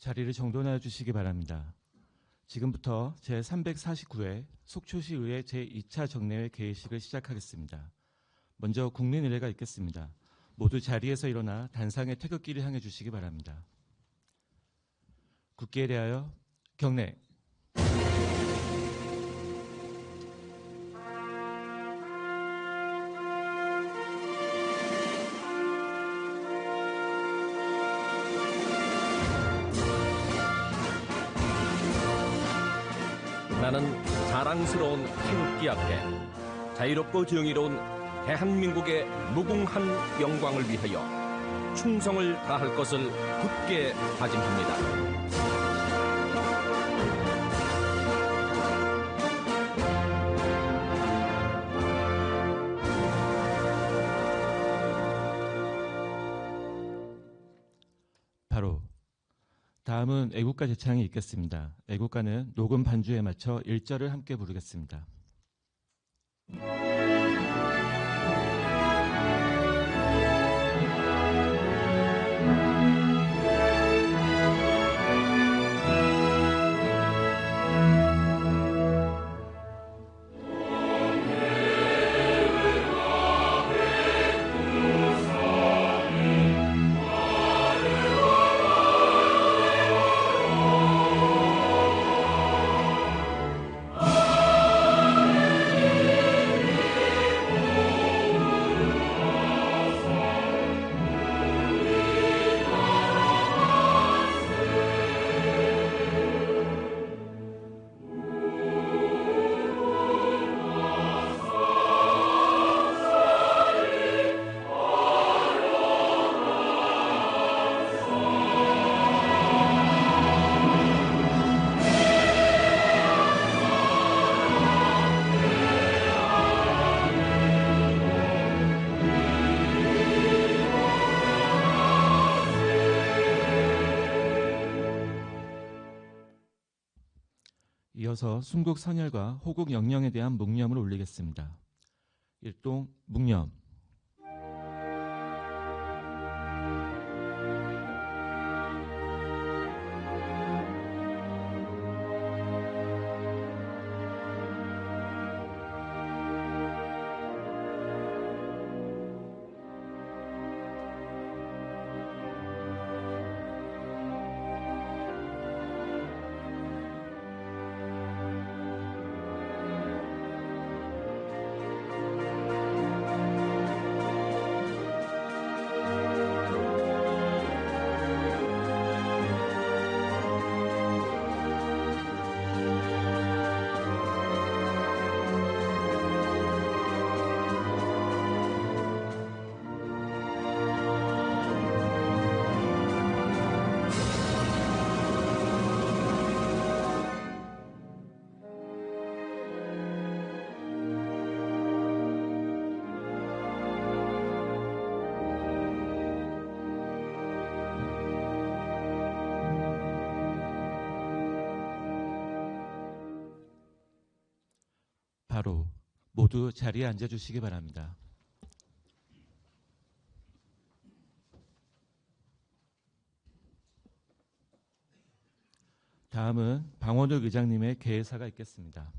자리를 정돈하여 주시기 바랍니다. 지금부터 제349회 속초시의회 제2차 정례회 개회식을 시작하겠습니다. 먼저 국민의례가 있겠습니다. 모두 자리에서 일어나 단상의 태극기를 향해 주시기 바랍니다. 국기에 대하여 경례. 나는 자랑스러운 태극기 앞에 자유롭고 정의로운 대한민국의 무궁한 영광을 위하여 충성을 다할 것을 굳게 다짐합니다. 바로 다음은 애국가 제창이 있겠습니다. 애국가는 녹음 반주에 맞춰 1절을 함께 부르겠습니다. 이어서 순국 선열과 호국 영령에 대한 묵념을 올리겠습니다. 일동 묵념. 바로 모두 자리에 앉아주시기 바랍니다. 다음은 방원욱 의장님의 개회사가 있겠습니다.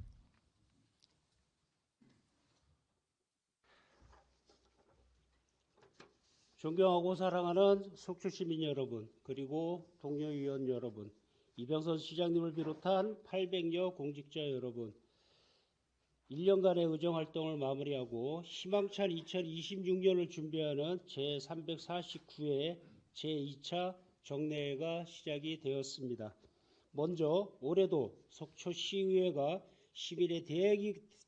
존경하고 사랑하는 속초 시민 여러분, 그리고 동료 의원 여러분, 이병선 시장님을 비롯한 800여 공직자 여러분, 1년간의 의정활동을 마무리하고 희망찬 2026년을 준비하는 제349회 제2차 정례회가 시작이 되었습니다. 먼저 올해도 속초시의회가 시민의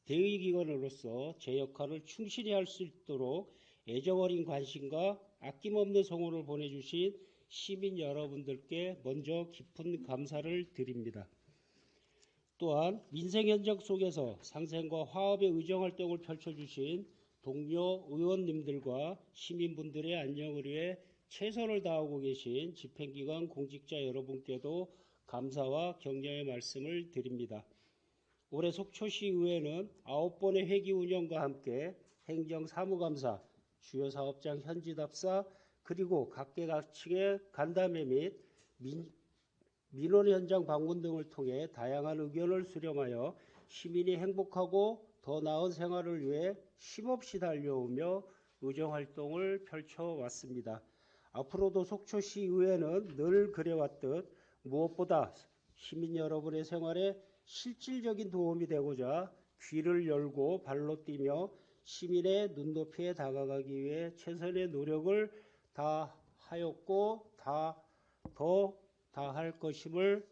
대의기관으로서 제 역할을 충실히 할 수 있도록 애정어린 관심과 아낌없는 성원을 보내주신 시민 여러분들께 먼저 깊은 감사를 드립니다. 또한 민생 현장 속에서 상생과 화합의 의정활동을 펼쳐주신 동료 의원님들과 시민분들의 안녕을 위해 최선을 다하고 계신 집행기관 공직자 여러분께도 감사와 격려의 말씀을 드립니다. 올해 속초시의회는 9번의 회기 운영과 함께 행정사무감사, 주요 사업장 현지답사, 그리고 각계각층의 간담회 및 민원 현장 방문 등을 통해 다양한 의견을 수렴하여 시민이 행복하고 더 나은 생활을 위해 쉼없이 달려오며 의정활동을 펼쳐왔습니다. 앞으로도 속초시의회는 늘 그래왔듯 무엇보다 시민 여러분의 생활에 실질적인 도움이 되고자 귀를 열고 발로 뛰며 시민의 눈높이에 다가가기 위해 최선의 노력을 다하였고 더 다할 것임을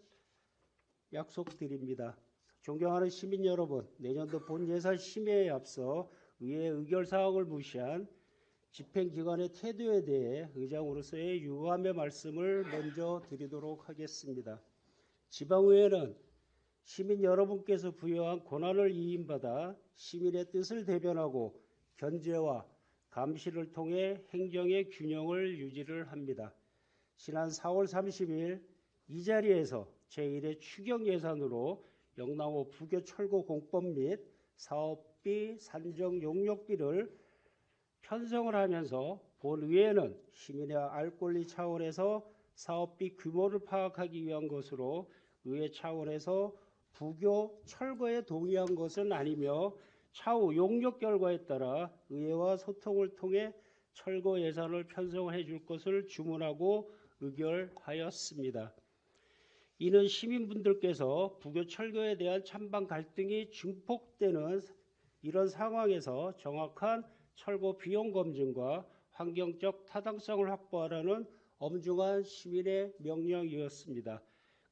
약속드립니다. 존경하는 시민 여러분, 내년도 본예산 심의에 앞서 의회 의결사항을 무시한 집행기관의 태도에 대해 의장으로서의 유감의 말씀을 먼저 드리도록 하겠습니다. 지방의회는 시민 여러분께서 부여한 권한을 이임받아 시민의 뜻을 대변하고 견제와 감시를 통해 행정의 균형을 유지를 합니다. 지난 4월 30일 이 자리에서 제1회 추경 예산으로 영남호 부교 철거 공법 및 사업비 산정 용역비를 편성을 하면서 본의회는 시민의 알 권리 차원에서 사업비 규모를 파악하기 위한 것으로 의회 차원에서 부교 철거에 동의한 것은 아니며 차후 용역 결과에 따라 의회와 소통을 통해 철거 예산을 편성해 줄 것을 주문하고 의결하였습니다. 이는 시민분들께서 부교 철거에 대한 찬반 갈등이 증폭되는 이런 상황에서 정확한 철거 비용 검증과 환경적 타당성을 확보하라는 엄중한 시민의 명령이었습니다.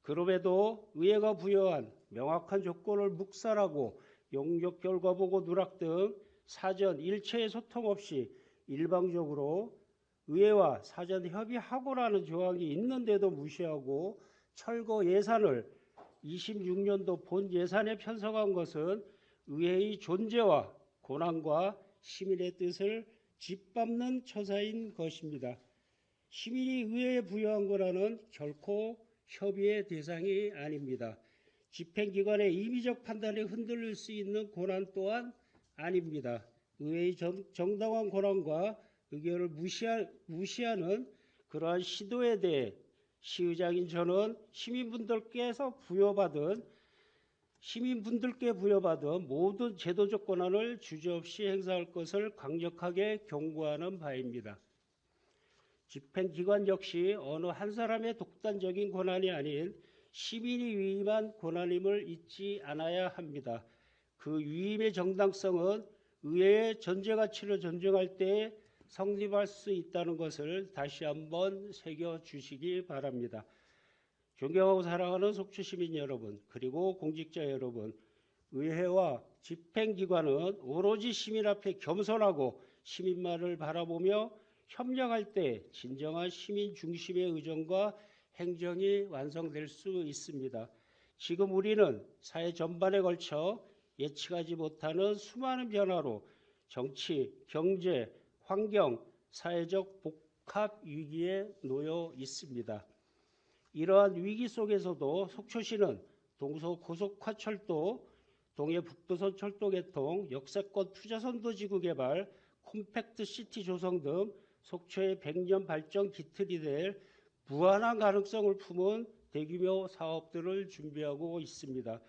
그럼에도 의회가 부여한 명확한 조건을 묵살하고 용역 결과 보고 누락 등 사전 일체의 소통 없이 일방적으로 의회와 사전 협의하고라는 조항이 있는데도 무시하고 철거 예산을 26년도 본 예산에 편성한 것은 의회의 존재와 권한과 시민의 뜻을 짓밟는 처사인 것입니다. 시민이 의회에 부여한 거라는 결코 협의의 대상이 아닙니다. 집행기관의 임의적 판단에 흔들릴 수 있는 권한 또한 아닙니다. 의회의 정당한 권한과 의견을 무시하는 그러한 시도에 대해 시의장인 저는 시민분들께 부여받은 모든 제도적 권한을 주저없이 행사할 것을 강력하게 경고하는 바입니다. 집행기관 역시 어느 한 사람의 독단적인 권한이 아닌 시민이 위임한 권한임을 잊지 않아야 합니다. 그 위임의 정당성은 의회의 전제 가치를 존중할 때 성립할 수 있다는 것을 다시 한번 새겨주시기 바랍니다. 존경하고 사랑하는 속초시민 여러분, 그리고 공직자 여러분, 의회와 집행기관은 오로지 시민 앞에 겸손하고 시민만을 바라보며 협력할 때 진정한 시민 중심의 의정과 행정이 완성될 수 있습니다. 지금 우리는 사회 전반에 걸쳐 예측하지 못하는 수많은 변화로 정치, 경제, 환경, 사회적 복합 위기에 놓여 있습니다. 이러한 위기 속에서도 속초시는 동서고속화철도, 동해북부선 철도 개통, 역세권 투자선도지구 개발, 콤팩트 시티 조성 등 속초의 100년 발전 기틀이 될 무한한 가능성을 품은 대규모 사업들을 준비하고 있습니다.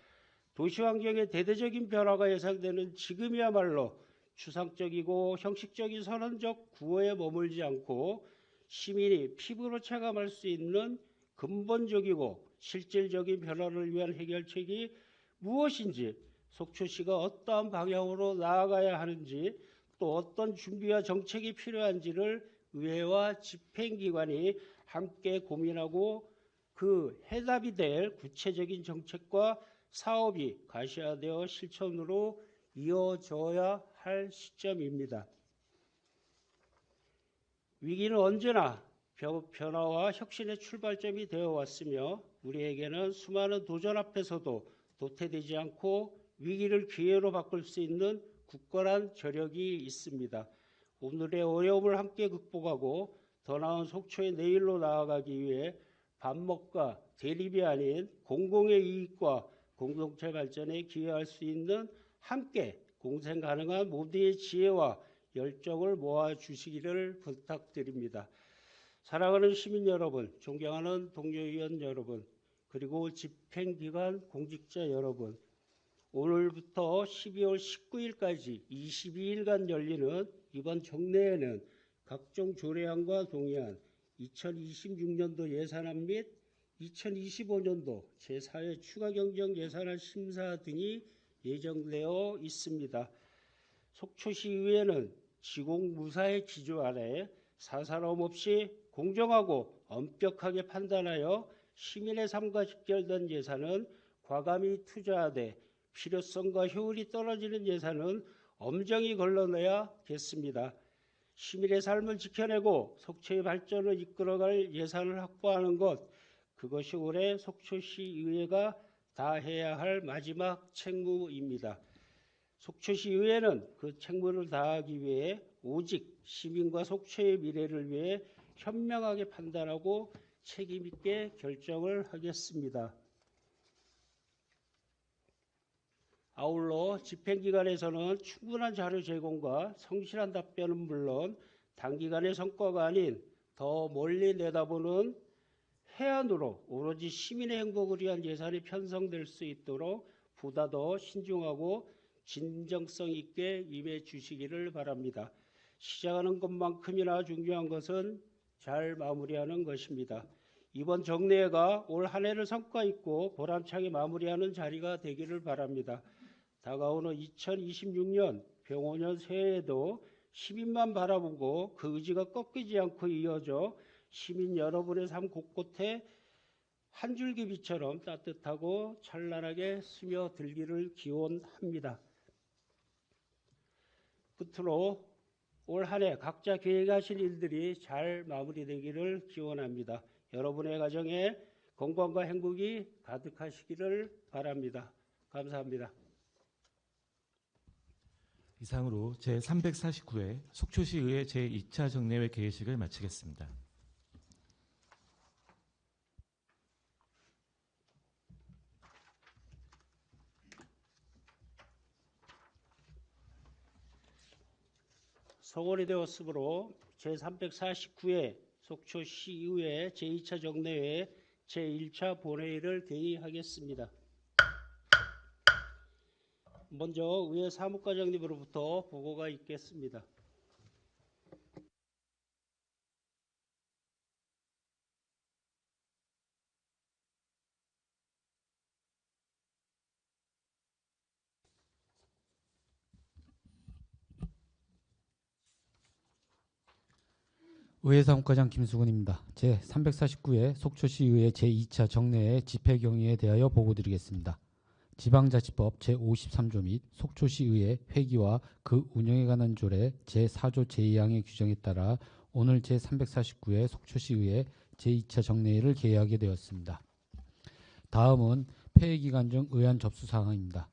도시환경의 대대적인 변화가 예상되는 지금이야말로 추상적이고 형식적인 선언적 구호에 머물지 않고 시민이 피부로 체감할 수 있는 근본적이고 실질적인 변화를 위한 해결책이 무엇인지, 속초시가 어떠한 방향으로 나아가야 하는지, 또 어떤 준비와 정책이 필요한지를 의회와 집행기관이 함께 고민하고 그 해답이 될 구체적인 정책과 사업이 가시화되어 실천으로 이어져야 할 시점입니다. 위기는 언제나 변화와 혁신의 출발점이 되어 왔으며 우리에게는 수많은 도전 앞에서도 도태되지 않고 위기를 기회로 바꿀 수 있는 굳건한 저력이 있습니다. 오늘의 어려움을 함께 극복하고 더 나은 속초의 내일로 나아가기 위해 반목과 대립이 아닌 공공의 이익과 공동체 발전에 기여할 수 있는 함께 공생 가능한 모두의 지혜와 열정을 모아주시기를 부탁드립니다. 사랑하는 시민 여러분, 존경하는 동료 의원 여러분, 그리고 집행기관 공직자 여러분, 오늘부터 12월 19일까지 22일간 열리는 이번 정례에는 각종 조례안과 동의안, 2026년도 예산안 및 2025년도 제4회 추가경정 예산안 심사 등이 예정되어 있습니다. 속초시의회는 지공무사의 기조 아래 사사로움 없이 공정하고 엄격하게 판단하여 시민의 삶과 직결된 예산은 과감히 투자하되 필요성과 효율이 떨어지는 예산은 엄정히 걸러내야겠습니다. 시민의 삶을 지켜내고 속초의 발전을 이끌어갈 예산을 확보하는 것, 그것이 올해 속초시의회가 다해야 할 마지막 책무입니다. 속초시의회는 그 책무를 다하기 위해 오직 시민과 속초의 미래를 위해 현명하게 판단하고 책임있게 결정을 하겠습니다. 아울러 집행기관에서는 충분한 자료 제공과 성실한 답변은 물론 단기간의 성과가 아닌 더 멀리 내다보는 해안으로 오로지 시민의 행복을 위한 예산이 편성될 수 있도록 보다 더 신중하고 진정성 있게 임해 주시기를 바랍니다. 시작하는 것만큼이나 중요한 것은 잘 마무리하는 것입니다. 이번 정례회가 올 한 해를 성과 있고 보람차게 마무리하는 자리가 되기를 바랍니다. 다가오는 2026년 병오년 새해에도 시민만 바라보고 그 의지가 꺾이지 않고 이어져 시민 여러분의 삶 곳곳에 한 줄기 빛처럼 따뜻하고 찬란하게 스며들기를 기원합니다. 끝으로 올 한 해 각자 계획하신 일들이 잘 마무리되기를 기원합니다. 여러분의 가정에 건강과 행복이 가득하시기를 바랍니다. 감사합니다. 이상으로 제349회 속초시의회 제2차 정례회 개회식을 마치겠습니다. 소원이 되었으므로 제349회 속초시의회 제2차 정례회 제1차 본회의를 개의하겠습니다. 먼저 의회 사무과장님으로부터 보고가 있겠습니다. 의회 사무과장 김수근입니다. 제349회 속초시의회 제2차 정례회 집회경위에 대하여 보고드리겠습니다. 지방자치법 제53조 및 속초시의회 회기와 그 운영에 관한 조례 제4조 제2항의 규정에 따라 오늘 제349회 속초시의회 제2차 정례회를 개회하게 되었습니다. 다음은 폐회 기간 중 의안 접수 사항입니다.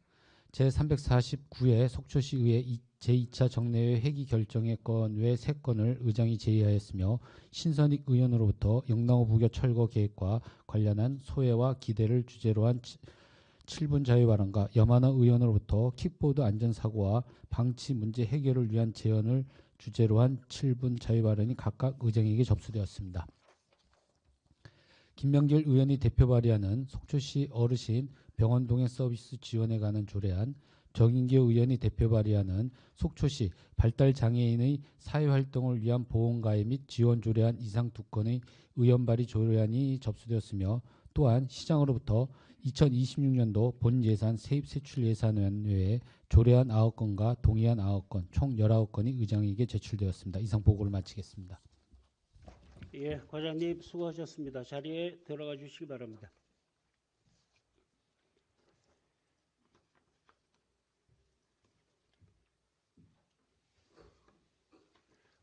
제349회 속초시의회 제2차 정례회 회기 결정의 건 외 3건을 의장이 제의하였으며 신선익 의원으로부터 영랑호 부교 철거 계획과 관련한 소회와 기대를 주제로 한 7분 자유 발언과 염한호 의원으로부터 킥보드 안전사고와 방치 문제 해결을 위한 제언을 주제로 한 7분 자유 발언이 각각 의장에게 접수되었습니다. 김명길 의원이 대표 발의하는 속초시 어르신 병원 동행 서비스 지원에 관한 조례안, 정인교 의원이 대표 발의하는 속초시 발달장애인의 사회활동을 위한 보험가입 및 지원 조례안 이상 2건의 의원 발의 조례안이 접수되었으며 또한 시장으로부터 2026년도 본예산 세입세출예산안 외에 조례안 9건과 동의안 9건, 총 19건이 의장에게 제출되었습니다. 이상 보고를 마치겠습니다. 예, 과장님 수고하셨습니다. 자리에 들어가 주시기 바랍니다.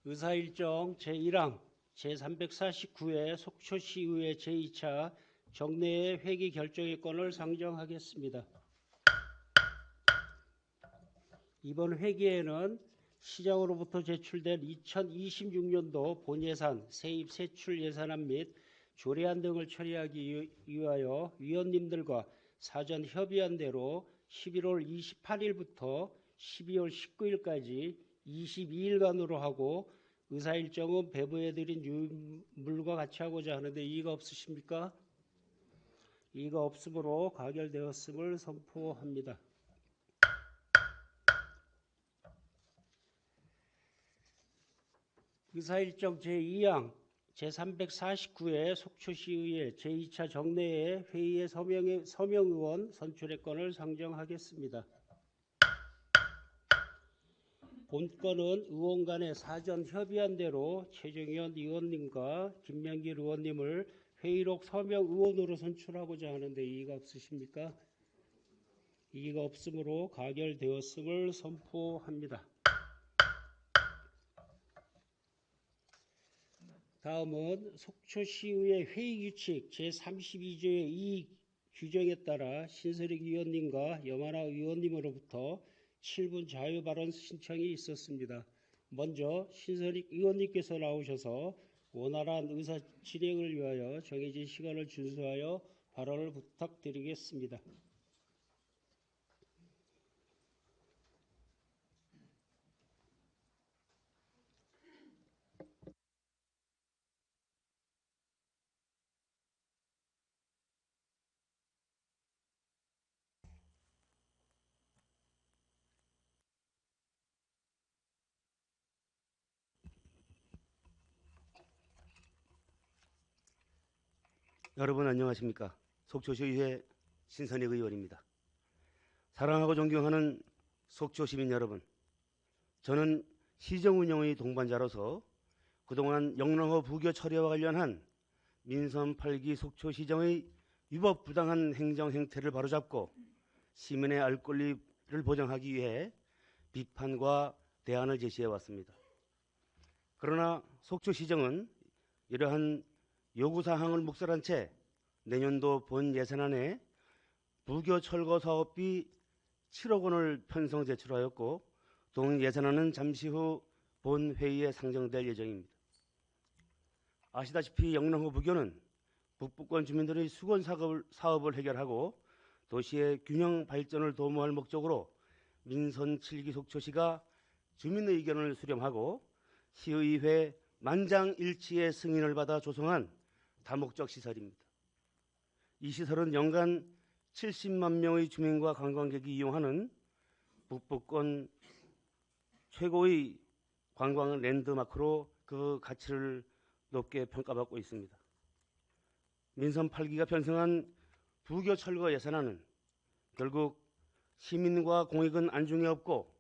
의사일정 제1항 제349회 속초시의회 제2차 정례회 회기 결정의 건을 상정하겠습니다. 이번 회기에는 시장으로부터 제출된 2026년도 본예산, 세입세출 예산안 및 조례안 등을 처리하기 위하여 위원님들과 사전 협의한 대로 11월 28일부터 12월 19일까지 22일간으로 하고 의사일정은 배부해드린 유물과 같이 하고자 하는데 이의가 없으십니까? 이의가 없으므로 가결되었음을 선포합니다. 의사일정 제2항 제349회 속초시의회 제2차 정례회 회의의 서명의원 선출의 건을 상정하겠습니다. 본건은 의원 간의 사전 협의한 대로 최정현 의원님과 김명길 의원님을 회의록 서명 의원으로 선출하고자 하는데 이의가 없으십니까? 이의가 없으므로 가결되었음을 선포합니다. 다음은 속초시의회 회의규칙 제32조의 2 규정에 따라 신설익 의원님과 염하나 의원님으로부터 7분 자유발언 신청이 있었습니다. 먼저 신설익 의원님께서 나오셔서 원활한 의사 진행을 위하여 정해진 시간을 준수하여 발언을 부탁드리겠습니다. 여러분 안녕하십니까? 속초시의회 신선익 의원입니다. 사랑하고 존경하는 속초 시민 여러분, 저는 시정운영의 동반자로서 그동안 영랑호 부교 처리와 관련한 민선 8기 속초시정의 위법 부당한 행정 행태를 바로잡고 시민의 알 권리를 보장하기 위해 비판과 대안을 제시해 왔습니다. 그러나 속초시정은 이러한 요구사항을 묵살한 채 내년도 본 예산안에 부교 철거 사업비 7억 원을 편성 제출하였고 동 예산안은 잠시 후 본 회의에 상정될 예정입니다. 아시다시피 영랑호 부교는 북부권 주민들의 수건 사업을 해결하고 도시의 균형 발전을 도모할 목적으로 민선 7기 속초시가 주민의 의견을 수렴하고 시의회 만장일치의 승인을 받아 조성한 다목적 시설입니다. 이 시설은 연간 70만 명의 주민과 관광객이 이용하는 북부권 최고의 관광 랜드마크로 그 가치를 높게 평가받고 있습니다. 민선 8기가 편성한 부교 철거 예산안은 결국 시민과 공익은 안중에 없고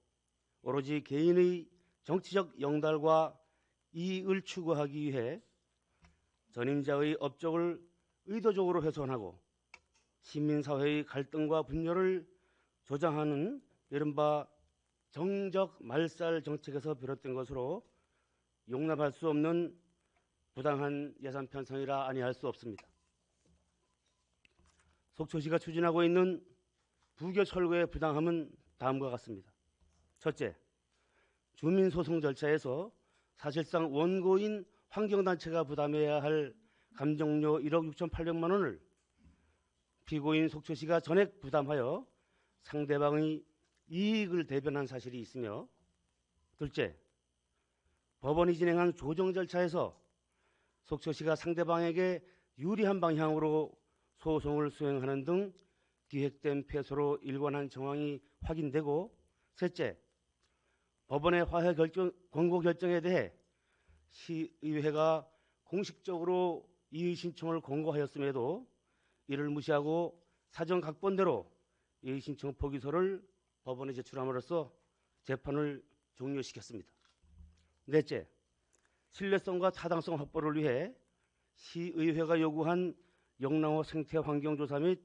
오로지 개인의 정치적 영달과 이익을 추구하기 위해 전임자의 업적을 의도적으로 훼손하고 시민사회의 갈등과 분열을 조장하는 이른바 정적 말살 정책에서 비롯된 것으로 용납할 수 없는 부당한 예산 편성이라 아니할 수 없습니다. 속초시가 추진하고 있는 부교 철거의 부당함은 다음과 같습니다. 첫째, 주민소송 절차에서 사실상 원고인 환경단체가 부담해야 할 감정료 1억 6,800만 원을 피고인 속초시가 전액 부담하여 상대방의 이익을 대변한 사실이 있으며, 둘째, 법원이 진행한 조정 절차에서 속초시가 상대방에게 유리한 방향으로 소송을 수행하는 등 기획된 패소로 일관한 정황이 확인되고, 셋째, 법원의 화해 권고 결정에 대해 시의회가 공식적으로 이의 신청을 권고하였음에도 이를 무시하고 사정 각본대로 이의 신청 포기서를 법원에 제출함으로써 재판을 종료시켰습니다. 넷째, 신뢰성과 타당성 확보를 위해 시의회가 요구한 영랑호 생태환경조사 및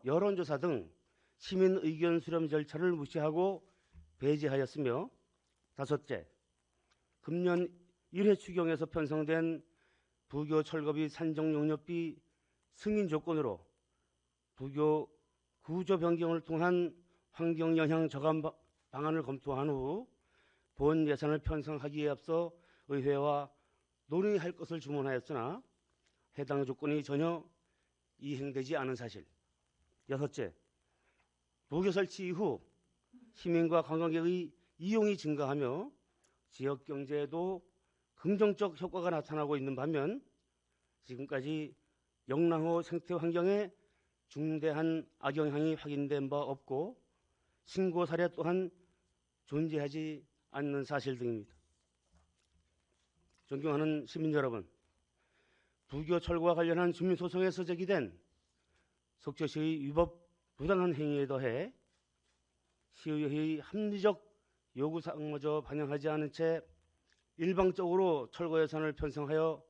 여론조사 등 시민 의견 수렴 절차를 무시하고 배제하였으며, 다섯째, 금년 1회 추경에서 편성된 부교 철거비 산정 용역비 승인 조건으로 부교 구조 변경을 통한 환경 영향 저감 방안을 검토한 후 본 예산을 편성하기에 앞서 의회와 논의할 것을 주문하였으나 해당 조건이 전혀 이행되지 않은 사실. 여섯째, 부교 설치 이후 시민과 관광객의 이용이 증가하며 지역 경제에도 긍정적 효과가 나타나고 있는 반면 지금까지 영랑호 생태 환경에 중대한 악영향이 확인된 바 없고 신고 사례 또한 존재하지 않는 사실 등입니다. 존경하는 시민 여러분, 부교 철거와 관련한 주민소송에서 제기된 속초시의 위법 부당한 행위에 더해 시의회의 합리적 요구사항마저 반영하지 않은 채 일방적으로 철거 예산을 편성하여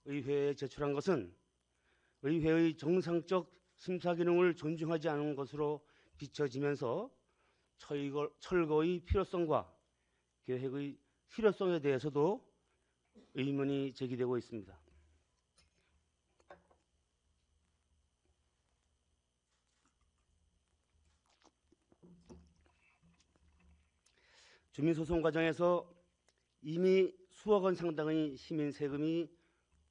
의회에 제출한 것은 의회의 정상적 심사 기능을 존중하지 않은 것으로 비춰지면서 철거의 필요성과 계획의 실효성에 대해서도 의문이 제기되고 있습니다. 주민소송 과정에서 이미 수억 원 상당의 시민 세금이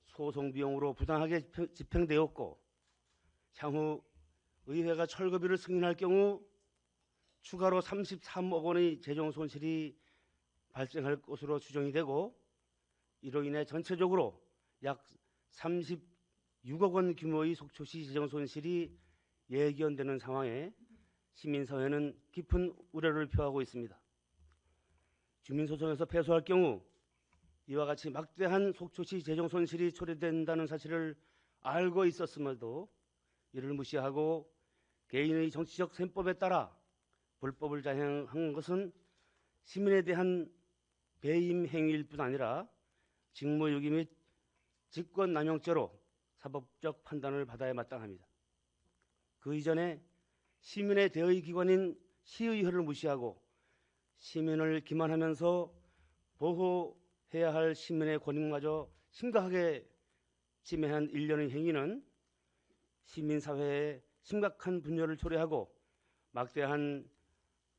소송 비용으로 부당하게 집행되었고 향후 의회가 철거비를 승인할 경우 추가로 33억 원의 재정 손실이 발생할 것으로 추정이 되고 이로 인해 전체적으로 약 36억 원 규모의 속초시 재정 손실이 예견되는 상황에 시민사회는 깊은 우려를 표하고 있습니다. 주민소송에서 패소할 경우 이와 같이 막대한 속초시 재정 손실이 초래된다는 사실을 알고 있었음에도 이를 무시하고 개인의 정치적 셈법에 따라 불법을 자행한 것은 시민에 대한 배임 행위일 뿐 아니라 직무유기 및 직권남용죄로 사법적 판단을 받아야 마땅합니다. 그 이전에 시민의 대의 기관인 시의회를 무시하고 시민을 기만하면서 보호해야 할 시민의 권익마저 심각하게 침해한 일련의 행위는 시민사회에 심각한 분열을 초래하고 막대한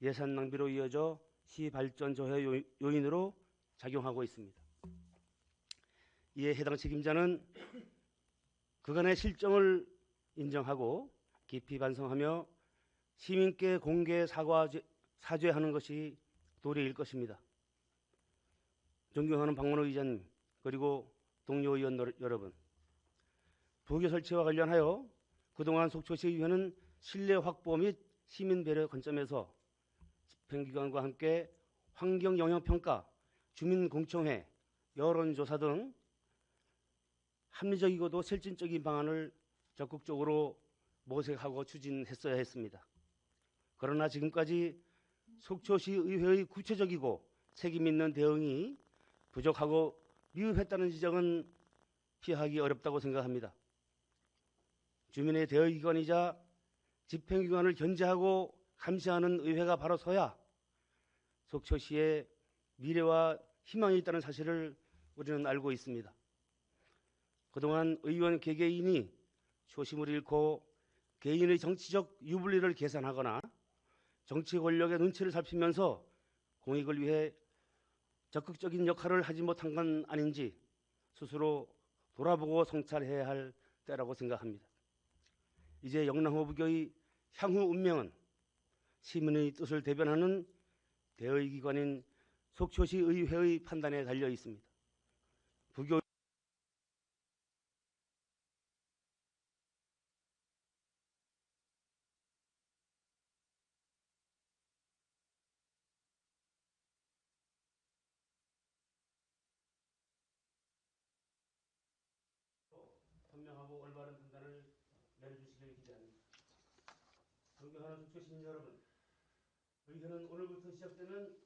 예산 낭비로 이어져 시 발전 저해 요인으로 작용하고 있습니다. 이에 해당 책임자는 그간의 실정을 인정하고 깊이 반성하며 시민께 공개 사죄하는 것이 도리일 것입니다. 존경하는 박문호 의장님 그리고 동료 의원 여러분, 부교 설치와 관련하여 그동안 속초시의회는 신뢰 확보 및 시민 배려 관점에서 집행기관과 함께 환경영향평가, 주민공청회, 여론조사 등 합리적이고도 실질적인 방안을 적극적으로 모색하고 추진했어야 했습니다. 그러나 지금까지 속초시 의회의 구체적이고 책임 있는 대응이 부족하고 미흡했다는 지적은 피하기 어렵다고 생각합니다. 주민의 대의기관이자 집행기관을 견제하고 감시하는 의회가 바로 서야 속초시의 미래와 희망이 있다는 사실을 우리는 알고 있습니다. 그동안 의원 개개인이 초심을 잃고 개인의 정치적 유불리를 계산하거나 정치 권력의 눈치를 살피면서 공익을 위해 적극적인 역할을 하지 못한 건 아닌지 스스로 돌아보고 성찰해야 할 때라고 생각합니다. 이제 영랑호 부교의 향후 운명은 시민의 뜻을 대변하는 대의기관인 속초시 의회의 판단에 달려 있습니다. 부교 현명하고 올바른 판단을 내려주시길 기대합니다. 존경하는 속초시민 여러분, 의회는 오늘부터 시작되는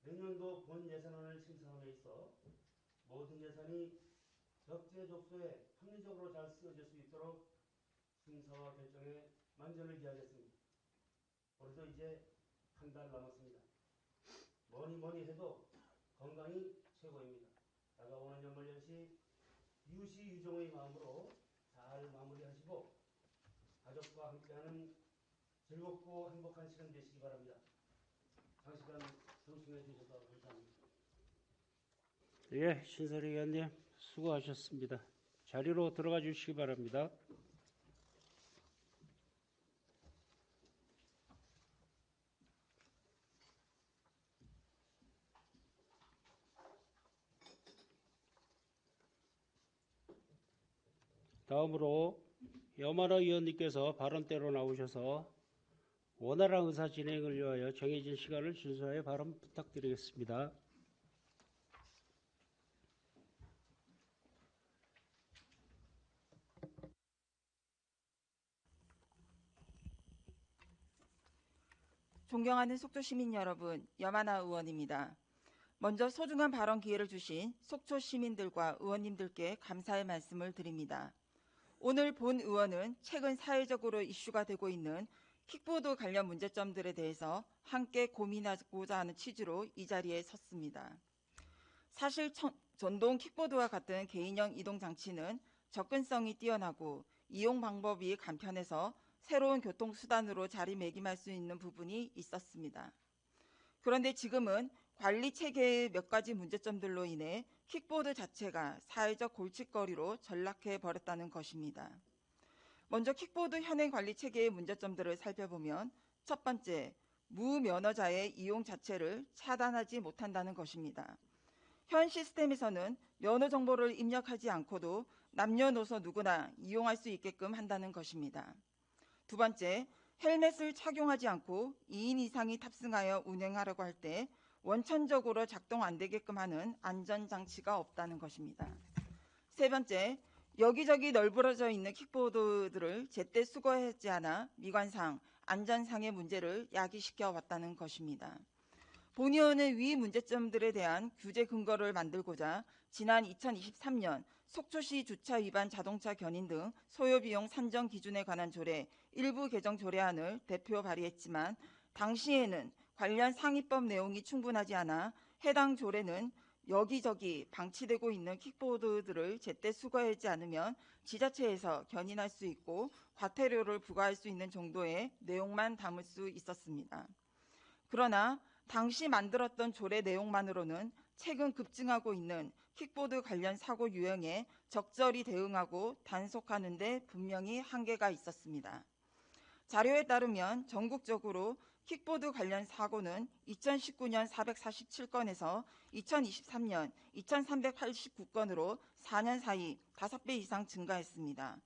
내년도 본 예산안을 심사함에 있어 모든 예산이 적재적소에 합리적으로 잘 쓰여질 수 있도록 심사와 결정에 만전을 기하겠습니다. 올해도 이제 한 달 남았습니다. 뭐니 해도 건강이 최고입니다. 다가오는 연말연시 유시유종의 마음으로 잘 마무리하시고 가족과 함께하는 즐겁고 행복한 시간 되시기 바랍니다. 장시간 동참해 주셔서 감사합니다. 예, 신설희 의원님 수고하셨습니다. 자리로 들어가 주시기 바랍니다. 다음으로 여만호 의원님께서 발언대로 나오셔서 원활한 의사 진행을 위하여 정해진 시간을 준수하여 발언 부탁드리겠습니다. 존경하는 속초 시민 여러분, 여만아 의원입니다. 먼저 소중한 발언 기회를 주신 속초 시민들과 의원님들께 감사의 말씀을 드립니다. 오늘 본 의원은 최근 사회적으로 이슈가 되고 있는 킥보드 관련 문제점들에 대해서 함께 고민하고자 하는 취지로 이 자리에 섰습니다. 사실 전동 킥보드와 같은 개인형 이동 장치는 접근성이 뛰어나고 이용 방법이 간편해서 새로운 교통수단으로 자리매김할 수 있는 부분이 있었습니다. 그런데 지금은 관리 체계의 몇 가지 문제점들로 인해 킥보드 자체가 사회적 골칫거리로 전락해 버렸다는 것입니다. 먼저 킥보드 현행 관리 체계의 문제점들을 살펴보면 첫 번째, 무면허자의 이용 자체를 차단하지 못한다는 것입니다. 현 시스템에서는 면허 정보를 입력하지 않고도 남녀노소 누구나 이용할 수 있게끔 한다는 것입니다. 두 번째, 헬멧을 착용하지 않고 2인 이상이 탑승하여 운행하려고 할 때 원천적으로 작동 안 되게끔 하는 안전장치가 없다는 것입니다. 세 번째, 여기저기 널브러져 있는 킥보드들을 제때 수거하지 않아 미관상, 안전상의 문제를 야기시켜 왔다는 것입니다. 본 의원은 위 문제점들에 대한 규제 근거를 만들고자 지난 2023년 속초시 주차 위반 자동차 견인 등 소요비용 산정 기준에 관한 조례 일부 개정 조례안을 대표 발의했지만 당시에는 관련 상위법 내용이 충분하지 않아 해당 조례는 여기저기 방치되고 있는 킥보드들을 제때 수거하지 않으면 지자체에서 견인할 수 있고 과태료를 부과할 수 있는 정도의 내용만 담을 수 있었습니다. 그러나 당시 만들었던 조례 내용만으로는 최근 급증하고 있는 킥보드 관련 사고 유형에 적절히 대응하고 단속하는 데 분명히 한계가 있었습니다. 자료에 따르면 전국적으로 킥보드 관련 사고는 2019년 447건에서 2023년 2389건으로 4년 사이 5배 이상 증가했습니다.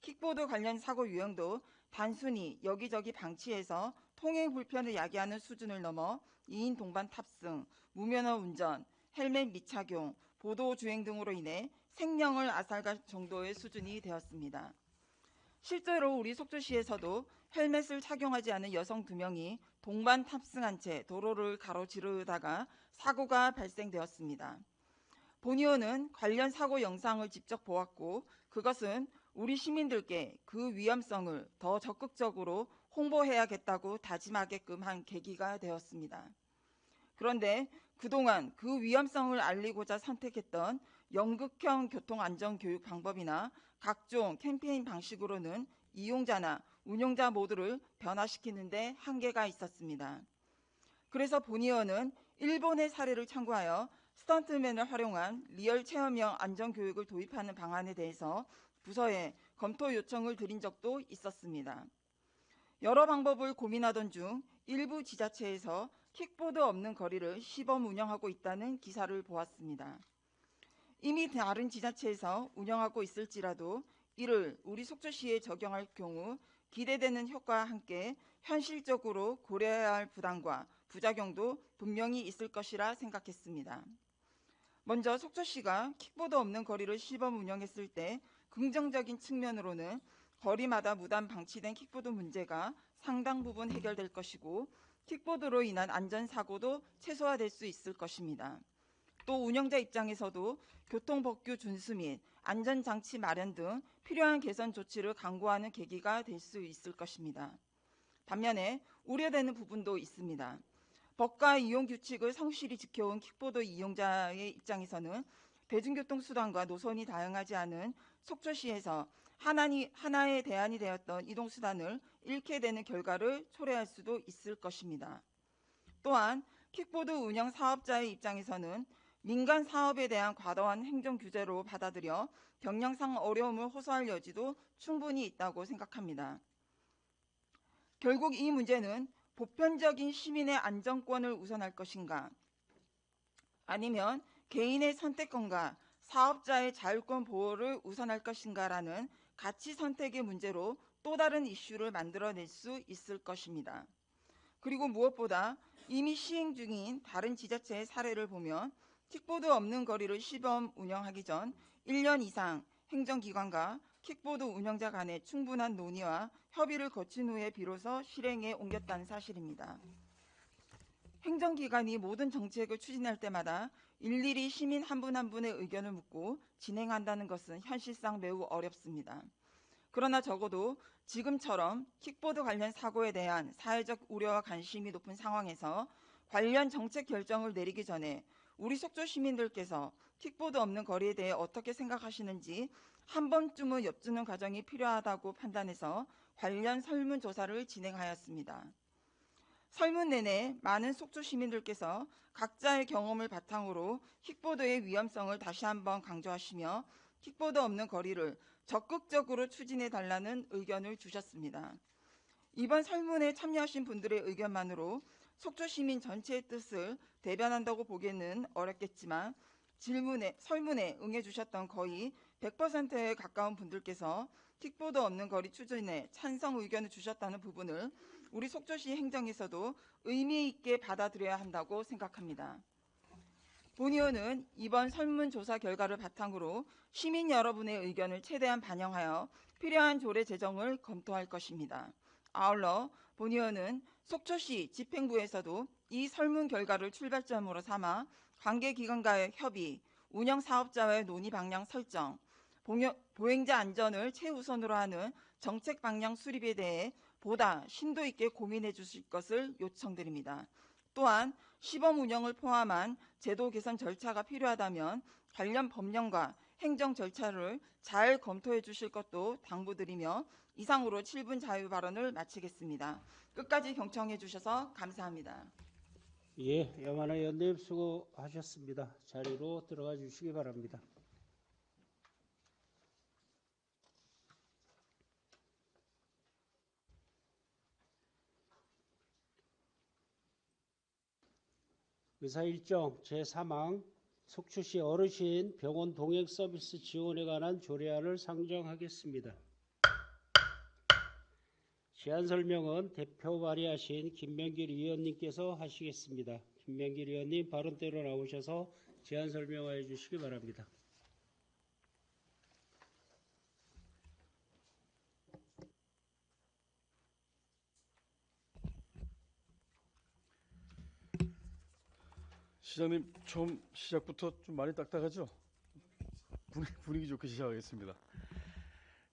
킥보드 관련 사고 유형도 단순히 여기저기 방치해서 통행 불편을 야기하는 수준을 넘어 2인 동반 탑승, 무면허 운전, 헬멧 미착용, 보도 주행 등으로 인해 생명을 앗아갈 정도의 수준이 되었습니다. 실제로 우리 속초시에서도 헬멧을 착용하지 않은 여성 2명이 동반 탑승한 채 도로를 가로지르다가 사고가 발생되었습니다. 본 의원은 관련 사고 영상을 직접 보았고 그것은 우리 시민들께 그 위험성을 더 적극적으로 홍보해야겠다고 다짐하게끔 한 계기가 되었습니다. 그런데 그동안 그 위험성을 알리고자 선택했던 연극형 교통안전교육 방법이나 각종 캠페인 방식으로는 이용자나 운용자 모두를 변화시키는 데 한계가 있었습니다. 그래서 본 의원은 일본의 사례를 참고하여 스턴트맨을 활용한 리얼 체험형 안전교육을 도입하는 방안에 대해서 부서에 검토 요청을 드린 적도 있었습니다. 여러 방법을 고민하던 중 일부 지자체에서 킥보드 없는 거리를 시범 운영하고 있다는 기사를 보았습니다. 이미 다른 지자체에서 운영하고 있을지라도 이를 우리 속초시에 적용할 경우 기대되는 효과와 함께 현실적으로 고려해야 할 부담과 부작용도 분명히 있을 것이라 생각했습니다. 먼저 속초시가 킥보드 없는 거리를 시범 운영했을 때 긍정적인 측면으로는 거리마다 무단 방치된 킥보드 문제가 상당 부분 해결될 것이고 킥보드로 인한 안전사고도 최소화될 수 있을 것입니다. 또 운영자 입장에서도 교통법규 준수 및 안전장치 마련 등 필요한 개선 조치를 강구하는 계기가 될 수 있을 것입니다. 반면에 우려되는 부분도 있습니다. 법과 이용 규칙을 성실히 지켜온 킥보드 이용자의 입장에서는 대중교통수단과 노선이 다양하지 않은 속초시에서 하나의 대안이 되었던 이동수단을 잃게 되는 결과를 초래할 수도 있을 것입니다. 또한 킥보드 운영 사업자의 입장에서는 민간 사업에 대한 과도한 행정 규제로 받아들여 경영상 어려움을 호소할 여지도 충분히 있다고 생각합니다. 결국 이 문제는 보편적인 시민의 안전권을 우선할 것인가, 아니면 개인의 선택권과 사업자의 자율권 보호를 우선할 것인가라는 가치 선택의 문제로 또 다른 이슈를 만들어낼 수 있을 것입니다. 그리고 무엇보다 이미 시행 중인 다른 지자체의 사례를 보면 킥보드 없는 거리를 시범 운영하기 전 1년 이상 행정기관과 킥보드 운영자 간의 충분한 논의와 협의를 거친 후에 비로소 실행에 옮겼다는 사실입니다. 행정기관이 모든 정책을 추진할 때마다 일일이 시민 한 분 한 분의 의견을 묻고 진행한다는 것은 현실상 매우 어렵습니다. 그러나 적어도 지금처럼 킥보드 관련 사고에 대한 사회적 우려와 관심이 높은 상황에서 관련 정책 결정을 내리기 전에 우리 속초 시민들께서 킥보드 없는 거리에 대해 어떻게 생각하시는지 한 번쯤은 엿주는 과정이 필요하다고 판단해서 관련 설문조사를 진행하였습니다. 설문 내내 많은 속초 시민들께서 각자의 경험을 바탕으로 킥보드의 위험성을 다시 한번 강조하시며 킥보드 없는 거리를 적극적으로 추진해달라는 의견을 주셨습니다. 이번 설문에 참여하신 분들의 의견만으로 속초 시민 전체의 뜻을 대변한다고 보기에는 어렵겠지만 설문에 응해주셨던 거의 100%에 가까운 분들께서 킥보드 없는 거리 추진에 찬성 의견을 주셨다는 부분을 우리 속초시 행정에서도 의미 있게 받아들여야 한다고 생각합니다. 본 의원은 이번 설문조사 결과를 바탕으로 시민 여러분의 의견을 최대한 반영하여 필요한 조례 제정을 검토할 것입니다. 아울러 본 의원은 속초시 집행부에서도 이 설문 결과를 출발점으로 삼아 관계기관과의 협의, 운영사업자와의 논의 방향 설정, 보행자 안전을 최우선으로 하는 정책 방향 수립에 대해 보다 심도 있게 고민해 주실 것을 요청드립니다. 또한 시범 운영을 포함한 제도 개선 절차가 필요하다면 관련 법령과 행정 절차를 잘 검토해 주실 것도 당부드리며 이상으로 7분 자유 발언을 마치겠습니다. 끝까지 경청해 주셔서 감사합니다. 예, 염한하 의원님 수고하셨습니다. 자리로 들어가 주시기 바랍니다. 의사일정 제3항 속초시 어르신 병원 동행 서비스 지원에 관한 조례안을 상정하겠습니다. 제안 설명은 대표 발의하신 김명길 의원님께서 하시겠습니다. 김명길 의원님 발언대로 나오셔서 제안 설명하여 주시기 바랍니다. 시장님 처음 시작부터 좀 많이 딱딱하죠? 분위기 좋게 시작하겠습니다.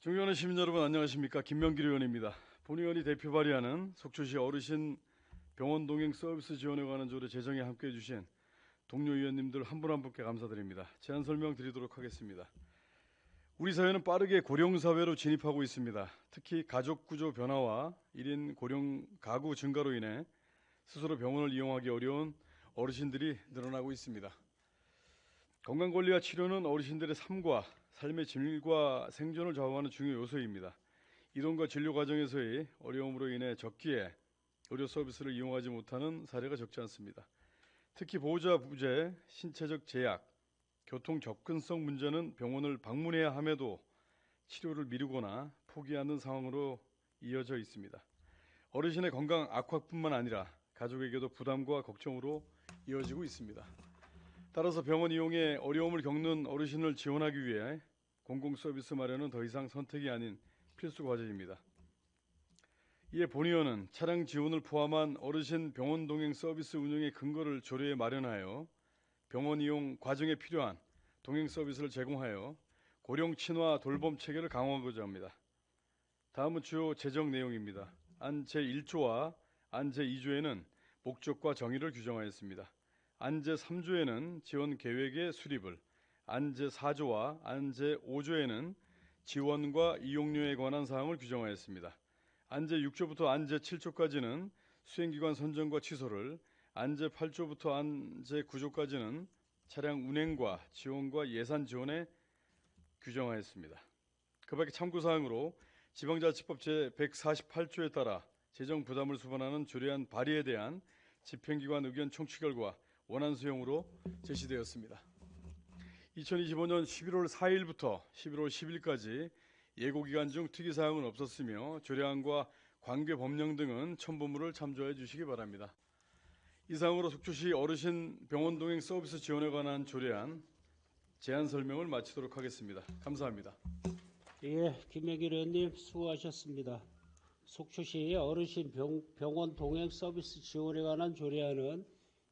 존경하는 시민 여러분 안녕하십니까? 김명길 의원입니다. 본 의원이 대표 발의하는 속초시 어르신 병원 동행 서비스 지원에 관한 조례 제정에 함께해 주신 동료 의원님들 한 분 한 분께 감사드립니다. 제안 설명 드리도록 하겠습니다. 우리 사회는 빠르게 고령 사회로 진입하고 있습니다. 특히 가족 구조 변화와 1인 고령 가구 증가로 인해 스스로 병원을 이용하기 어려운 어르신들이 늘어나고 있습니다. 건강관리와 치료는 어르신들의 삶과 삶의 질과 생존을 좌우하는 중요 요소입니다. 이동과 진료 과정에서의 어려움으로 인해 적기에 의료 서비스를 이용하지 못하는 사례가 적지 않습니다. 특히 보호자 부재, 신체적 제약, 교통 접근성 문제는 병원을 방문해야 함에도 치료를 미루거나 포기하는 상황으로 이어져 있습니다. 어르신의 건강 악화뿐만 아니라 가족에게도 부담과 걱정으로 이어지고 있습니다. 따라서 병원 이용에 어려움을 겪는 어르신을 지원하기 위해 공공서비스 마련은 더 이상 선택이 아닌 필수 과제입니다. 이에 본 의원은 차량 지원을 포함한 어르신 병원 동행 서비스 운영의 근거를 조례에 마련하여 병원 이용 과정에 필요한 동행 서비스를 제공하여 고령 친화 돌봄 체계를 강화하고자 합니다. 다음은 주요 제정 내용입니다. 안 제1조와 안 제2조에는 목적과 정의를 규정하였습니다. 안 제3조에는 지원 계획의 수립을, 안 제4조와 안 제5조에는 지원과 이용료에 관한 사항을 규정하였습니다. 안 제6조부터 안 제7조까지는 수행기관 선정과 취소를, 안 제8조부터 안 제9조까지는 차량 운행과 지원과 예산 지원에 규정하였습니다. 그 밖에 참고사항으로 지방자치법 제148조에 따라 재정 부담을 수반하는 조례안 발의에 대한 집행기관 의견 청취 결과 원안 수용으로 제시되었습니다. 2025년 11월 4일부터 11월 10일까지 예고 기간 중 특이 사항은 없었으며 조례안과 관계 법령 등은 첨부물을 참조해 주시기 바랍니다. 이상으로 속초시 어르신 병원 동행 서비스 지원에 관한 조례안 제안 설명을 마치도록 하겠습니다. 감사합니다. 예, 김명길 의원님 수고하셨습니다. 속초시 어르신 병원 동행 서비스 지원에 관한 조례안은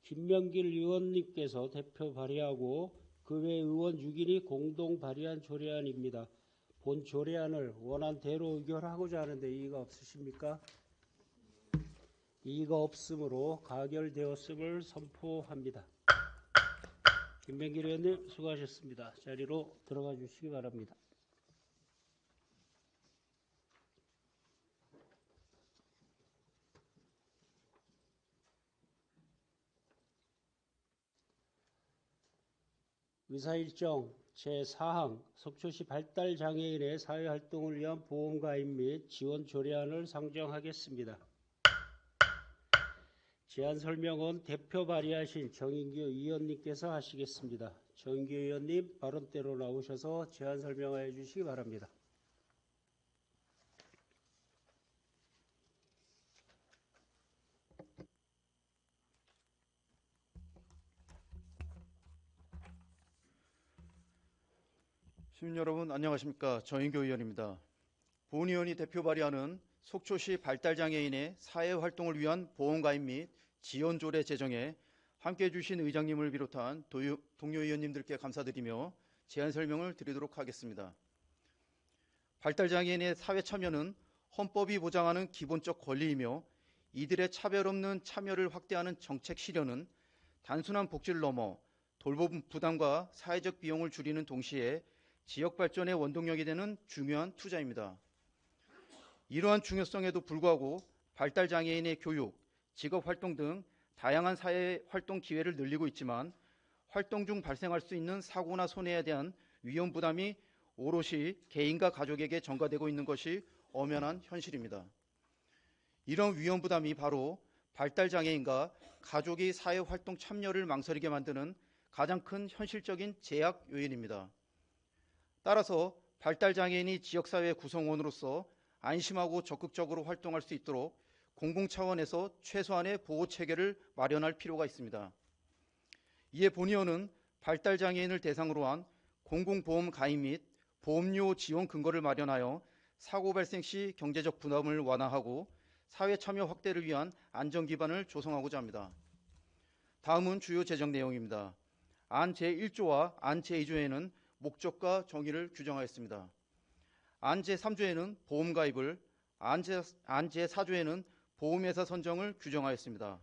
김명길 의원님께서 대표 발의하고 그 외 의원 6인이 공동 발의한 조례안입니다. 본 조례안을 원안대로 의결하고자 하는데 이의가 없으십니까? 이의가 없으므로 가결되었음을 선포합니다. 김명길 의원님 수고하셨습니다. 자리로 들어가 주시기 바랍니다. 의사일정 제4항 속초시 발달장애인의 사회활동을 위한 보험가입 및 지원 조례안을 상정하겠습니다. 제안 설명은 대표 발의하신 정인규 의원님께서 하시겠습니다. 정인규 의원님 발언대로 나오셔서 제안 설명하여 주시기 바랍니다. 시민 여러분 안녕하십니까. 정인규 의원입니다. 본 의원이 대표 발의하는 속초시 발달장애인의 사회활동을 위한 보험가입 및 지원 조례 제정에 함께해 주신 의장님을 비롯한 동료 의원님들께 감사드리며 제안 설명을 드리도록 하겠습니다. 발달장애인의 사회 참여는 헌법이 보장하는 기본적 권리이며 이들의 차별 없는 참여를 확대하는 정책 실현은 단순한 복지를 넘어 돌봄 부담과 사회적 비용을 줄이는 동시에 지역 발전의 원동력이 되는 중요한 투자입니다. 이러한 중요성에도 불구하고 발달장애인의 교육, 직업활동 등 다양한 사회활동 기회를 늘리고 있지만 활동 중 발생할 수 있는 사고나 손해에 대한 위험 부담이 오롯이 개인과 가족에게 전가되고 있는 것이 엄연한 현실입니다. 이런 위험 부담이 바로 발달장애인과 가족의 사회활동 참여를 망설이게 만드는 가장 큰 현실적인 제약 요인입니다. 따라서 발달장애인이 지역사회 구성원으로서 안심하고 적극적으로 활동할 수 있도록 공공 차원에서 최소한의 보호 체계를 마련할 필요가 있습니다. 이에 본 의원은 발달장애인을 대상으로 한 공공보험 가입 및 보험료 지원 근거를 마련하여 사고 발생 시 경제적 부담을 완화하고 사회 참여 확대를 위한 안전 기반을 조성하고자 합니다. 다음은 주요 제정 내용입니다. 안 제1조와 안 제2조에는 목적과 정의를 규정하였습니다. 안 제3조에는 보험 가입을, 안 제4조에는 보험회사 선정을 규정하였습니다.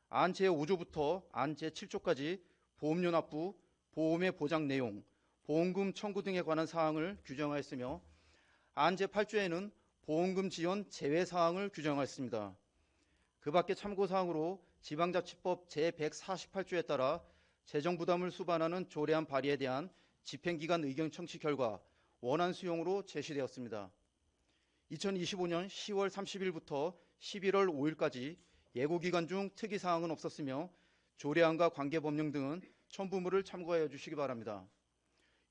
안 제5조부터 안 제7조까지 보험료 납부, 보험의 보장 내용, 보험금 청구 등에 관한 사항을 규정하였으며 안 제8조에는 보험금 지원 제외 사항을 규정하였습니다. 그 밖에 참고사항으로 지방자치법 제148조에 따라 재정부담을 수반하는 조례안 발의에 대한 집행기관 의견 청취 결과 원안 수용으로 제시되었습니다. 2025년 10월 30일부터 11월 5일까지 예고기간 중 특이사항은 없었으며 조례안과 관계법령 등은 첨부물을 참고하여 주시기 바랍니다.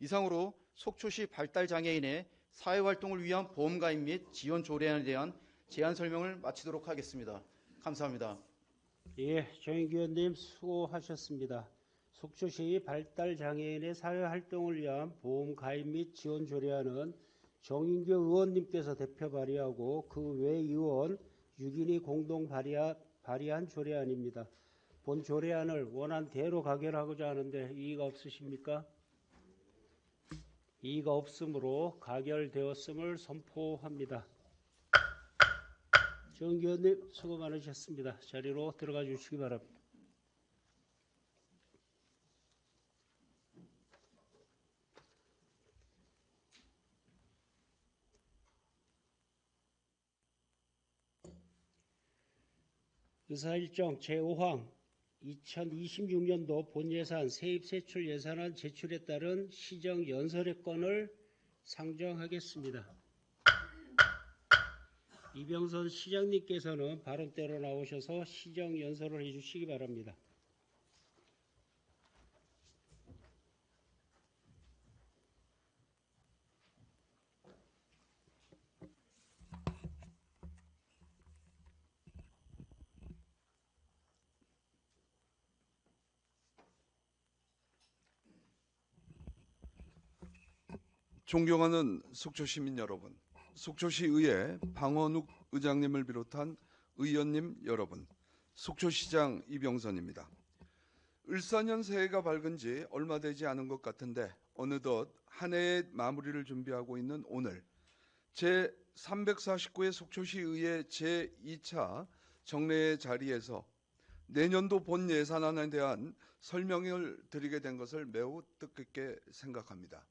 이상으로 속초시 발달장애인의 사회활동을 위한 보험가입 및 지원 조례안에 대한 제안 설명을 마치도록 하겠습니다. 감사합니다. 예, 정인규 의원님 수고하셨습니다. 속초시 발달장애인의 사회활동을 위한 보험 가입 및 지원 조례안은 정인규 의원님께서 대표 발의하고 그 외 의원 6인이 공동 발의한 조례안입니다. 본 조례안을 원안대로 가결하고자 하는데 이의가 없으십니까? 이의가 없으므로 가결되었음을 선포합니다. 정인규 의원님 수고 많으셨습니다. 자리로 들어가 주시기 바랍니다. 의사일정 제5항 2026년도 본예산 세입세출 예산안 제출에 따른 시정연설의 건을 상정하겠습니다. 이병선 시장님께서는 발언대로 나오셔서 시정연설을 해주시기 바랍니다. 존경하는 속초 시민 여러분, 속초시의회 방원욱 의장님을 비롯한 의원님 여러분, 속초시장 이병선입니다. 을사년 새해가 밝은 지 얼마 되지 않은 것 같은데 어느덧 한 해의 마무리를 준비하고 있는 오늘 제349회 속초시의회 제2차 정례의 자리에서 내년도 본 예산안에 대한 설명을 드리게 된 것을 매우 뜻깊게 생각합니다.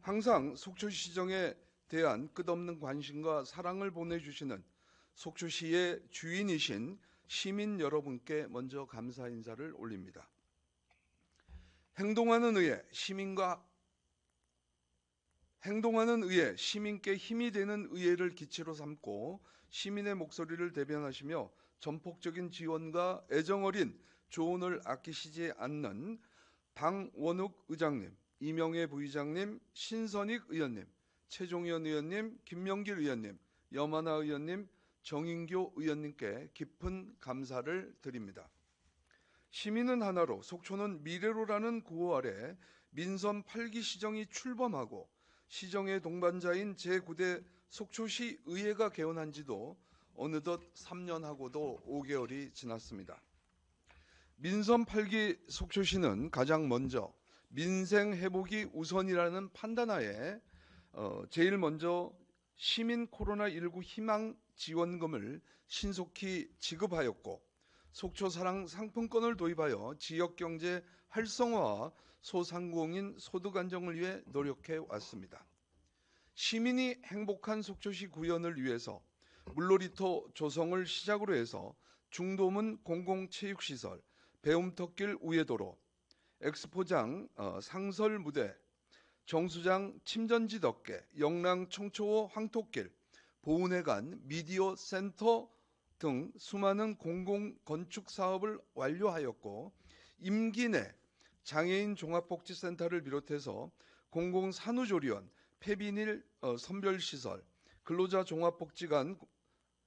항상 속초시정에 대한 끝없는 관심과 사랑을 보내주시는 속초시의 주인이신 시민 여러분께 먼저 감사 인사를 올립니다. 행동하는 의회, 시민께 힘이 되는 의회를 기치로 삼고 시민의 목소리를 대변하시며 전폭적인 지원과 애정어린 조언을 아끼시지 않는 방원욱 의장님, 이명애 부의장님, 신선익 의원님, 최종현 의원님, 김명길 의원님, 염하나 의원님, 정인교 의원님께 깊은 감사를 드립니다. 시민은 하나로, 속초는 미래로라는 구호 아래 민선 8기 시정이 출범하고 시정의 동반자인 제9대 속초시 의회가 개원한 지도 어느덧 3년하고도 5개월이 지났습니다. 민선 8기 속초시는 가장 먼저 민생 회복이 우선이라는 판단하에 제일 먼저 시민 코로나19 희망 지원금을 신속히 지급하였고 속초사랑 상품권을 도입하여 지역경제 활성화와 소상공인 소득 안정을 위해 노력해 왔습니다. 시민이 행복한 속초시 구현을 위해서 물놀이터 조성을 시작으로 해서 중도문 공공체육시설, 배움터길 우회도로, 엑스포장 상설 무대, 정수장 침전지 덮개, 영랑 청초호 황토길, 보훈회관 미디어 센터 등 수많은 공공건축 사업을 완료하였고 임기 내 장애인 종합복지센터를 비롯해서 공공산후조리원, 폐비닐 선별시설, 근로자 종합복지관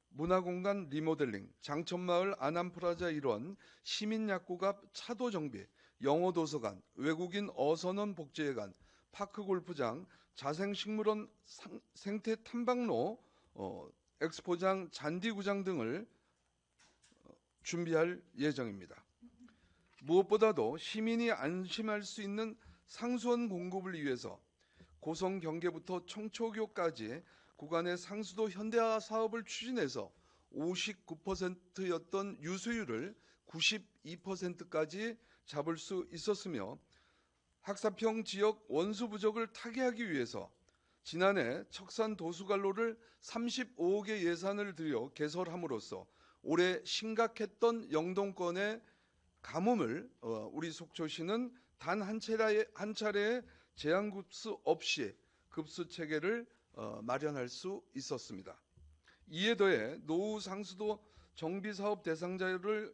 문화공간 리모델링, 장천마을 아남프라자 일원, 시민약국 앞 차도 정비, 영어도서관, 외국인 어선원 복지회관, 파크골프장, 자생식물원 생태탐방로, 엑스포장 잔디구장 등을 준비할 예정입니다. 무엇보다도 시민이 안심할 수 있는 상수원 공급을 위해서 고성 경계부터 청초교까지 구간의 상수도 현대화 사업을 추진해서 59%였던 유수율을 92%까지 잡을 수 있었으며 학사평 지역 원수 부족을 타개하기 위해서 지난해 척산 도수관로를 35억의 예산을 들여 개설함으로써 올해 심각했던 영동권의 가뭄을 우리 속초시는 단 한 차례의 제한급수 없이 급수 체계를 마련할 수 있었습니다. 이에 더해 노후 상수도 정비사업 대상자를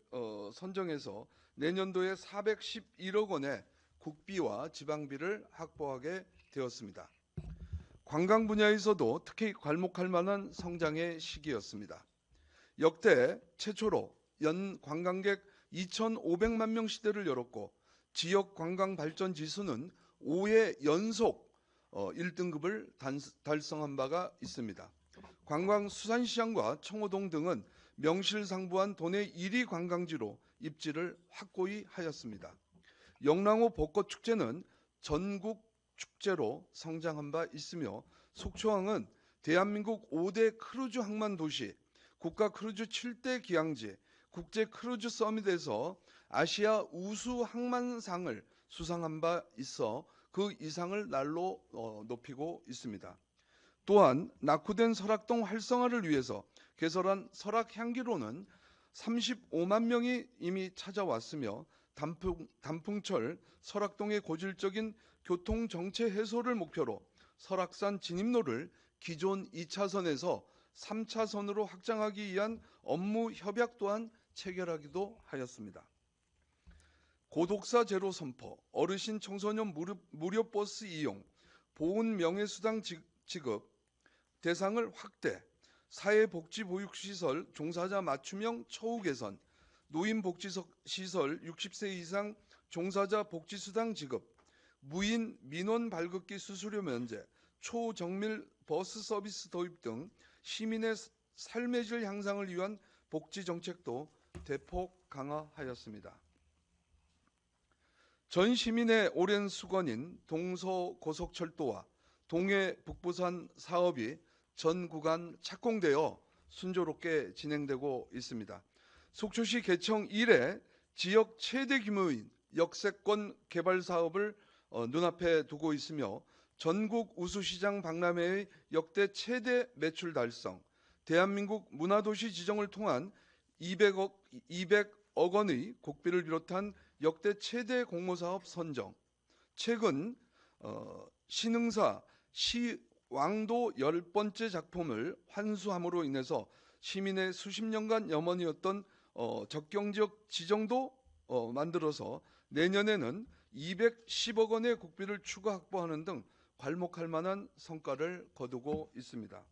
선정해서 내년도에 411억 원의 국비와 지방비를 확보하게 되었습니다. 관광 분야에서도 특히 괄목할 만한 성장의 시기였습니다. 역대 최초로 연 관광객 2,500만 명 시대를 열었고 지역 관광 발전 지수는 5회 연속 1등급을 달성한 바가 있습니다. 관광 수산시장과 청호동 등은 명실상부한 도내 1위 관광지로 입지를 확고히 하였습니다. 영랑호 벚꽃축제는 전국 축제로 성장한 바 있으며 속초항은 대한민국 5대 크루즈 항만 도시, 국가 크루즈 7대 기항지, 국제 크루즈 서밋에서 아시아 우수 항만상을 수상한 바 있어 그 이상을 날로 높이고 있습니다. 또한 낙후된 설악동 활성화를 위해서 개설한 설악향기로는 35만 명이 이미 찾아왔으며 단풍철 설악동의 고질적인 교통정체 해소를 목표로 설악산 진입로를 기존 2차선에서 3차선으로 확장하기 위한 업무 협약 또한 체결하기도 하였습니다. 고독사 제로 선포, 어르신 청소년 무료 버스 이용, 보훈 명예수당 지급 대상을 확대, 사회복지보육시설 종사자 맞춤형 처우 개선, 노인복지시설 60세 이상 종사자 복지수당 지급, 무인 민원 발급기 수수료 면제, 초정밀 버스 서비스 도입 등 시민의 삶의 질 향상을 위한 복지 정책도 대폭 강화하였습니다. 전 시민의 오랜 수건인 동서고속철도와 동해 북부산 사업이 전 구간 착공되어 순조롭게 진행되고 있습니다. 속초시 개청 이래 지역 최대 규모인 역세권 개발 사업을 눈앞에 두고 있으며 전국 우수시장 박람회의 역대 최대 매출 달성, 대한민국 문화도시 지정을 통한 200억 원의 국비를 비롯한 역대 최대 공모사업 선정, 최근 신흥사 시왕도 10번째 작품을 환수함으로 인해서 시민의 수십 년간 염원이었던 적경지역 지정도 만들어서 내년에는 210억 원의 국비를 추가 확보하는 등 괄목할 만한 성과를 거두고 있습니다.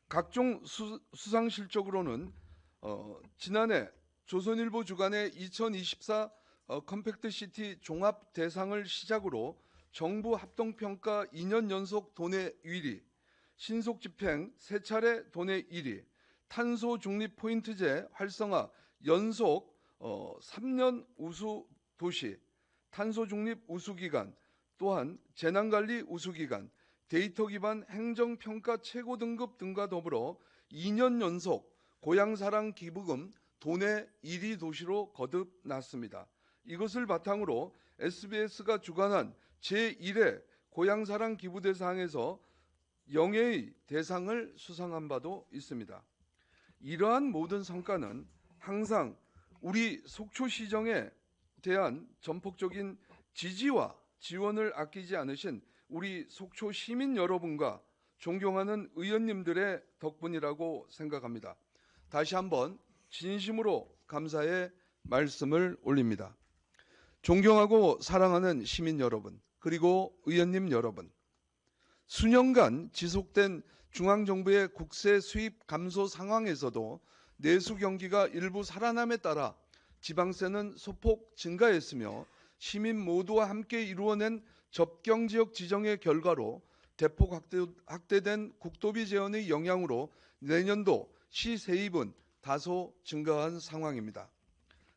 각종 수상 실적으로는 지난해 조선일보 주간의 2024 컴팩트시티 종합 대상을 시작으로 정부 합동평가 2년 연속 도내 1위, 신속집행 3차례 도내 1위, 탄소 중립 포인트제 활성화 연속 3년 우수 도시, 탄소 중립 우수기관, 또한 재난관리 우수기관, 데이터 기반 행정평가 최고 등급 등과 더불어 2년 연속 고향사랑 기부금 도내 1위 도시로 거듭났습니다. 이것을 바탕으로 SBS가 주관한 제1회 고향사랑 기부대상에서 영예의 대상을 수상한 바도 있습니다. 이러한 모든 성과는 항상 우리 속초시정에 대한 전폭적인 지지와 지원을 아끼지 않으신 우리 속초 시민 여러분과 존경하는 의원님들의 덕분이라고 생각합니다. 다시 한번 진심으로 감사의 말씀을 올립니다. 존경하고 사랑하는 시민 여러분, 그리고 의원님 여러분, 수년간 지속된 중앙정부의 국세 수입 감소 상황에서도 내수 경기가 일부 살아남에 따라 지방세는 소폭 증가했으며 시민 모두와 함께 이루어낸 접경지역 지정의 결과로 대폭 확대된 국도비 재원의 영향으로 내년도 시 세입은 다소 증가한 상황입니다.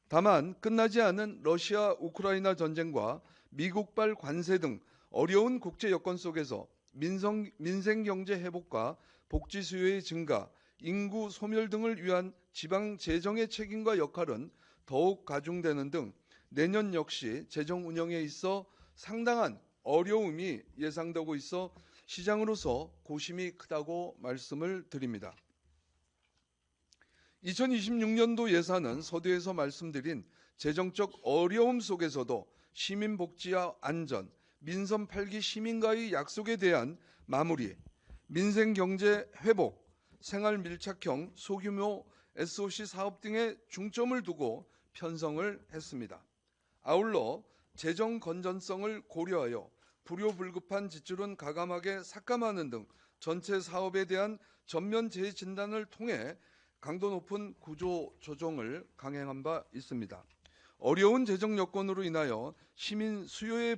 다만 끝나지 않은 러시아 우크라이나 전쟁과 미국발 관세 등 어려운 국제 여건 속에서 민생 경제 회복과 복지 수요의 증가, 인구 소멸 등을 위한 지방 재정의 책임과 역할은 더욱 가중되는 등 내년 역시 재정 운영에 있어 상당한 어려움이 예상되고 있어 시장으로서 고심이 크다고 말씀을 드립니다. 2026년도 예산은 서두에서 말씀드린 재정적 어려움 속에서도 시민 복지와 안전, 민선 8기 시민과의 약속에 대한 마무리, 민생 경제 회복, 생활 밀착형 소규모 SOC 사업 등에 중점을 두고 편성을 했습니다. 아울러 재정 건전성을 고려하여 불효불급한 지출은 가감하게 삭감하는 등 전체 사업에 대한 전면 재진단을 통해 강도 높은 구조 조정을 강행한 바 있습니다. 어려운 재정 여건으로 인하여 시민 수요에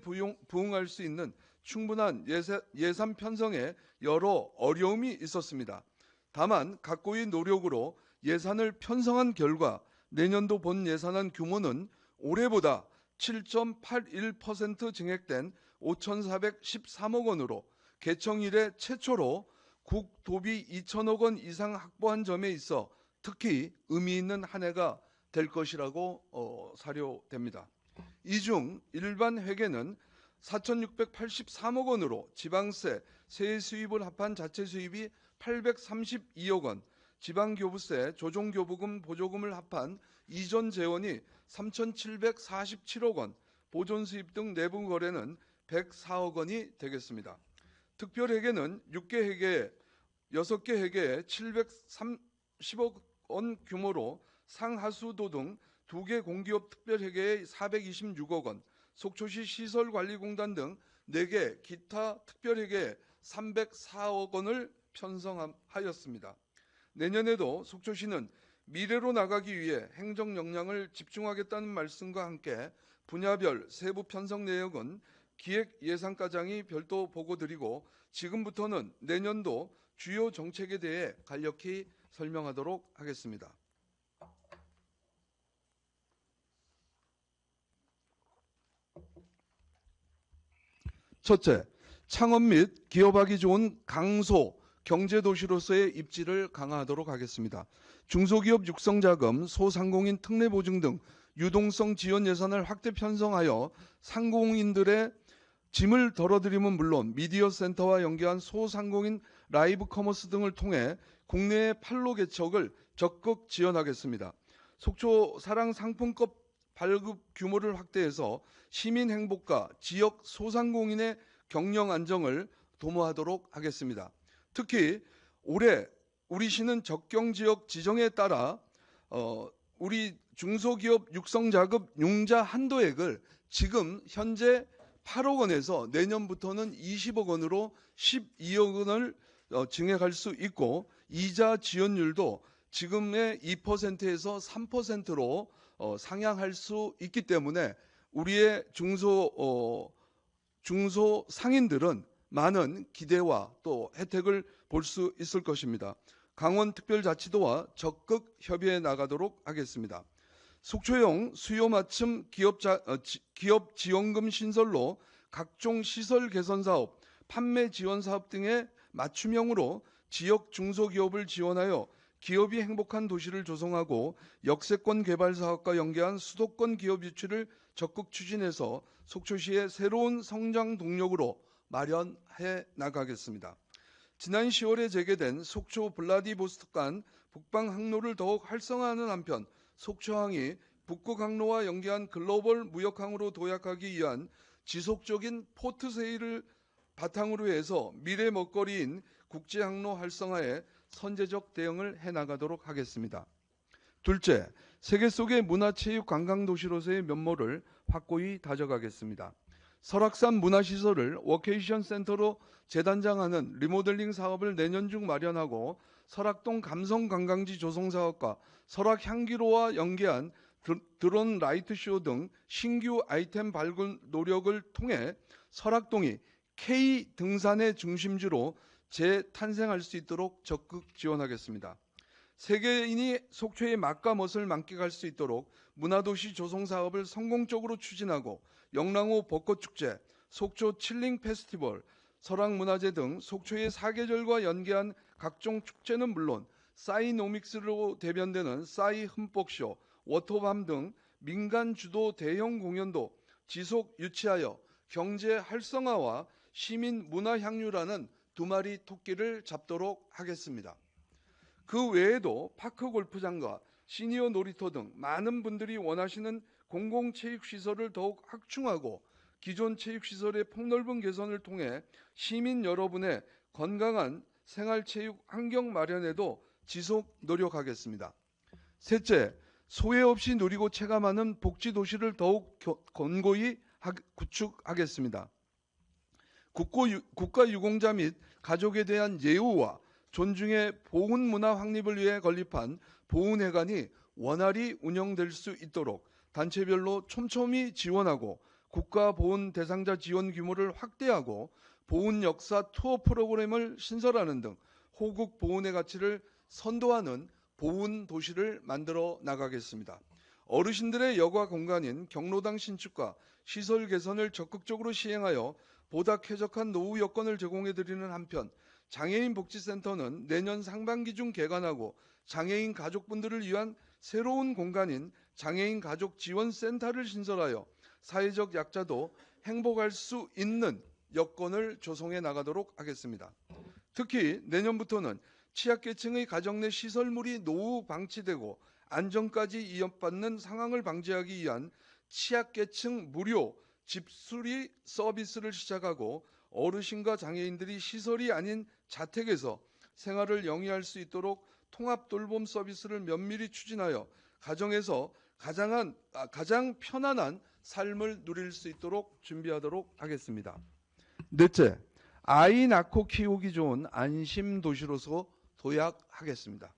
부응할 수 있는 충분한 예산 편성에 여러 어려움이 있었습니다. 다만 각고의 노력으로 예산을 편성한 결과 내년도 본 예산안 규모는 올해보다 7.81% 증액된 5,413억 원으로 개청 이래 최초로 국도비 2천억 원 이상 확보한 점에 있어 특히 의미 있는 한 해가 될 것이라고 사료됩니다. 이 중 일반 회계는 4,683억 원으로 지방세, 세액 수입을 합한 자체 수입이 832억 원, 지방교부세, 조정교부금, 보조금을 합한 이전 재원이 3,747억 원, 보존수입 등 내부 거래는 104억 원이 되겠습니다. 특별회계는 6개 회계에 6개 회계에 730억 원 규모로 상하수도 등 2개 공기업 특별회계에 426억 원, 속초시 시설관리공단 등 4개 기타 특별회계에 304억 원을 편성하였습니다. 내년에도 속초시는 미래로 나가기 위해 행정 역량을 집중하겠다는 말씀과 함께 분야별 세부 편성 내역은 기획 예산과장이 별도 보고드리고 지금부터는 내년도 주요 정책에 대해 간략히 설명하도록 하겠습니다. 첫째, 창업 및 기업하기 좋은 강소 경제도시로서의 입지를 강화하도록 하겠습니다. 중소기업 육성자금, 소상공인 특례보증 등 유동성 지원 예산을 확대 편성하여 상공인들의 짐을 덜어드림은 물론 미디어 센터와 연계한 소상공인 라이브 커머스 등을 통해 국내의 판로 개척을 적극 지원하겠습니다. 속초 사랑 상품권 발급 규모를 확대해서 시민 행복과 지역 소상공인의 경영 안정을 도모하도록 하겠습니다. 특히 올해 우리 시는 적경지역 지정에 따라 우리 중소기업 육성자금 융자 한도액을 지금 현재 8억 원에서 내년부터는 20억 원으로 12억 원을 증액할 수 있고 이자 지원율도 지금의 2%에서 3%로 상향할 수 있기 때문에 우리의 중소 상인들은 많은 기대와 또 혜택을 볼 수 있을 것입니다. 강원특별자치도와 적극 협의해 나가도록 하겠습니다. 속초형 수요 맞춤 기업 지원금 신설로 각종 시설 개선 사업, 판매 지원 사업 등의 맞춤형으로 지역 중소기업을 지원하여 기업이 행복한 도시를 조성하고 역세권 개발 사업과 연계한 수도권 기업 유치를 적극 추진해서 속초시의 새로운 성장 동력으로 마련해 나가겠습니다. 지난 10월에 재개된 속초 블라디보스토크 간 북방 항로를 더욱 활성화하는 한편 속초항이 북극 항로와 연계한 글로벌 무역항으로 도약하기 위한 지속적인 포트 세일을 바탕으로 해서 미래 먹거리인 국제항로 활성화에 선제적 대응을 해나가도록 하겠습니다. 둘째, 세계 속의 문화체육관광도시로서의 면모를 확고히 다져가겠습니다. 설악산 문화시설을 워케이션 센터로 재단장하는 리모델링 사업을 내년 중 마련하고 설악동 감성관광지 조성 사업과 설악향기로와 연계한 드론 라이트쇼 등 신규 아이템 발굴 노력을 통해 설악동이 K 등산의 중심지로 재탄생할 수 있도록 적극 지원하겠습니다. 세계인이 속초의 맛과 멋을 만끽할 수 있도록 문화도시 조성 사업을 성공적으로 추진하고 영랑호 벚꽃축제, 속초 칠링 페스티벌, 설악문화제 등 속초의 사계절과 연계한 각종 축제는 물론 싸이노믹스로 대변되는 싸이 흠뻑쇼, 워터밤 등 민간 주도 대형 공연도 지속 유치하여 경제 활성화와 시민 문화 향유라는 두 마리 토끼를 잡도록 하겠습니다. 그 외에도 파크 골프장과 시니어 놀이터 등 많은 분들이 원하시는 공공체육시설을 더욱 확충하고 기존 체육시설의 폭넓은 개선을 통해 시민 여러분의 건강한 생활체육 환경 마련에도 지속 노력하겠습니다. 셋째, 소외 없이 누리고 체감하는 복지도시를 더욱 견고히 구축하겠습니다. 국가유공자 및 가족에 대한 예우와 존중의 보훈문화 확립을 위해 건립한 보훈회관이 원활히 운영될 수 있도록 단체별로 촘촘히 지원하고 국가보훈 대상자 지원 규모를 확대하고 보훈 역사 투어 프로그램을 신설하는 등 호국 보훈의 가치를 선도하는 보훈 도시를 만들어 나가겠습니다. 어르신들의 여가 공간인 경로당 신축과 시설 개선을 적극적으로 시행하여 보다 쾌적한 노후 여건을 제공해 드리는 한편 장애인 복지센터는 내년 상반기 중 개관하고 장애인 가족분들을 위한 새로운 공간인 장애인 가족 지원센터를 신설하여 사회적 약자도 행복할 수 있는 여건을 조성해 나가도록 하겠습니다. 특히 내년부터는 취약계층의 가정 내 시설물이 노후 방치되고 안전까지 위협받는 상황을 방지하기 위한 취약계층 무료 집수리 서비스를 시작하고 어르신과 장애인들이 시설이 아닌 자택에서 생활을 영위할 수 있도록 통합 돌봄 서비스를 면밀히 추진하여 가정에서 가장 편안한 삶을 누릴 수 있도록 준비하도록 하겠습니다. 넷째, 아이 낳고 키우기 좋은 안심 도시로서 도약하겠습니다.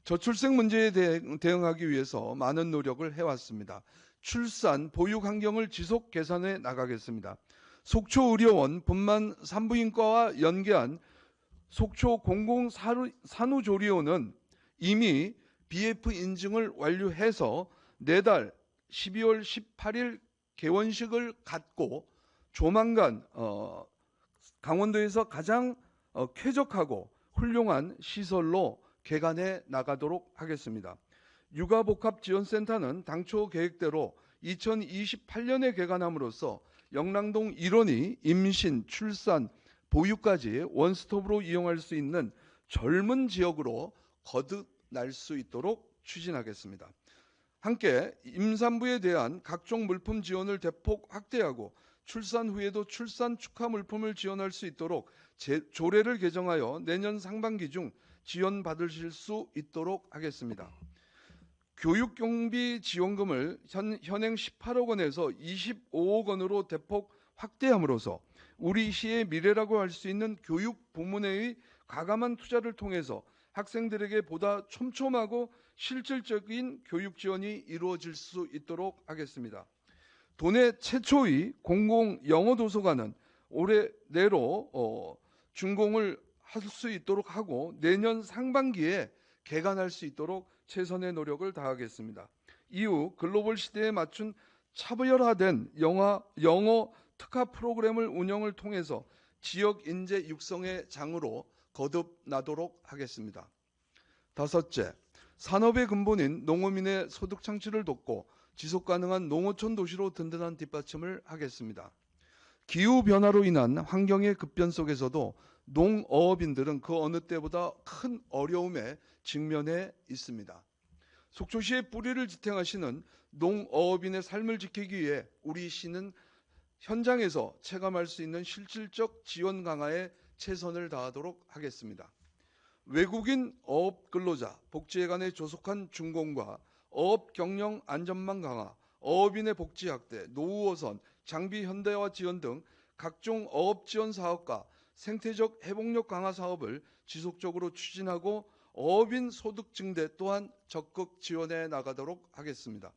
저출생 문제에 대응하기 위해서 많은 노력을 해왔습니다. 출산, 보육 환경을 지속 개선해 나가겠습니다. 속초의료원 분만 산부인과와 연계한 속초 공공산후조리원은 이미 BF 인증을 완료해서 내달 12월 18일 개원식을 갖고 조만간 강원도에서 가장 쾌적하고 훌륭한 시설로 개관해 나가도록 하겠습니다. 육아복합지원센터는 당초 계획대로 2028년에 개관함으로써 영랑동 일원이 임신, 출산, 보육까지 원스톱으로 이용할 수 있는 젊은 지역으로 거듭날 수 있도록 추진하겠습니다. 함께 임산부에 대한 각종 물품 지원을 대폭 확대하고 출산 후에도 출산 축하 물품을 지원할 수 있도록 조례를 개정하여 내년 상반기 중 지원받으실 수 있도록 하겠습니다. 교육경비 지원금을 현행 18억 원에서 25억 원으로 대폭 확대함으로써 우리 시의 미래라고 할 수 있는 교육 부문의 과감한 투자를 통해서 학생들에게 보다 촘촘하고 실질적인 교육 지원이 이루어질 수 있도록 하겠습니다. 도내 최초의 공공 영어 도서관은 올해 내로 준공을 할 수 있도록 하고 내년 상반기에 개관할 수 있도록 최선의 노력을 다하겠습니다. 이후 글로벌 시대에 맞춘 차별화된 영어 특화 프로그램을 운영을 통해서 지역 인재 육성의 장으로 거듭나도록 하겠습니다. 다섯째, 산업의 근본인 농어민의 소득 창출을 돕고 지속가능한 농어촌 도시로 든든한 뒷받침을 하겠습니다. 기후변화로 인한 환경의 급변 속에서도 농어업인들은 그 어느 때보다 큰 어려움에 직면해 있습니다. 속초시의 뿌리를 지탱하시는 농어업인의 삶을 지키기 위해 우리 시는 현장에서 체감할 수 있는 실질적 지원 강화에 최선을 다하도록 하겠습니다. 외국인 어업 근로자 복지회관의 조속한 준공과 어업 경영 안전망 강화, 어업인의 복지 확대, 노후 어선, 장비 현대화 지원 등 각종 어업 지원 사업과 생태적 회복력 강화 사업을 지속적으로 추진하고 어업인 소득 증대 또한 적극 지원해 나가도록 하겠습니다.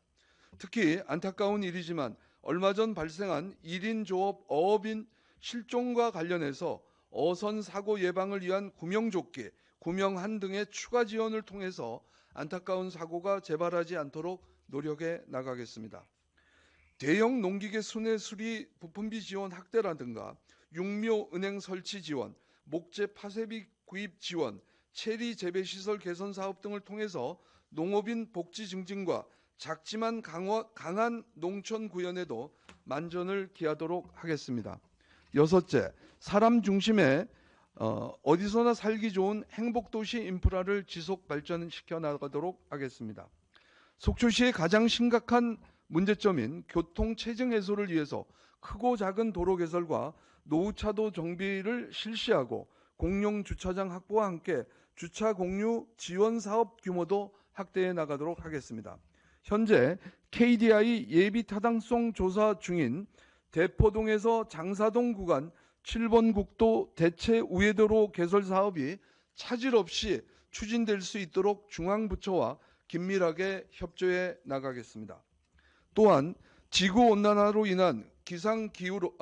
특히 안타까운 일이지만 얼마 전 발생한 1인 조업 어업인 실종과 관련해서 어선 사고 예방을 위한 구명조끼, 구명한 등의 추가 지원을 통해서 안타까운 사고가 재발하지 않도록 노력해 나가겠습니다. 대형 농기계 순회 수리 부품비 지원 확대라든가 육묘 은행 설치 지원, 목재 파쇄비 구입 지원, 체리 재배 시설 개선 사업 등을 통해서 농업인 복지 증진과 작지만 강한 농촌 구현에도 만전을 기하도록 하겠습니다. 여섯째, 사람 중심의 어디서나 살기 좋은 행복도시 인프라를 지속 발전시켜 나가도록 하겠습니다. 속초시의 가장 심각한 문제점인 교통 체증 해소를 위해서 크고 작은 도로 개설과 노후차도 정비를 실시하고 공용 주차장 확보와 함께 주차 공유 지원 사업 규모도 확대해 나가도록 하겠습니다. 현재 KDI 예비 타당성 조사 중인 대포동에서 장사동 구간 7번 국도 대체 우회도로 개설 사업이 차질 없이 추진될 수 있도록 중앙부처와 긴밀하게 협조해 나가겠습니다. 또한 지구온난화로 인한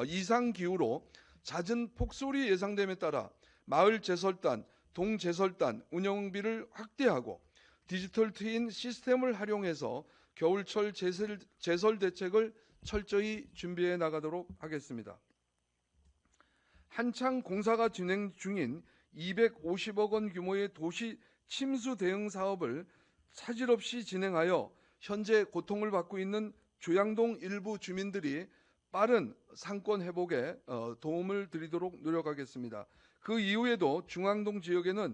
이상기후로 잦은 폭설이 예상됨에 따라 마을 제설단, 동제설단 운영비를 확대하고 디지털 트윈 시스템을 활용해서 겨울철 제설 대책을 철저히 준비해 나가도록 하겠습니다. 한창 공사가 진행 중인 250억 원 규모의 도시 침수 대응 사업을 차질 없이 진행하여 현재 고통을 받고 있는 조양동 일부 주민들이 빠른 상권 회복에 도움을 드리도록 노력하겠습니다. 그 이후에도 중앙동 지역에는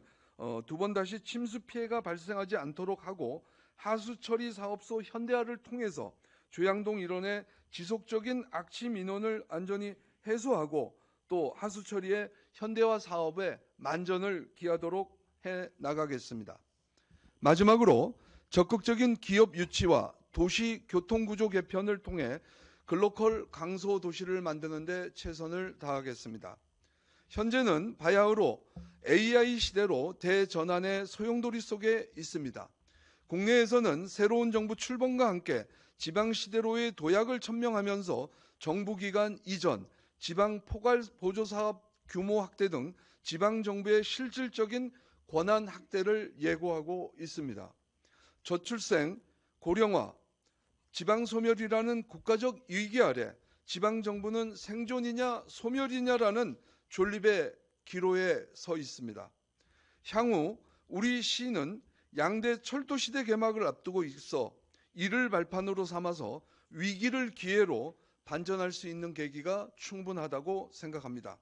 두 번 다시 침수 피해가 발생하지 않도록 하고 하수처리 사업소 현대화를 통해서 조양동 일원의 지속적인 악취 민원을 안전히 해소하고 또 하수처리의 현대화 사업에 만전을 기하도록 해 나가겠습니다. 마지막으로 적극적인 기업 유치와 도시 교통구조 개편을 통해 글로컬 강소 도시를 만드는 데 최선을 다하겠습니다. 현재는 바야흐로 AI 시대로 대전환의 소용돌이 속에 있습니다. 국내에서는 새로운 정부 출범과 함께 지방시대로의 도약을 천명하면서 정부기관 이전, 지방 포괄 보조사업 규모 확대 등 지방정부의 실질적인 권한 확대를 예고하고 있습니다. 저출생, 고령화, 지방소멸이라는 국가적 위기 아래 지방정부는 생존이냐 소멸이냐라는 존립의 기로에 서 있습니다. 향후 우리 시는 양대 철도시대 개막을 앞두고 있어 이를 발판으로 삼아서 위기를 기회로 반전할 수 있는 계기가 충분하다고 생각합니다.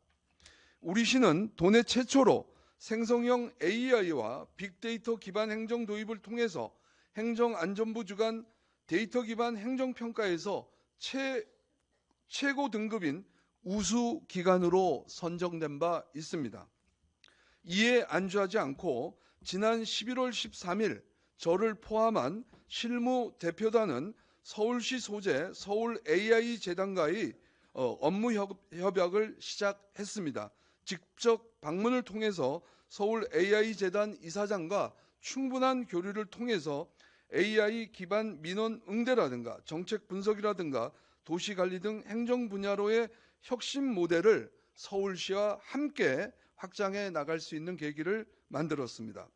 우리 시는 도내 최초로 생성형 AI와 빅데이터 기반 행정 도입을 통해서 행정안전부 주관 데이터 기반 행정평가에서 최고 등급인 우수 기관으로 선정된 바 있습니다. 이에 안주하지 않고 지난 11월 13일 저를 포함한 실무 대표단은 서울시 소재 서울 AI 재단과의 업무 협약을 시작했습니다. 직접 방문을 통해서 서울 AI 재단 이사장과 충분한 교류를 통해서 AI 기반 민원 응대라든가 정책 분석이라든가 도시관리 등 행정 분야로의 혁신 모델을 서울시와 함께 확장해 나갈 수 있는 계기를 만들었습니다.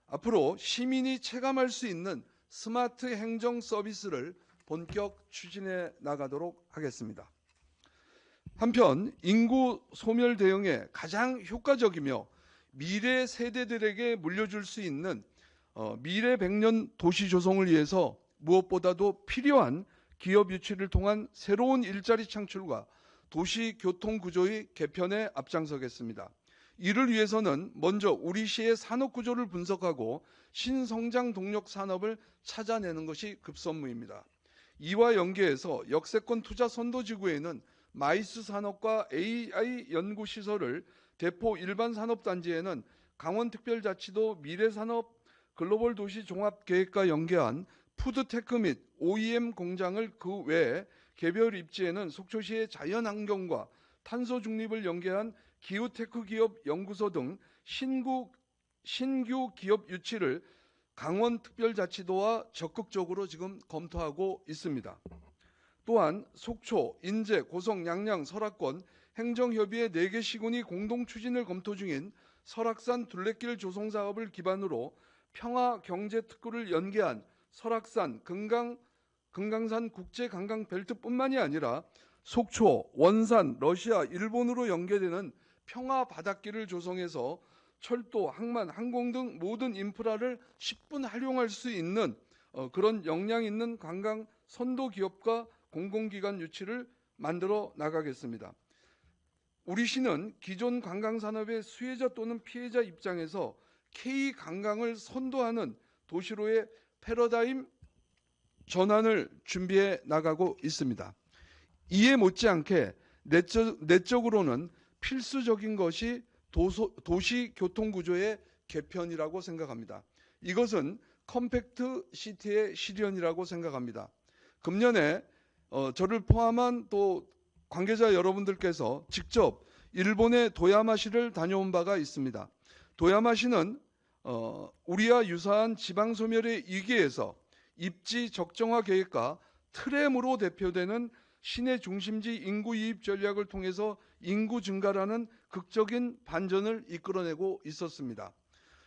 앞으로 시민이 체감할 수 있는 스마트 행정 서비스를 본격 추진해 나가도록 하겠습니다. 한편 인구 소멸 대응에 가장 효과적이며 미래 세대들에게 물려줄 수 있는 미래 100년 도시 조성을 위해서 무엇보다도 필요한 기업 유치를 통한 새로운 일자리 창출과 도시 교통 구조의 개편에 앞장서겠습니다. 이를 위해서는 먼저 우리 시의 산업 구조를 분석하고 신성장 동력 산업을 찾아내는 것이 급선무입니다. 이와 연계해서 역세권 투자 선도지구에는 마이스 산업과 AI 연구시설을, 대포 일반산업단지에는 강원특별자치도 미래산업 글로벌 도시 종합계획과 연계한 푸드테크 및 OEM 공장을 그 외에 개별 입지에는 속초시의 자연환경과 탄소 중립을 연계한 기후테크 기업 연구소 등 신규 기업 유치를 강원특별자치도와 적극적으로 지금 검토하고 있습니다. 또한 속초, 인제, 고성, 양양, 설악권 행정협의회 4개 시군이 공동 추진을 검토 중인 설악산 둘레길 조성 사업을 기반으로 평화경제특구를 연계한 설악산, 금강산 국제관광벨트뿐만이 아니라 속초, 원산, 러시아, 일본으로 연계되는 평화바닷길을 조성해서 철도, 항만, 항공 등 모든 인프라를 10분 활용할 수 있는 그런 역량 있는 관광 선도 기업과 공공기관 유치를 만들어 나가겠습니다. 우리 시는 기존 관광산업의 수혜자 또는 피해자 입장에서 K관광을 선도하는 도시로의 패러다임 전환을 준비해 나가고 있습니다. 이에 못지않게 내적으로는 필수적인 것이 도시 교통구조의 개편이라고 생각합니다. 이것은 컴팩트 시티의 실현이라고 생각합니다. 금년에 저를 포함한 또 관계자 여러분들께서 직접 일본의 도야마시를 다녀온 바가 있습니다. 도야마시는 우리와 유사한 지방소멸의 위기에서 입지 적정화 계획과 트램으로 대표되는 시내 중심지 인구 유입 전략을 통해서 인구 증가라는 극적인 반전을 이끌어내고 있었습니다.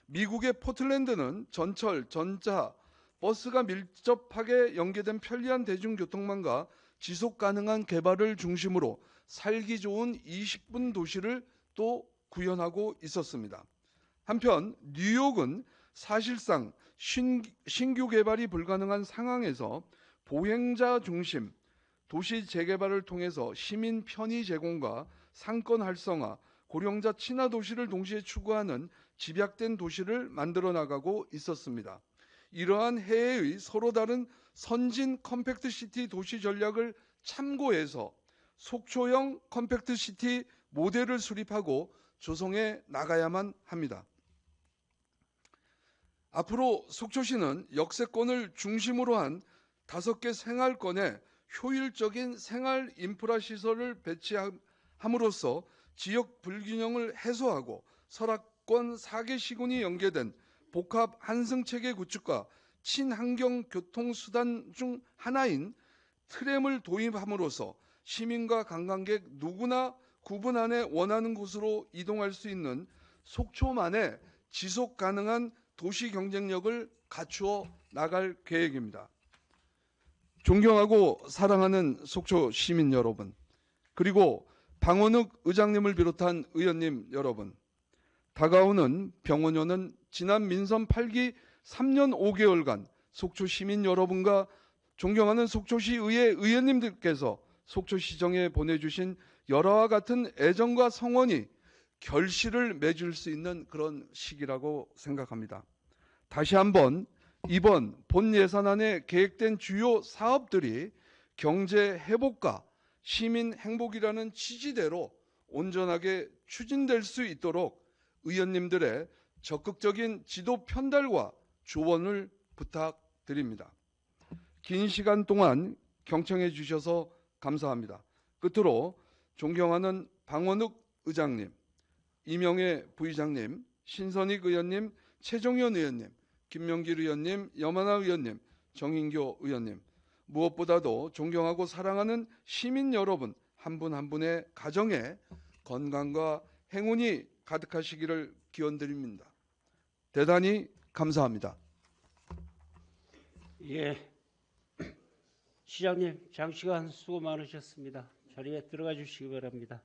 미국의 포틀랜드는 전철, 전자, 버스가 밀접하게 연계된 편리한 대중교통망과 지속 가능한 개발을 중심으로 살기 좋은 20분 도시를 또 구현하고 있었습니다. 한편 뉴욕은 사실상 신규 개발이 불가능한 상황에서 보행자 중심 도시 재개발을 통해서 시민 편의 제공과 상권 활성화, 고령자 친화 도시를 동시에 추구하는 집약된 도시를 만들어 나가고 있었습니다. 이러한 해외의 서로 다른 선진 컴팩트 시티 도시 전략을 참고해서 속초형 컴팩트 시티 모델을 수립하고 조성해 나가야만 합니다. 앞으로 속초시는 역세권을 중심으로 한 5개 생활권에 효율적인 생활 인프라 시설을 배치함으로써 지역 불균형을 해소하고 설악권 4개 시군이 연계된 복합 한승체계 구축과 친환경 교통수단 중 하나인 트램을 도입함으로써 시민과 관광객 누구나 9분 안에 원하는 곳으로 이동할 수 있는 속초만의 지속 가능한 도시 경쟁력을 갖추어 나갈 계획입니다. 존경하고 사랑하는 속초 시민 여러분, 그리고 방원욱 의장님을 비롯한 의원님 여러분, 다가오는 병원연은 지난 민선 8기 3년 5개월간 속초 시민 여러분과 존경하는 속초시 의회 의원님들께서 속초시정에 보내주신 열화와 같은 애정과 성원이 결실을 맺을 수 있는 그런 시기라고 생각합니다. 다시 한번 이번 본 예산안에 계획된 주요 사업들이 경제 회복과 시민 행복이라는 취지대로 온전하게 추진될 수 있도록 의원님들의 적극적인 지도 편달과 조언을 부탁드립니다. 긴 시간 동안 경청해 주셔서 감사합니다. 끝으로 존경하는 방원욱 의장님, 이명애 부의장님, 신선익 의원님, 최종현 의원님, 김명길 의원님, 염하나 의원님, 정인교 의원님, 무엇보다도 존경하고 사랑하는 시민 여러분 한 분 한 분의 가정에 건강과 행운이 가득하시기를 기원드립니다. 대단히 감사합니다. 예, 시장님 장시간 수고 많으셨습니다. 자리에 들어가 주시기 바랍니다.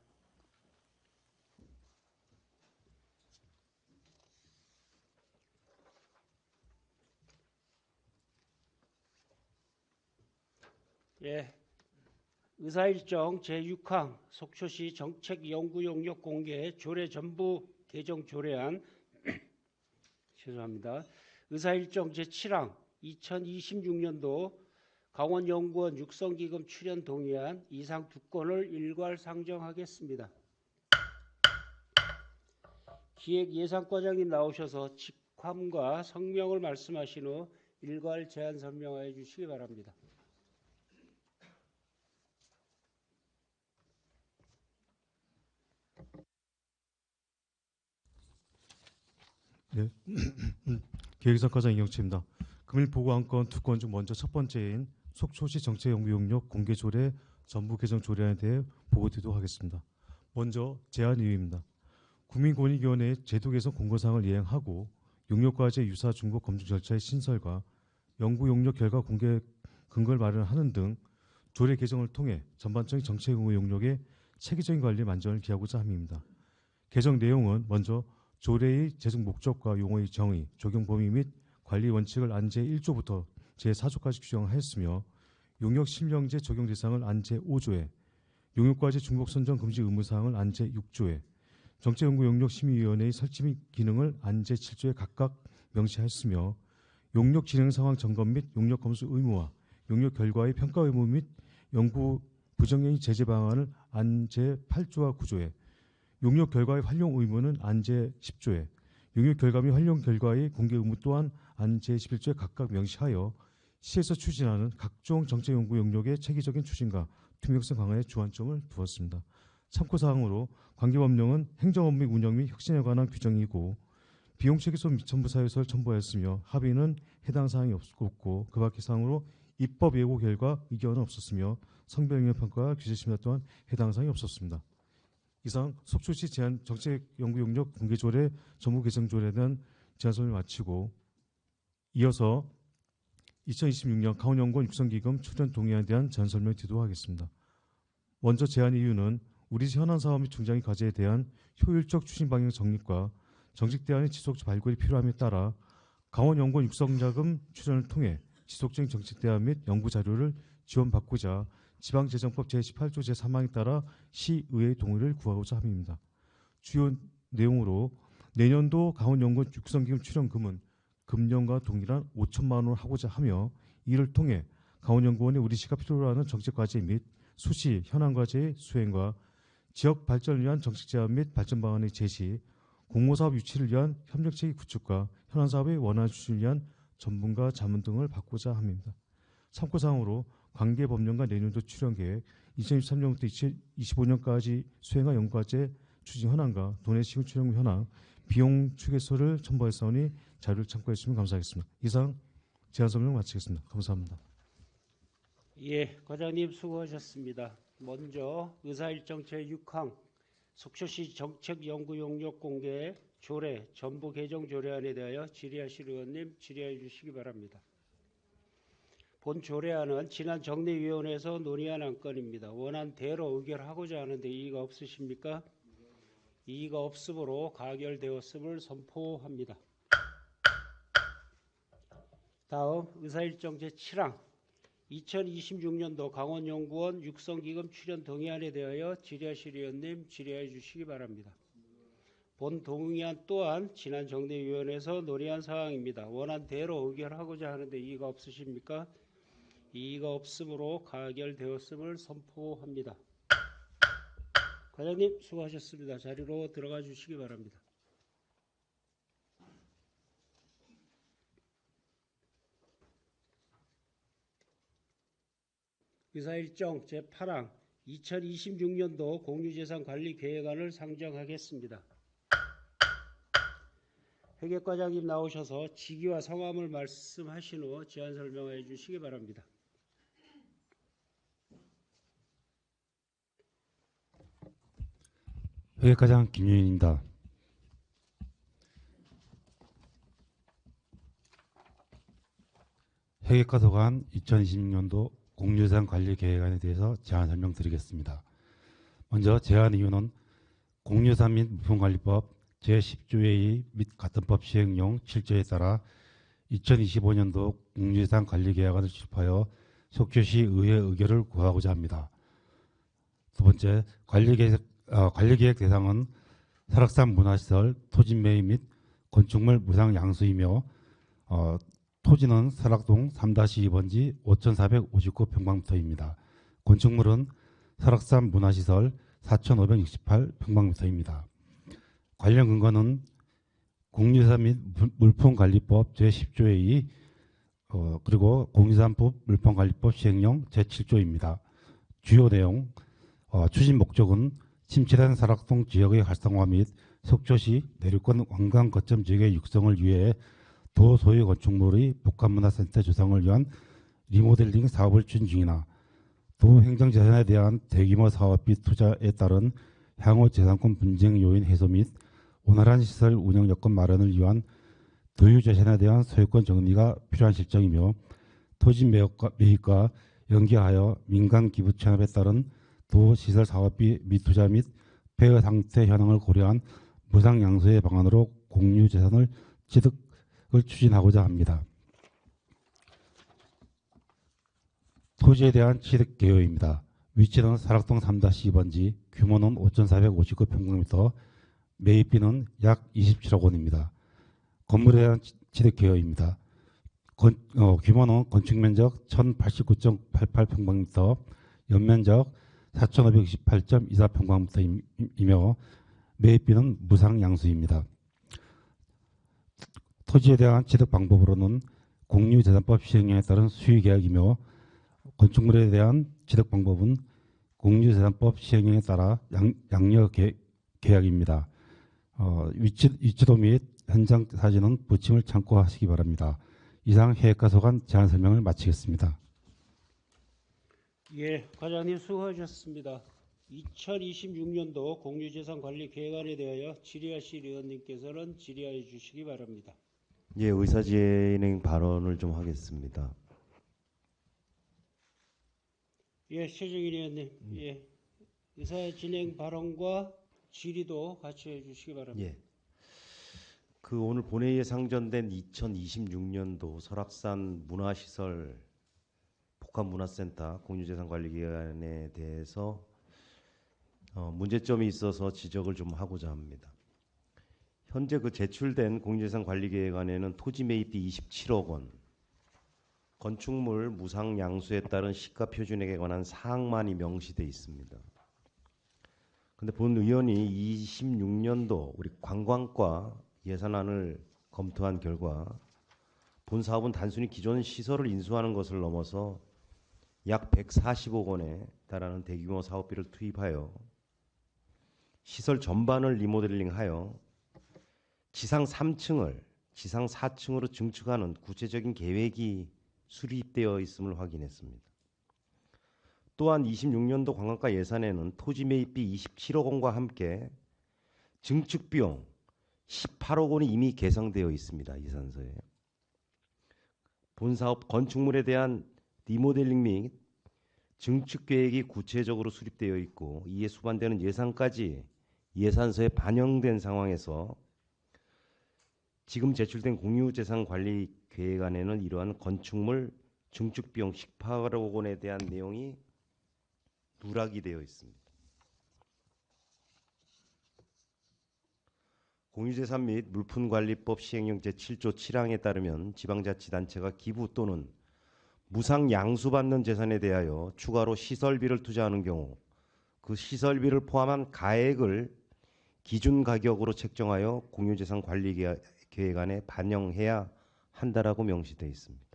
예, 의사일정 제6항 속초시 정책연구용역 공개 조례 전부 개정 조례안 죄송합니다. 의사일정 제7항 2026년도 강원연구원 육성기금 출연 동의안 이상 두 건을 일괄 상정하겠습니다. 기획예산과장님 나오셔서 직함과 성명을 말씀하신 후 일괄 제안 설명하여 주시기 바랍니다. 네, 기획사과장 이경치입니다. 금일 보고 안건 두 건 중 먼저 첫 번째인 속초시 정책연구용역 공개조례 전부 개정 조례안에 대해 보고드리도록 하겠습니다. 먼저 제안 이유입니다. 국민권익위원회의 제도 개선 공고사항을 이행하고 용역과제 유사 중복 검증 절차의 신설과 연구용역 결과 공개 근거를 마련하는 등 조례 개정을 통해 전반적인 정책연구 용역의 체계적인 관리에 만전을 기하고자 함입니다. 개정 내용은 먼저 조례의 제정 목적과 용어의 정의, 적용 범위 및 관리 원칙을 안제 1조부터 제4조까지 규정하였으며 용역 실명제 적용 대상을 안제 5조에, 용역과제 중복 선정 금지 의무사항을 안제 6조에, 정책연구용역심의위원회의 설치 및 기능을 안제 7조에 각각 명시하였으며 용역 진행 상황 점검 및 용역 검수 의무와 용역 결과의 평가 의무 및 연구 부정행위 제재 방안을 안제 8조와 9조에, 용역 결과의 활용 의무는 안제 10조에, 용역 결과 및 활용 결과의 공개 의무 또한 안제 11조에 각각 명시하여 시에서 추진하는 각종 정책연구 용역의 체계적인 추진과 투명성 강화에 주안점을 두었습니다. 참고사항으로 관계법령은 행정업 및 운영 및 혁신에 관한 규정이고 비용체계소 첨부 사유서를 첨부하였으며 합의는 해당 사항이 없고 그 밖의 사항으로 입법 예고 결과 의견은 없었으며 성별영역 평가와 규제심사 또한 해당 사항이 없었습니다. 이상 속초시 제한 정책연구용역 공개조례 전부 개정조례에 대한 제안 설명을 마치고 이어서 2026년 강원연구원 육성기금 출연 동의안에 대한 제안 설명을 드리도록 하겠습니다. 먼저 제안 이유는 우리 현안 사업 및 중장기 과제에 대한 효율적 추진 방향 정립과 정책 대안의 지속적 발굴이 필요함에 따라 강원연구원 육성자금 출연을 통해 지속적인 정책 대안 및 연구 자료를 지원받고자 지방재정법 제18조 제3항에 따라 시의회의 동의를 구하고자 함입니다. 주요 내용으로 내년도 강원연구원 육성기금 출연금은 금년과 동일한 5천만 원을 하고자 하며 이를 통해 강원연구원이 우리시가 필요로 하는 정책과제 및 수시 현안과제의 수행과 지역 발전을 위한 정책 제안 및 발전 방안의 제시, 공모사업 유치를 위한 협력체계 구축과 현안사업의 원활한 추진을 위한 전문가 자문 등을 받고자 합니다. 참고사항으로 관계법령과 내년도 출연계획, 2023년부터 2025년까지 수행할 연구과제 추진 현안과 도내 시군 출연 현황, 비용 추계서를 첨부하였사오니 자료를 참고해 주시면 감사하겠습니다. 이상 제안 설명 마치겠습니다. 감사합니다. 예, 과장님 수고하셨습니다. 먼저 의사일정 제6항 속초시 정책연구용역 공개 조례 전부 개정 조례안에 대하여 질의하실 의원님 질의해 주시기 바랍니다. 본 조례안은 지난 정례위원회에서 논의한 안건입니다. 원안대로 의결하고자 하는데 이의가 없으십니까? 이의가 없으므로 가결되었음을 선포합니다. 다음 의사일정 제7항 2026년도 강원연구원 육성기금 출연 동의안에 대하여 질의하실 의원님 질의해 주시기 바랍니다. 본 동의안 또한 지난 정례위원회에서 논의한 사항입니다. 원안대로 의결하고자 하는데 이의가 없으십니까? 이의가 없으므로 가결되었음을 선포합니다. 과장님 수고하셨습니다. 자리로 들어가 주시기 바랍니다. 의사일정 제8항 2026년도 공유재산관리계획안을 상정하겠습니다. 회계과장님 나오셔서 직위와 성함을 말씀하신 후 제안 설명해 주시기 바랍니다. 회계과장 김윤입니다. 회계과 소관 2026년도 공유재산 관리 계획안에 대해서 제안 설명드리겠습니다. 먼저 제안 이유는 공유산 및 무품관리법 제10조의 및 같은 법 시행령 7조에 따라 2025년도 공유재산 관리 계획안을 출입하여 속초시 의회 의결을 구하고자 합니다. 두 번째, 관리계획 대상은 설악산 문화시설, 토지 매입 및 건축물 무상 양수이며 토지는 설악동 3-2번지 5,459평방미터입니다. 건축물은 설악산 문화시설 4,568평방미터입니다. 관련 근거는 공유재산 및 물품관리법 제10조의 2 그리고 공유재산법 물품관리법 시행령 제7조입니다. 주요 내용 추진 목적은 침체된 설악동 지역의 활성화 및 속초시 내륙권 관광 거점 지역의 육성을 위해 도 소유 건축물의 복합문화센터 조성을 위한 리모델링 사업을 추진 중이나 도 행정재산에 대한 대규모 사업비 투자에 따른 향후 재산권 분쟁 요인 해소 및 원활한 시설 운영 여건 마련을 위한 도유 재산에 대한 소유권 정리가 필요한 실정이며 토지 매입과 연계하여 민간 기부 체납에 따른 도 시설 사업비 미투자 및 폐허 상태 현황을 고려한 무상 양수의 방안으로 공유 재산을 취득을 추진하고자 합니다. 토지에 대한 취득 개요입니다. 위치는 설악동 3-2번지, 규모는 5,459평방미터, 매입비는 약 27억 원입니다. 건물에 대한 취득 개요입니다. 규모는 건축면적 1,089.88평방미터, 연면적 4,528.24평방미터이며 매입비는 무상 양수입니다. 토지에 대한 취득 방법으로는 공유재산법 시행령에 따른 수의계약이며 건축물에 대한 취득 방법은 공유재산법 시행령에 따라 양력 계약입니다. 위치도 및 현장 사진은 부침을 참고하시기 바랍니다. 이상 회계과 소관 제안 설명을 마치겠습니다. 예, 과장님 수고하셨습니다. 2026년도 공유재산관리 계획안에 대하여 질의하실 의원님께서는 질의하여 주시기 바랍니다. 예, 의사진행 발언을 좀 하겠습니다. 예, 최정일 의원님, 예, 의사진행 발언과 질의도 같이 해주시기 바랍니다. 예. 오늘 본회의에 상정된 2026년도 설악산 문화시설 복합문화센터 공유재산관리계획안에 대해서 문제점이 있어서 지적을 좀 하고자 합니다. 현재 제출된 공유재산관리계획안에는 토지 매입비 27억 원, 건축물 무상 양수에 따른 시가 표준액에 관한 사항만이 명시되어 있습니다. 근데 본 의원이 26년도 우리 관광과 예산안을 검토한 결과 본 사업은 단순히 기존 시설을 인수하는 것을 넘어서 약 140억 원에 달하는 대규모 사업비를 투입하여 시설 전반을 리모델링하여 지상 3층을 지상 4층으로 증축하는 구체적인 계획이 수립되어 있음을 확인했습니다. 또한 26년도 관광가 예산에는 토지 매입비 27억 원과 함께 증축 비용 18억 원이 이미 계상되어 있습니다. 예산서에. 본사업 건축물에 대한 리모델링 및 증축 계획이 구체적으로 수립되어 있고 이에 수반되는 예산까지 예산서에 반영된 상황에서 지금 제출된 공유재산관리 계획안에는 이러한 건축물 증축 비용 18억 원에 대한 내용이 누락이 되어 있습니다. 공유재산 및 물품관리법 시행령 제7조 7항에 따르면 지방자치단체가 기부 또는 무상 양수받는 재산에 대하여 추가로 시설비를 투자하는 경우 그 시설비를 포함한 가액을 기준 가격으로 책정하여 공유재산 관리 계획안에 반영해야 한다라고 명시되어 있습니다.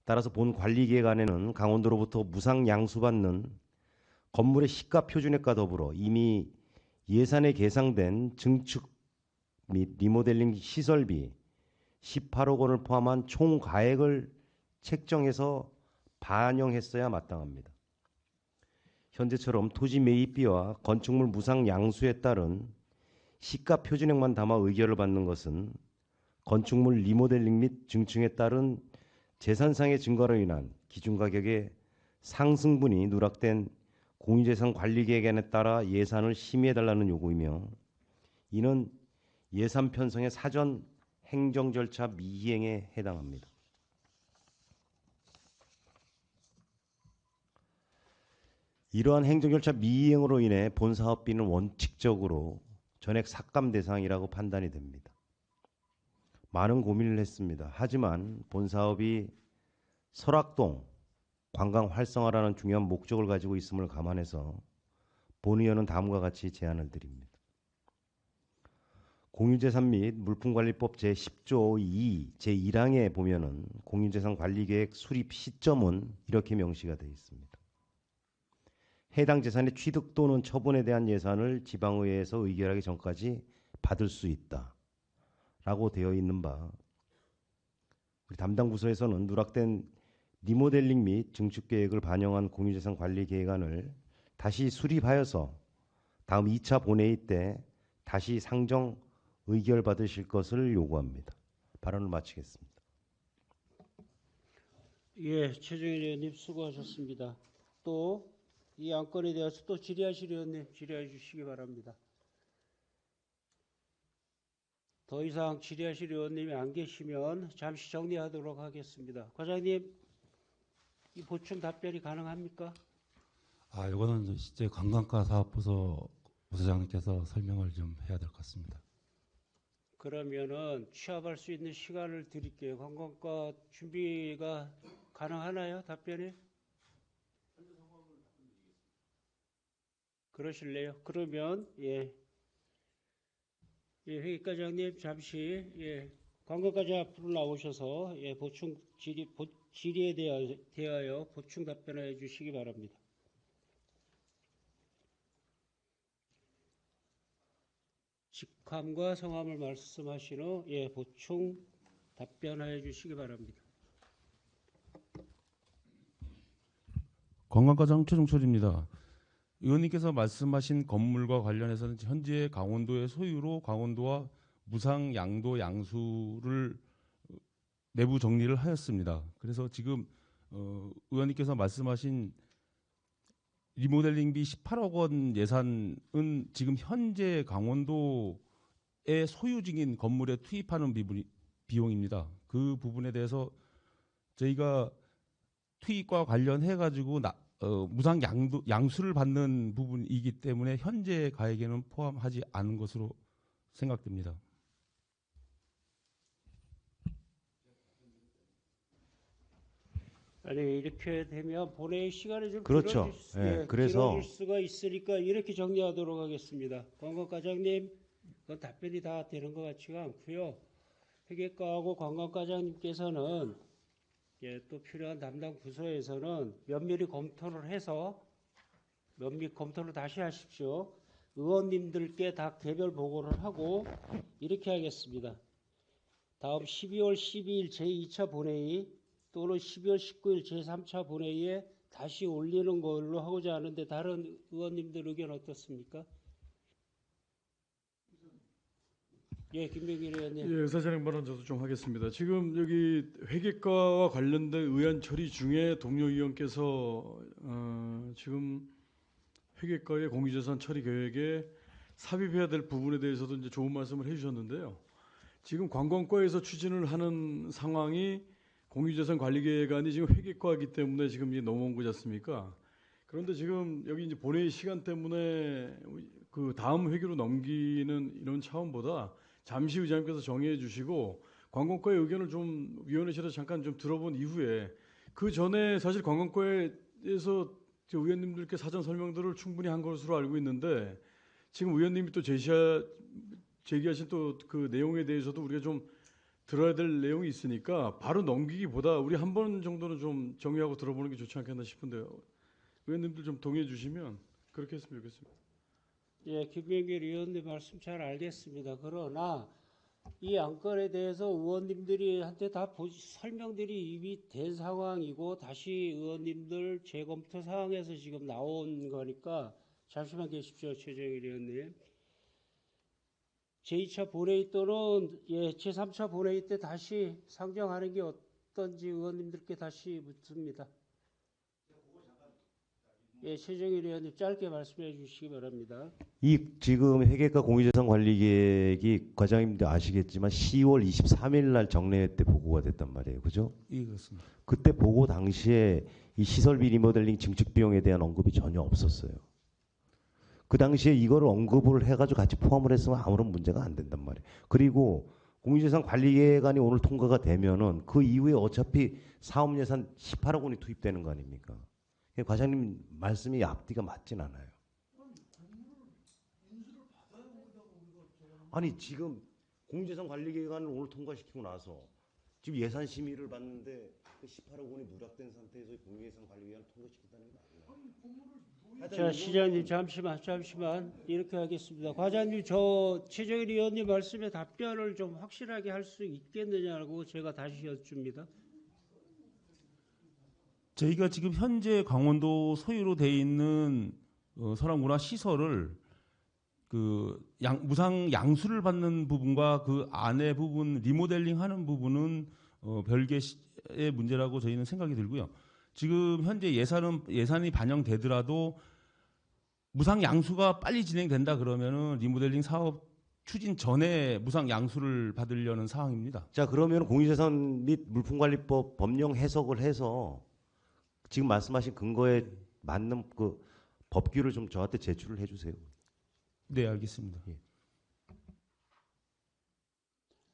따라서 본 관리 계획안에는 강원도로부터 무상 양수받는 건물의 시가 표준액과 더불어 이미 예산에 계상된 증축 및 리모델링 시설비 18억 원을 포함한 총 가액을 책정해서 반영했어야 마땅합니다. 현재처럼 토지 매입비와 건축물 무상 양수에 따른 시가 표준액만 담아 의결을 받는 것은 건축물 리모델링 및 증축에 따른 재산상의 증가로 인한 기준가격의 상승분이 누락된 공유재산 관리계획안에 따라 예산을 심의해달라는 요구이며 이는 예산 편성의 사전 행정 절차 미이행에 해당합니다. 이러한 행정 절차 미이행으로 인해 본 사업비는 원칙적으로 전액 삭감 대상이라고 판단이 됩니다. 많은 고민을 했습니다. 하지만 본 사업이 설악동 관광 활성화라는 중요한 목적을 가지고 있음을 감안해서 본 의원은 다음과 같이 제안을 드립니다. 공유재산 및 물품관리법 제10조 2 제1항에 보면은 공유재산 관리계획 수립 시점은 이렇게 명시가 되어 있습니다. 해당 재산의 취득 또는 처분에 대한 예산을 지방의회에서 의결하기 전까지 받을 수 있다라고 되어 있는 바 우리 담당 부서에서는 누락된 리모델링 및 증축 계획을 반영한 공유재산 관리 계획안을 다시 수립하여서 다음 2차 본회의 때 다시 상정 의결 받으실 것을 요구합니다. 발언을 마치겠습니다. 예, 최종일 의원님 수고하셨습니다. 또 이 안건에 대해서 또 질의하실 의원님 질의해 주시기 바랍니다. 더 이상 질의하실 의원님이 안 계시면 잠시 정리하도록 하겠습니다. 과장님, 이 보충 답변이 가능합니까? 이거는 실제 관광가 사업부서 부서장님께서 설명을 좀 해야 될 것 같습니다. 그러면은 취합할 수 있는 시간을 드릴게요. 관광가 준비가 가능하나요? 답변이? 그러실래요? 그러면 회의과장님 잠시 관광과장 앞으로 나오셔서 보충 질의에 대하여 보충 답변해 주시기 바랍니다. 직함과 성함을 말씀하신 후 보충 답변해 주시기 바랍니다. 관광과장 최종철입니다. 의원님께서 말씀하신 건물과 관련해서는 현재 강원도의 소유로 강원도와 무상 양도 양수를 내부 정리를 하였습니다. 그래서 지금 의원님께서 말씀하신 리모델링비 18억 원 예산은 지금 현재 강원도의 소유 중인 건물에 투입하는 비용입니다. 그 부분에 대해서 저희가 투입과 관련해 가지고 무상 양수를 받는 부분이기 때문에 현재 가액에는 포함하지 않은 것으로 생각됩니다. 아니 이렇게 되면 본회의 시간이 좀 그렇죠. 길어질 수가 있으니까 이렇게 정리하도록 하겠습니다. 관광과장님, 그건 답변이 다 되는 것 같지가 않고요. 회계과하고 관광과장님께서는 또 필요한 담당 부서에서는 면밀히 검토를 해서 면밀 검토를 다시 하십시오. 의원님들께 다 개별 보고를 하고 이렇게 하겠습니다. 다음 12월 12일 제2차 본회의 또는 12월 19일 제3차 본회의에 다시 올리는 걸로 하고자 하는데 다른 의원님들 의견 어떻습니까? 예, 김병길 의원님. 예, 의사진행 발언 저도 좀 하겠습니다. 지금 여기 회계과와 관련된 의안 처리 중에 동료 의원께서 지금 회계과의 공유재산 처리 계획에 삽입해야 될 부분에 대해서도 이제 좋은 말씀을 해주셨는데요. 지금 관광과에서 추진을 하는 상황이 공유재산 관리계획안이 지금 회계과이기 때문에 지금 이제 넘어온 거지 않습니까? 그런데 지금 여기 이제 본회의 시간 때문에 그 다음 회기로 넘기는 이런 차원보다 잠시 의장님께서 정리해 주시고 관광과의 의견을 좀 위원회실에서 잠깐 좀 들어본 이후에 그 전에 사실 관광과에서 의원님들께 사전 설명들을 충분히 한 것으로 알고 있는데 지금 의원님이 또 제기하신 또 그 내용에 대해서도 우리가 좀 들어야 될 내용이 있으니까 바로 넘기기보다 우리 한 번 정도는 좀 정리하고 들어보는 게 좋지 않겠나 싶은데요. 의원님들 좀 동의해 주시면 그렇게 했으면 좋겠습니다. 예, 김병길 의원님 말씀 잘 알겠습니다. 그러나 이 안건에 대해서 의원님들이 한테 다 설명들이 이미 된 상황이고 다시 의원님들 재검토 사항에서 지금 나온 거니까 잠시만 계십시오, 최정일 의원님. 제2차 본회의 또는 제3차 본회의 때 다시 상정하는 게 어떤지 의원님들께 다시 묻습니다. 예, 최정일 의원님 짧게 말씀해 주시기 바랍니다. 이 지금 회계과 공유재산 관리계획이 과장님도 아시겠지만 10월 23일 날 정례회 때 보고가 됐단 말이에요. 그죠? 예, 그렇습니다. 그때 보고 당시에 이 시설비 리모델링 증축 비용에 대한 언급이 전혀 없었어요. 그 당시에 이거를 언급을 해가지고 같이 포함을 했으면 아무런 문제가 안 된단 말이에요. 그리고 공유재산 관리계획안이 오늘 통과가 되면은 그 이후에 어차피 사업예산 18억 원이 투입되는 거 아닙니까? 과장님 말씀이 앞뒤가 맞진 않아요. 아니 지금 공유재산 관리계획안을 오늘 통과시키고 나서 지금 예산 심의를 받는데 그 18억 원이 누락된 상태에서 공유재산 관리계획안 통과시킨다는 게 맞나요? 자, 시장님 잠시만 이렇게 하겠습니다. 과장님, 저 최정일 의원님 말씀에 답변을 좀 확실하게 할 수 있겠느냐고 제가 다시 여쭙니다. 저희가 지금 현재 강원도 소유로 돼 있는 설화문화 시설을 그 무상 양수를 받는 부분과 그 안에 부분 리모델링하는 부분은 별개의 문제라고 저희는 생각이 들고요. 지금 현재 예산이 반영되더라도 무상 양수가 빨리 진행된다 그러면은 리모델링 사업 추진 전에 무상 양수를 받으려는 사항입니다. 자, 그러면 공유재산 및 물품관리법 법령 해석을 해서 지금 말씀하신 근거에 맞는 그 법규를 좀 저한테 제출을 해주세요. 네, 알겠습니다. 예.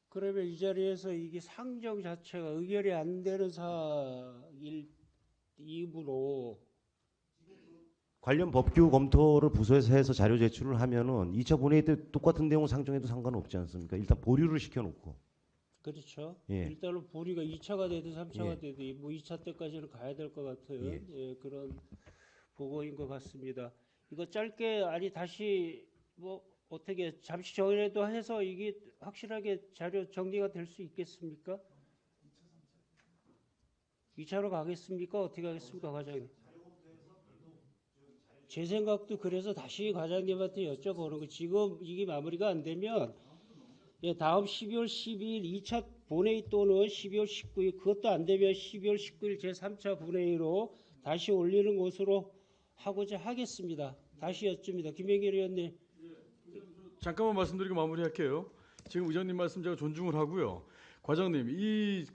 그러면 이 자리에서 이게 상정 자체가 의결이 안 되는 사일 이유로 관련 법규 검토를 부서에서 해서 자료 제출을 하면은 2차 본회의 때 똑같은 내용 상정해도 상관은 없지 않습니까? 일단 보류를 시켜놓고. 그렇죠. 예. 일단은 보리가 2차가 되든 3차가 예. 되든 뭐 2차 때까지는 가야 될 것 같아요. 예. 예, 그런 보고인 것 같습니다. 이거 짧게 아니 다시 뭐 어떻게 잠시 전에도 해서 이게 확실하게 자료 정리가 될 수 있겠습니까? 2차로 가겠습니까? 어떻게 하겠습니까, 과장님? 제 생각도 그래서 다시 과장님한테 여쭤보는 거 지금 이게 마무리가 안 되면 예, 다음 12월 12일 2차 본회의 또는 12월 19일 그것도 안 되면 12월 19일 제3차 본회의로 다시 올리는 것으로 하고자 하겠습니다. 다시 여쭙니다. 김병길 의원님. 잠깐만 말씀드리고 마무리할게요. 지금 의장님 말씀 제가 존중을 하고요. 과장님, 이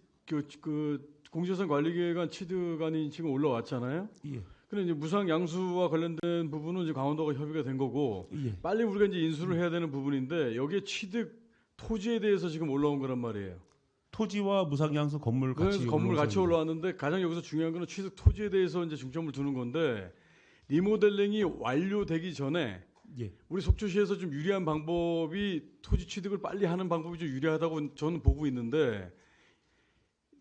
공유재산 관리계획안 취득안이 지금 올라왔잖아요. 예. 근데 이제 무상 양수와 관련된 부분은 이제 강원도가 협의가 된 거고 예. 빨리 우리가 이제 인수를 해야 되는 부분인데 여기에 취득 토지에 대해서 지금 올라온 거란 말이에요. 토지와 무상 양수 건물 같이 건물 같이 올라왔는데 가장 여기서 중요한 거는 취득 토지에 대해서 이제 중점을 두는 건데 리모델링이 완료되기 전에 예. 우리 속초시에서 좀 유리한 방법이 토지 취득을 빨리 하는 방법이 좀 유리하다고 저는 보고 있는데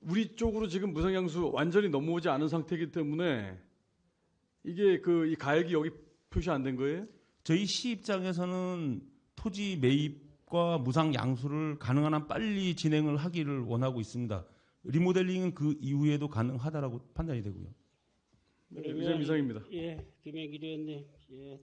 우리 쪽으로 지금 무상 양수 완전히 넘어오지 않은 상태이기 때문에 이게 이 가액이 여기 표시 안 된 거예요? 저희 시 입장에서는 토지 매입 과 무상 양수를 가능한 한 빨리 진행을 하기를 원하고 있습니다. 리모델링은 그 이후에도 가능하다라고 판단이 되고요. 네, 의장님 이상입니다. 예, 김영길 의원님, 예,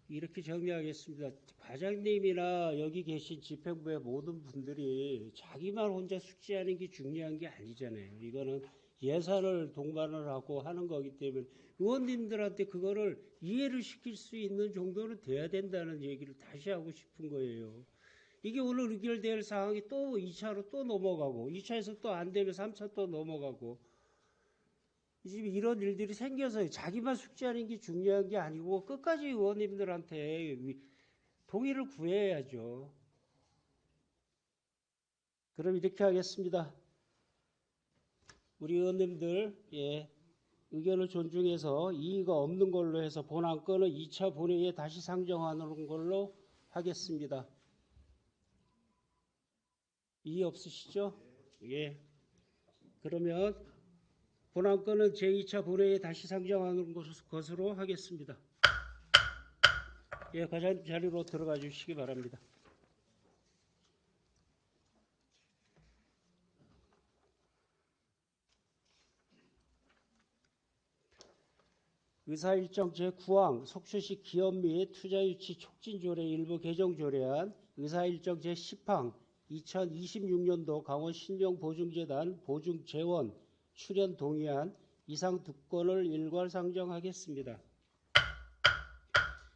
이렇게 정리하겠습니다. 과장님이나 여기 계신 집행부의 모든 분들이 자기만 혼자 숙지하는 게 중요한 게 아니잖아요. 이거는 예산을 동반을 하고 하는 거기 때문에 의원님들한테 그거를 이해를 시킬 수 있는 정도는 돼야 된다는 얘기를 다시 하고 싶은 거예요. 이게 오늘 의결될 상황이 또 2차로 또 넘어가고 2차에서 또 안 되면 3차 또 넘어가고 지금 이런 일들이 생겨서 자기만 숙지하는 게 중요한 게 아니고 끝까지 의원님들한테 동의를 구해야죠. 그럼 이렇게 하겠습니다. 우리 의원님들 의견을 존중해서 이의가 없는 걸로 해서 본안건은 2차 본회의에 다시 상정하는 걸로 하겠습니다. 이의 없으시죠? 예. 그러면 본안건은 제2차 본회의에 다시 상정하는 것으로 하겠습니다. 예, 과장님 자리로 들어가 주시기 바랍니다. 의사일정 제9항 속초시 기업 및 투자유치 촉진조례 일부 개정 조례안, 의사일정 제10항 2026년도 강원 신령보증재단 보증재원 출연 동의안 이상 두 건을 일괄 상정하겠습니다.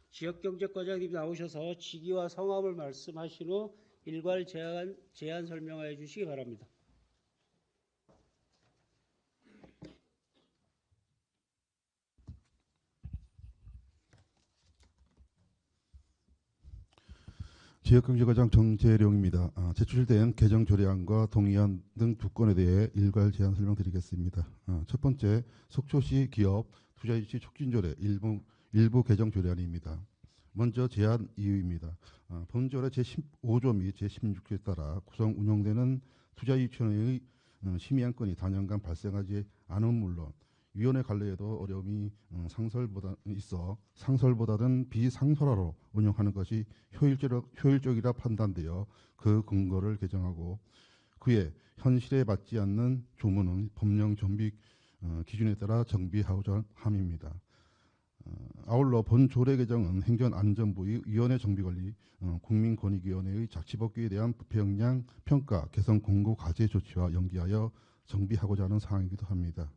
지역경제과장님 나오셔서 직위와 성함을 말씀하신 후 일괄 제안 설명하여 주시기 바랍니다. 지역경제과장 정재룡입니다. 제출된 개정 조례안과 동의안 등 두 건에 대해 일괄 제안 설명드리겠습니다. 첫 번째, 속초시 기업 투자유치 촉진조례 일부 개정 조례안입니다. 먼저 제안 이유입니다. 본 조례 제15조 및 제16조에 따라 구성 운영되는 투자유치원의 심의안건이 단연간 발생하지 않은 물론 위원회 관리에도 어려움이 상설보다는 비상설화로 운영하는 것이 효율적이라 판단되어 그 근거를 개정하고 그에 현실에 맞지 않는 조문은 법령 정비 기준에 따라 정비하고자 함입니다. 아울러 본 조례 개정은 행정안전부의 위원회 정비관리, 국민권익위원회의 자치법규에 대한 부패 역량 평가 개선 공고 과제 조치와 연기하여 정비하고자 하는 사항이기도 합니다.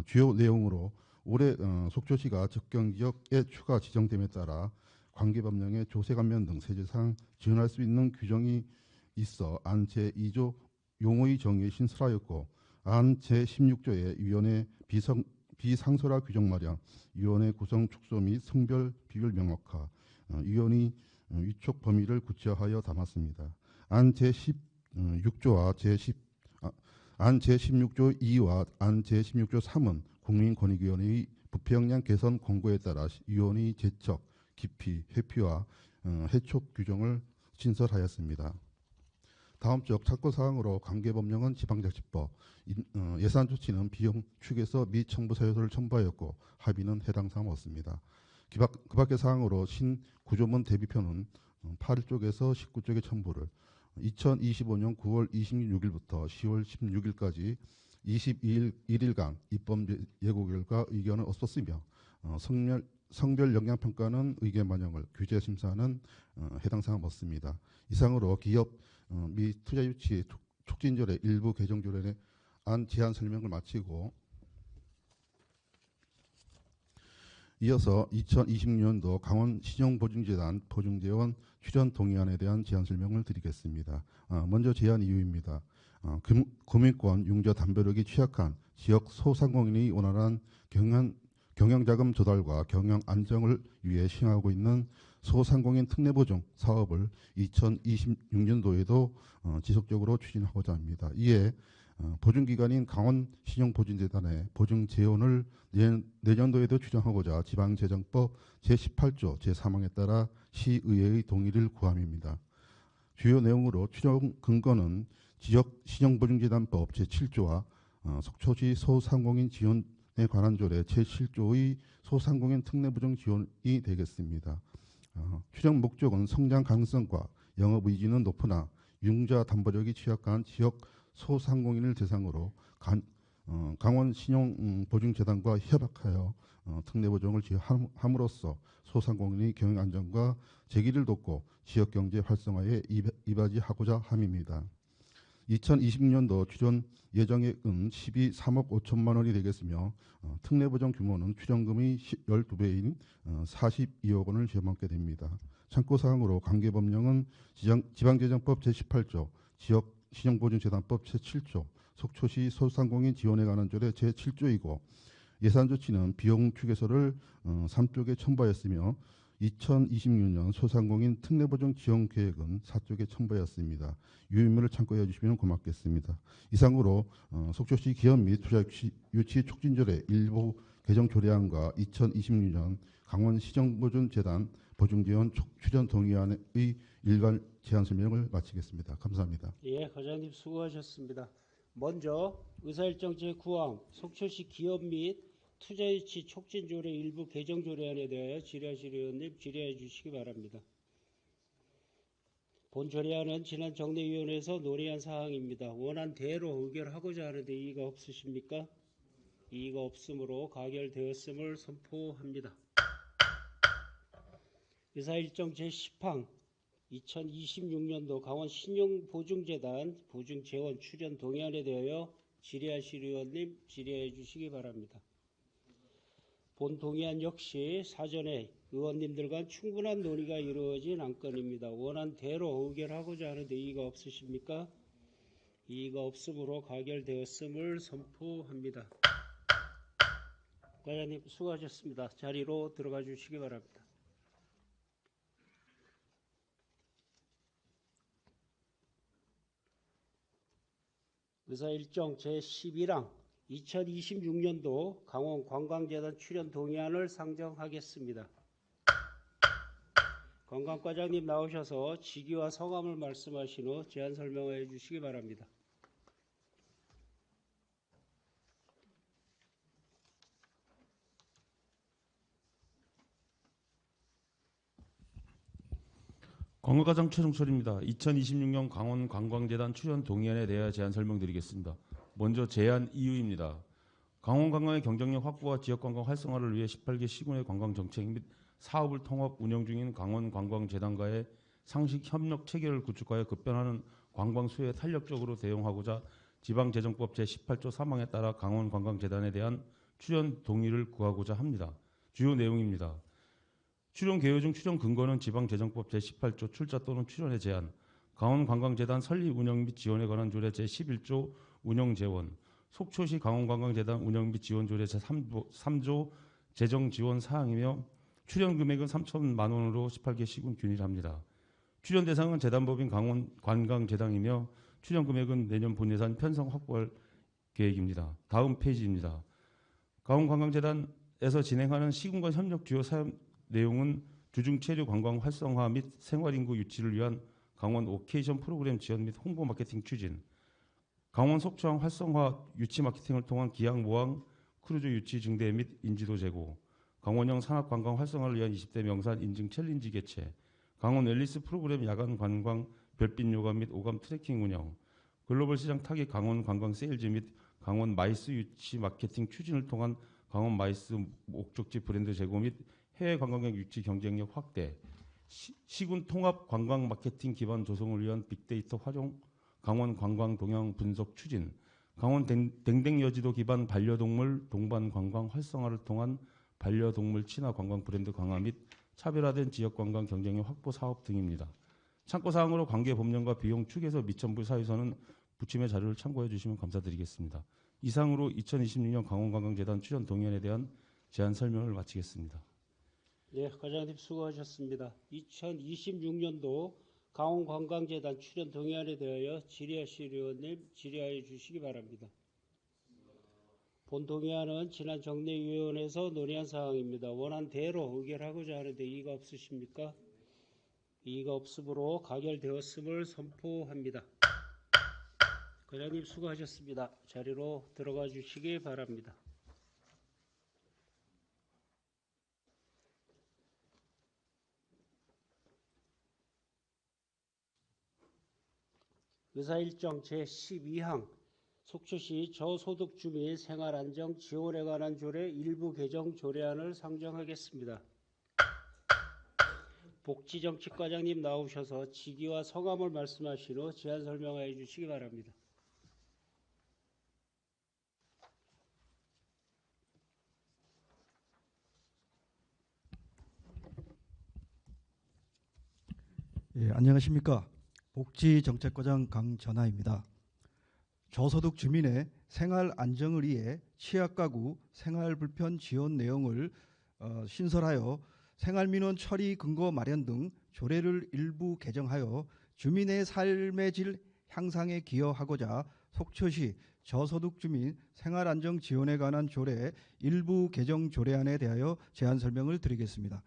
주요 내용으로 올해 속초시가 적경지역에 추가 지정됨에 따라 관계법령의 조세관면 등 세제상 지원할 수 있는 규정이 있어 안 제2조 용어의 정의에 신설하였고 안 제16조의 위원회 비상설화 규정 마련, 위원회 구성 축소 및 성별 비율 명확화, 위원회 위촉 범위를 구체화하여 담았습니다. 안 제16조와 안 제16조 2와 안 제16조 3은 국민권익위원회의 부패 역량 개선 공고에 따라 위원회의 제척, 기피, 회피와 해촉 규정을 신설하였습니다. 다음적 착권사항으로 관계법령은 지방자치법, 예산조치는 비용 축에서 미청부 사유서를 첨부하였고 합의는 해당 사항 없습니다. 그 밖의 사항으로 신구조문 대비표는 8쪽에서 19쪽의 첨부를 2025년 9월 26일부터 10월 16일까지 22일간 입법 예고 결과 의견은 없었으며 성별 역량 평가는 의견 반영을 규제 심사는 해당 사항 없습니다. 이상으로 기업 및 투자 유치 촉진조례 일부 개정 조례에 안 제안 설명을 마치고 이어서 2026년도 강원 신용보증재단 보증재원 출연 동의안에 대한 제안 설명을 드리겠습니다. 먼저 제안 이유입니다. 구민권 융자 담보력이 취약한 지역 소상공인이 원활한 경영자금 조달과 경영 안정을 위해 시행하고 있는 소상공인 특례보증 사업을 2026년도에도 지속적으로 추진하고자 합니다. 이에 보증기관인 강원신용보증재단의 보증재원을 내년도에도 추정하고자 지방재정법 제18조 제3항에 따라 시의회의 동의를 구함입니다. 주요 내용으로 추정 근거는 지역신용보증재단법 제7조와 속초시 소상공인 지원에 관한 조례 제7조의 소상공인 특례보증 지원이 되겠습니다. 추정 목적은 성장 가능성과 영업 의지는 높으나 융자 담보력이 취약한 지역 소상공인을 대상으로 강원 신용보증재단과 협약하여 특례보증을 지원함으로써 소상공인의 경영 안정과 재기를 돕고 지역경제 활성화에 이바지하고자 함입니다. 2026년도 출연 예정액은 12.3억 5천만 원이 되겠으며 특례보증 규모는 출연금의 12배인 42억 원을 지원받게 됩니다. 참고사항으로 관계법령은 지방재정법 제18조, 지역신용보증재단법 제7조, 속초시 소상공인 지원에 관한 조례 제7조이고 예산조치는 비용축에서를 3쪽에 첨부하였으며 2026년 소상공인 특례보증 지원계획은 4쪽에 첨부하였습니다. 유의문을 참고해 주시면 고맙겠습니다. 이상으로 속초시 기업 및 투자 유치 촉진조례 일부 개정 조례안과 2026년 강원시정보증재단 보증지원 출연동의안의 일괄 제안 설명을 마치겠습니다. 감사합니다. 예, 과장님 수고하셨습니다. 먼저 의사일정 제9항 속초시 기업 및 투자유치 촉진조례 일부 개정조례안에 대하여 질의하실 의원님 질의해 주시기 바랍니다. 본 조례안은 지난 정례위원회에서 논의한 사항입니다. 원안대로 의결하고자 하는데 이의가 없으십니까? 이의가 없으므로 가결되었음을 선포합니다. 의사일정 제10항 2026년도 강원 신용보증재단 보증재원 출연 동의안에 대하여 질의하실 의원님 질의해 주시기 바랍니다. 본 동의안 역시 사전에 의원님들 간 충분한 논의가 이루어진 안건입니다. 원안대로 의결하고자 하는데 이의가 없으십니까? 이의가 없으므로 가결되었음을 선포합니다. 과장님 수고하셨습니다. 자리로 들어가 주시기 바랍니다. 의사일정 제11항 2026년도 강원관광재단 출연 동의안을 상정하겠습니다. 관광과장님 나오셔서 직위와 성함을 말씀하신 후 제안 설명해 주시기 바랍니다. 관광과장 최종철입니다. 2026년 강원관광재단 출연 동의안에 대하여 제안 설명드리겠습니다. 먼저 제안 이유입니다. 강원관광의 경쟁력 확보와 지역관광 활성화를 위해 18개 시군의 관광정책 및 사업을 통합 운영 중인 강원관광재단과의 상식 협력 체계를 구축하여 급변하는 관광 수요에 탄력적으로 대응하고자 지방재정법 제18조 3항에 따라 강원관광재단에 대한 출연 동의를 구하고자 합니다. 주요 내용입니다. 출연 개요 중 출연 근거는 지방재정법 제18조 출자 또는 출연의 제한, 강원관광재단 설립 운영 및 지원에 관한 조례 제11조 운영재원, 속초시 강원관광재단 운영 및 지원조례 제3조 재정지원 사항이며 출연 금액은 3천만 원으로 18개 시군 균일합니다. 출연 대상은 재단법인 강원관광재단이며 출연 금액은 내년 본예산 편성 확보할 계획입니다. 다음 페이지입니다. 강원관광재단에서 진행하는 시군간 협력 주요 사업 내용은 주중체류 관광 활성화 및 생활인구 유치를 위한 강원 오케이션 프로그램 지원 및 홍보 마케팅 추진, 강원 속초항 활성화 유치 마케팅을 통한 기항 모항 크루즈 유치 증대 및 인지도 제고, 강원형 산업관광 활성화를 위한 20대 명산 인증 챌린지 개최, 강원 웰리스 프로그램 야간 관광 별빛 요가 및 오감 트레킹 운영, 글로벌 시장 타깃 강원 관광 세일즈 및 강원 마이스 유치 마케팅 추진을 통한 강원 마이스 목적지 브랜드 제고 및 해외 관광객 유치 경쟁력 확대, 시군 통합 관광 마케팅 기반 조성을 위한 빅데이터 활용 강원 관광 동향 분석 추진, 강원 댕댕여지도 기반 반려동물 동반 관광 활성화를 통한 반려동물 친화 관광 브랜드 강화 및 차별화된 지역 관광 경쟁력 확보 사업 등입니다. 참고사항으로 관계 법령과 비용 축에서 미천부 사유서는 부침의 자료를 참고해 주시면 감사드리겠습니다. 이상으로 2026년 강원관광재단 출연 동의안에 대한 제안 설명을 마치겠습니다. 네, 과장님 수고하셨습니다. 2026년도 강원관광재단 출연 동의안에 대하여 질의하실 의원님 질의하여 주시기 바랍니다. 본 동의안은 지난 정례위원회에서 논의한 사항입니다. 원안대로 의결하고자 하는데 이의가 없으십니까? 이의가 없으므로 가결되었음을 선포합니다. 과장님 수고하셨습니다. 자리로 들어가 주시기 바랍니다. 의사일정 제12항 속초시 저소득 주민 생활안정 지원에 관한 조례 일부 개정 조례안을 상정하겠습니다. 복지정책과장님 나오셔서 직위와 성함을 말씀하신 후 제안 설명해 주시기 바랍니다. 예, 안녕하십니까. 복지정책과장 강전하입니다. 저소득 주민의 생활 안정을 위해 취약가구 생활불편 지원 내용을 신설하여 생활민원 처리 근거 마련 등 조례를 일부 개정하여 주민의 삶의 질 향상에 기여하고자 속초시 저소득 주민 생활안정 지원에 관한 조례 일부 개정 조례안에 대하여 제안 설명을 드리겠습니다.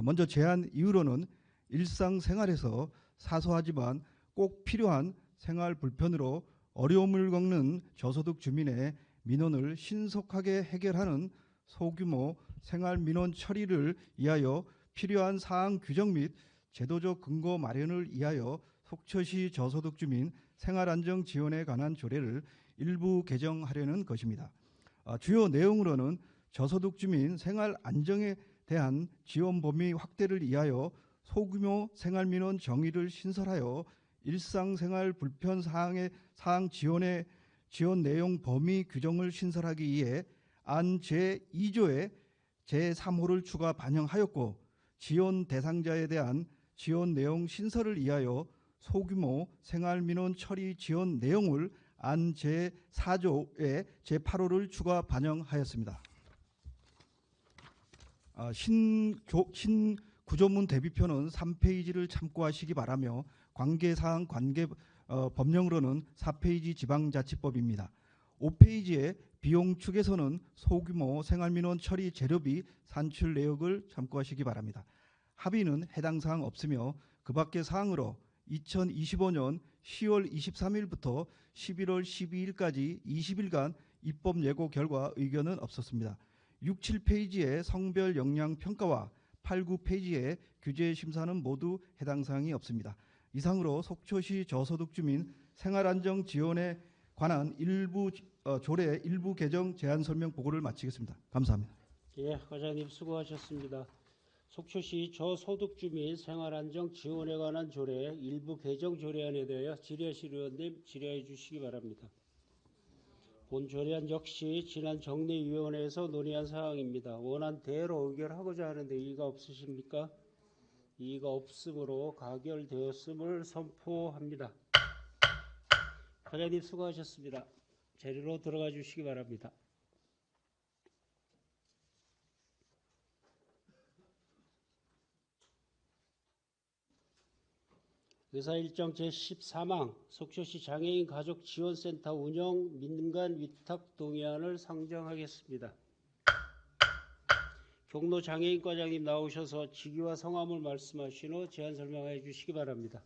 먼저 제안 이유로는 일상생활에서 사소하지만 꼭 필요한 생활 불편으로 어려움을 겪는 저소득 주민의 민원을 신속하게 해결하는 소규모 생활 민원 처리를 위하여 필요한 사항 규정 및 제도적 근거 마련을 위하여 속초시 저소득 주민 생활 안정 지원에 관한 조례를 일부 개정하려는 것입니다. 주요 내용으로는 저소득 주민 생활 안정에 대한 지원 범위 확대를 위하여 소규모 생활 민원 정의를 신설하여 일상생활 불편 사항 지원 내용 범위 규정을 신설하기 위해 안 제2조에 제3호를 추가 반영하였고, 지원 대상자에 대한 지원 내용 신설을 위하여 소규모 생활 민원 처리 지원 내용을 안 제4조에 제8호를 추가 반영하였습니다. 신 구조문 대비표는 3페이지를 참고하시기 바라며 관계사항 법령으로는 4페이지 지방자치법입니다. 5페이지의 비용 축에서는 소규모 생활민원 처리 재료비 산출 내역을 참고하시기 바랍니다. 합의는 해당 사항 없으며 그 밖의 사항으로 2025년 10월 23일부터 11월 12일까지 20일간 입법 예고 결과 의견은 없었습니다. 6, 7페이지의 성별 역량 평가와 8, 9페이지의 규제 심사는 모두 해당 사항이 없습니다. 이상으로 속초시 저소득 주민 생활안정 지원에 관한 일부 조례 일부 개정 제안 설명 보고를 마치겠습니다. 감사합니다. 예, 과장님 수고하셨습니다. 속초시 저소득 주민 생활안정 지원에 관한 조례 일부 개정 조례안에 대하여 질의하실 의원님 질의해 주시기 바랍니다. 본 조례안 역시 지난 정례위원회에서 논의한 사항입니다. 원안대로 의결하고자 하는데 이의가 없으십니까? 이의가 없으므로 가결되었음을 선포합니다. 과장님 수고하셨습니다. 자리로 들어가 주시기 바랍니다. 의사일정 제13항 속초시 장애인 가족지원센터 운영 민간 위탁 동의안을 상정하겠습니다. 경로장애인과장님 나오셔서 직위와 성함을 말씀하신 후 제안 설명해 주시기 바랍니다.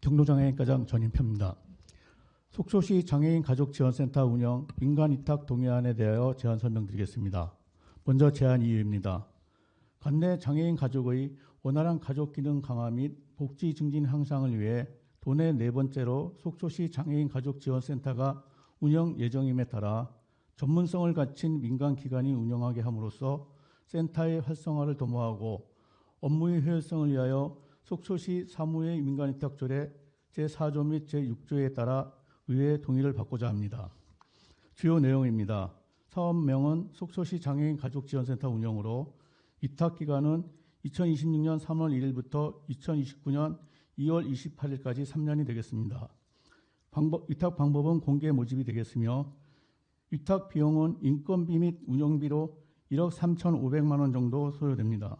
경로장애인과장 전인표입니다. 속초시 장애인 가족지원센터 운영 민간위탁 동의안에 대하여 제안 설명드리겠습니다. 먼저 제안 이유입니다. 관내 장애인 가족의 원활한 가족 기능 강화 및 복지 증진 향상을 위해 도내 네 번째로 속초시 장애인 가족지원센터가 운영 예정임에 따라 전문성을 갖춘 민간기관이 운영하게 함으로써 센터의 활성화를 도모하고 업무의 효율성을 위하여 속초시 사무의 민간위탁조례 제4조 및 제6조에 따라 의회의 동의를 받고자 합니다. 주요 내용입니다. 사업명은 속초시 장애인 가족지원센터 운영으로 위탁기간은 2026년 3월 1일부터 2029년 2월 28일까지 3년이 되겠습니다. 위탁 방법은 공개 모집이 되겠으며 위탁 비용은 인건비 및 운영비로 1억 3,500만 원 정도 소요됩니다.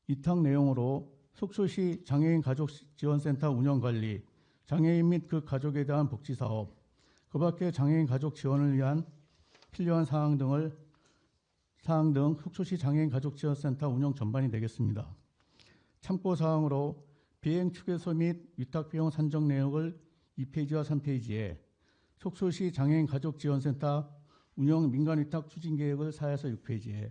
위탁 내용으로 속초시 장애인 가족지원센터 운영관리, 장애인 및 그 가족에 대한 복지사업, 그 밖에 장애인 가족 지원을 위한 필요한 사항 등 속초시 장애인 가족지원센터 운영 전반이 되겠습니다. 참고사항으로 비행 축에서 및 위탁비용 산정 내역을 2페이지와 3페이지에 속초시 장애인 가족지원센터 운영 민간위탁 추진계획을 4에서 6페이지에,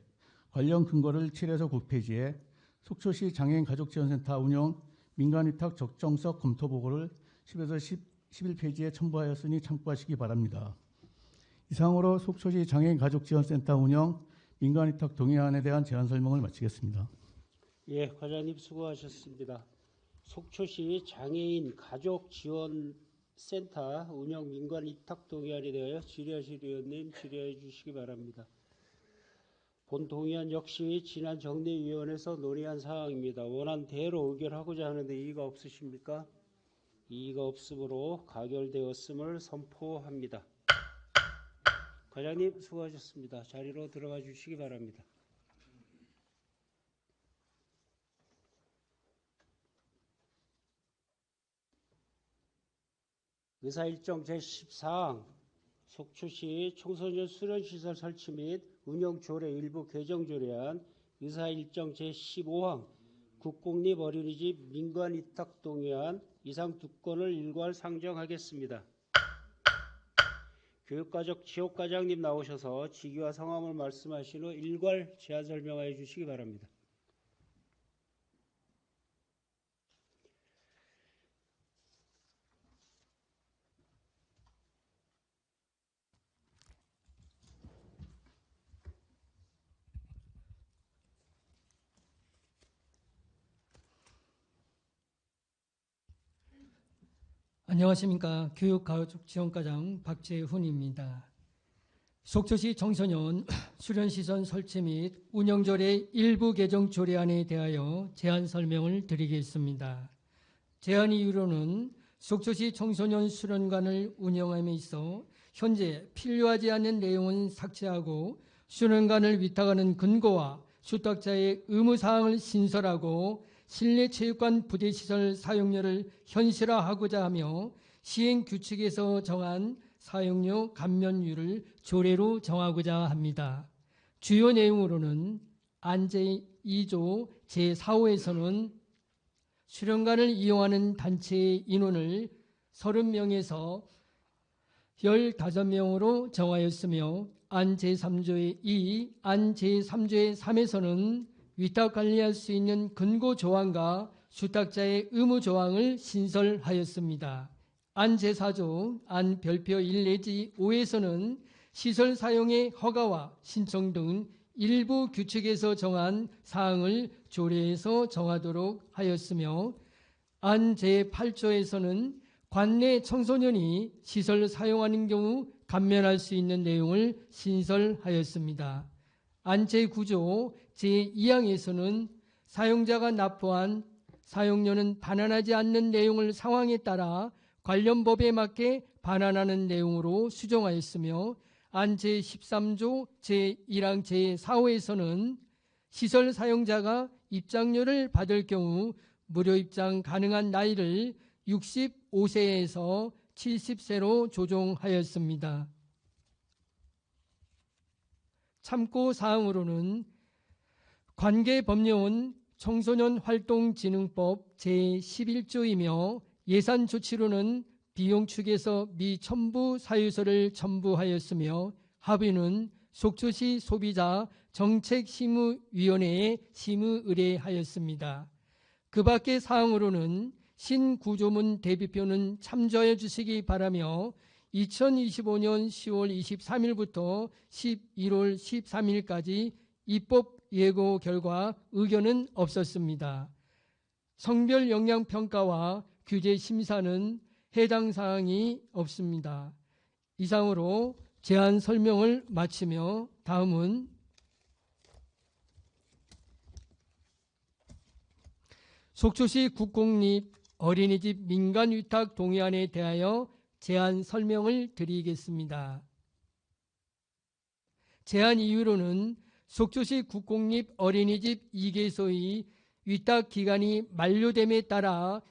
관련 근거를 7에서 9페이지에, 속초시 장애인 가족지원센터 운영 민간위탁 적정성 검토 보고를 10에서 11페이지에 첨부하였으니 참고하시기 바랍니다. 이상으로 속초시 장애인 가족지원센터 운영 민간위탁 동의안에 대한 제안 설명을 마치겠습니다. 예, 과장님 수고하셨습니다. 속초시 장애인 가족지원센터 운영 민간위탁 동의안에 대하여 질의하실 의원님 질의해 주시기 바랍니다. 본 동의안 역시 지난 정례위원회에서 논의한 사항입니다. 원안대로 의결하고자 하는데 이의가 없으십니까? 이의가 없으므로 가결되었음을 선포합니다. 과장님 수고하셨습니다. 자리로 들어가 주시기 바랍니다. 의사일정 제14항 속초시 청소년 수련시설 설치 및 운영조례 일부 개정 조례안, 의사일정 제15항 국공립 어린이집 민간위탁 동의안 이상 두 건을 일괄 상정하겠습니다. 교육과적 지옥과장님 나오셔서 직위와 성함을 말씀하신 후 일괄 제안 설명하여 주시기 바랍니다. 안녕하십니까. 교육가족지원과장 박재훈입니다. 속초시 청소년 수련시설 설치 및 운영조례 일부 개정 조례안에 대하여 제안 설명을 드리겠습니다. 제안 이유로는 속초시 청소년 수련관을 운영함에 있어 현재 필요하지 않는 내용은 삭제하고 수련관을 위탁하는 근거와 수탁자의 의무사항을 신설하고 실내체육관 부대시설 사용료를 현실화하고자 하며 시행규칙에서 정한 사용료 감면율을 조례로 정하고자 합니다. 주요 내용으로는 안 제2조 제4호에서는 수련관을 이용하는 단체의 인원을 30명에서 15명으로 정하였으며 안 제3조의 2, 안 제3조의 3에서는 위탁 관리할 수 있는 근거 조항과 수탁자의 의무 조항을 신설하였습니다. 안 제4조 안 별표 1 내지 5에서는 시설 사용의 허가와 신청 등 일부 규칙에서 정한 사항을 조례에서 정하도록 하였으며 안 제8조에서는 관내 청소년이 시설 사용하는 경우 감면할 수 있는 내용을 신설하였습니다. 안 제9조 제2항에서는 사용자가 납부한 사용료는 반환하지 않는 내용을 상황에 따라 관련 법에 맞게 반환하는 내용으로 수정하였으며 안 제13조 제1항 제4호에서는 시설 사용자가 입장료를 받을 경우 무료 입장 가능한 나이를 65세에서 70세로 조정하였습니다. 참고사항으로는 관계법령은 청소년활동진흥법 제11조이며 예산조치로는 비용 측에서 미첨부 사유서를 첨부하였으며 합의는 속초시 소비자 정책심의위원회에 심의 의뢰하였습니다. 그 밖의 사항으로는 신구조문 대비표는 참조해 주시기 바라며 2025년 10월 23일부터 11월 13일까지 입법 예고 결과 의견은 없었습니다. 성별 영향 평가와 규제 심사는 해당 사항이 없습니다. 이상으로 제안 설명을 마치며 다음은 속초시 국공립 어린이집 민간위탁 동의안에 대하여 제안 설명을 드리겠습니다. 제안 이유로는 속초시 국공립 어린이집 2개소의 위탁 기간이 만료됨에 따라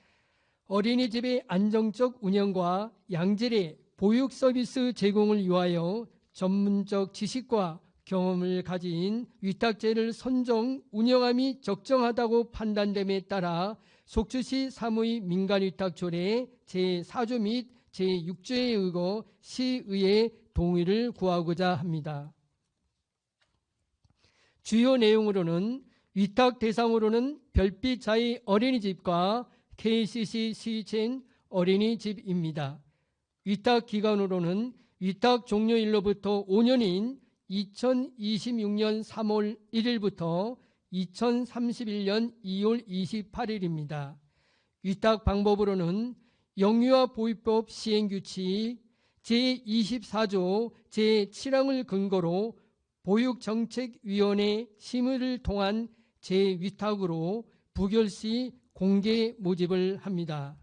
어린이집의 안정적 운영과 양질의 보육 서비스 제공을 위하여 전문적 지식과 경험을 가진 위탁제를 선정, 운영함이 적정하다고 판단됨에 따라 속초시 사무의 민간위탁조례 제4조 및 제6조에 의거 시의회 동의를 구하고자 합니다. 주요 내용으로는 위탁 대상으로는 별빛 자이 어린이집과 KCC 시첸 어린이집입니다. 위탁 기간으로는 위탁 종료일로부터 5년인 2026년 3월 1일부터 2031년 2월 28일입니다. 위탁 방법으로는 영유아 보육법 시행규칙 제24조 제7항을 근거로 보육정책위원회 심의를 통한 재위탁으로 부결 시 공개 모집을 합니다.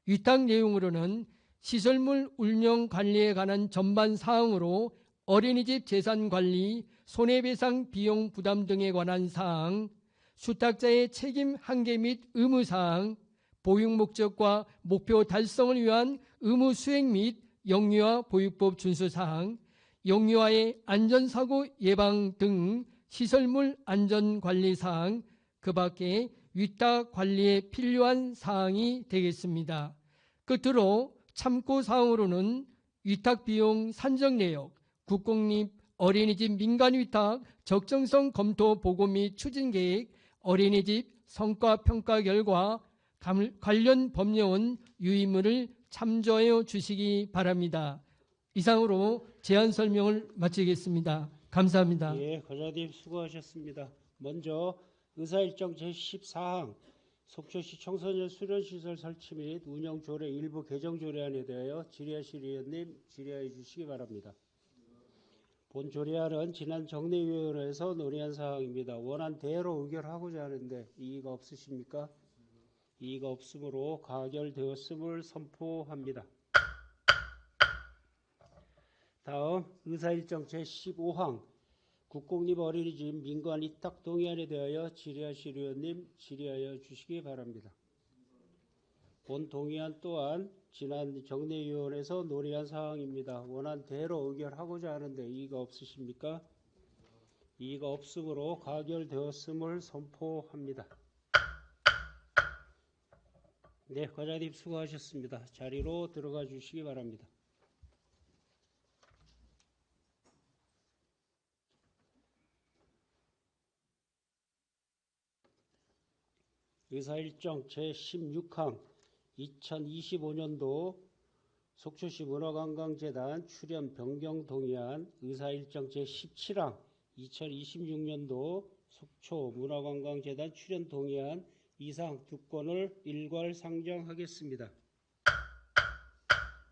위탁 내용으로는 시설물 운영 관리에 관한 전반 사항으로 어린이집 재산 관리, 손해배상 비용 부담 등에 관한 사항, 수탁자의 책임 한계 및 의무 사항, 보육 목적과 목표 달성을 위한 의무 수행 및 영유아 보육법 준수 사항, 영유아의 안전사고 예방 등 시설물 안전관리 사항, 그 밖에 위탁 관리에 필요한 사항이 되겠습니다. 끝으로 참고사항으로는 위탁비용 산정 내역, 국공립 어린이집 민간위탁 적정성 검토 보고 및 추진계획, 어린이집 성과평가 결과, 관련 법령은 유의문을 참조하여 주시기 바랍니다. 이상으로 제안 설명을 마치겠습니다. 감사합니다. 예, 과장님 수고하셨습니다. 먼저 의사일정 제14항 속초시 청소년 수련시설 설치 및 운영 조례 일부 개정 조례안에 대하여 질의하실 의원님 질의하여 주시기 바랍니다. 본 조례안은 지난 정례위원회에서 논의한 사항입니다. 원안대로 의결하고자 하는데 이의가 없으십니까? 이의가 없으므로 가결되었음을 선포합니다. 다음 의사일정 제15항 국공립 어린이집 민관 위탁 동의안에 대하여 질의하실 의원님 질의하여 주시기 바랍니다. 본 동의안 또한 지난 정례위원회에서 논의한 사항입니다. 원안대로 의결하고자 하는데 이의가 없으십니까? 이의가 없으므로 가결되었음을 선포합니다. 네, 과장님 수고하셨습니다. 자리로 들어가 주시기 바랍니다. 의사일정 제16항 2025년도 속초시 문화관광재단 출연 변경 동의안, 의사일정 제17항 2026년도 속초 문화관광재단 출연 동의안 이상 두 건을 일괄 상정하겠습니다.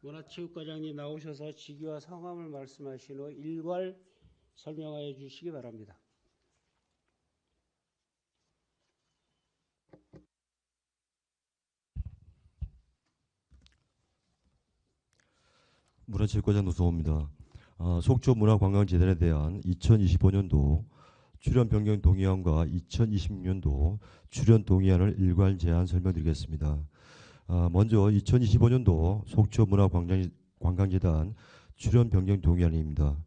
문화체육과장님 나오셔서 직위와 성함을 말씀하신 후 일괄 설명하여 주시기 바랍니다. 문화체육과장 노성호입니다. 속초 문화관광재단에 대한 2025년도 출연 변경 동의안과 2026년도 출연 동의안을 일괄 제안 설명드리겠습니다. 먼저 2025년도 속초 문화관광재단 출연 변경 동의안입니다.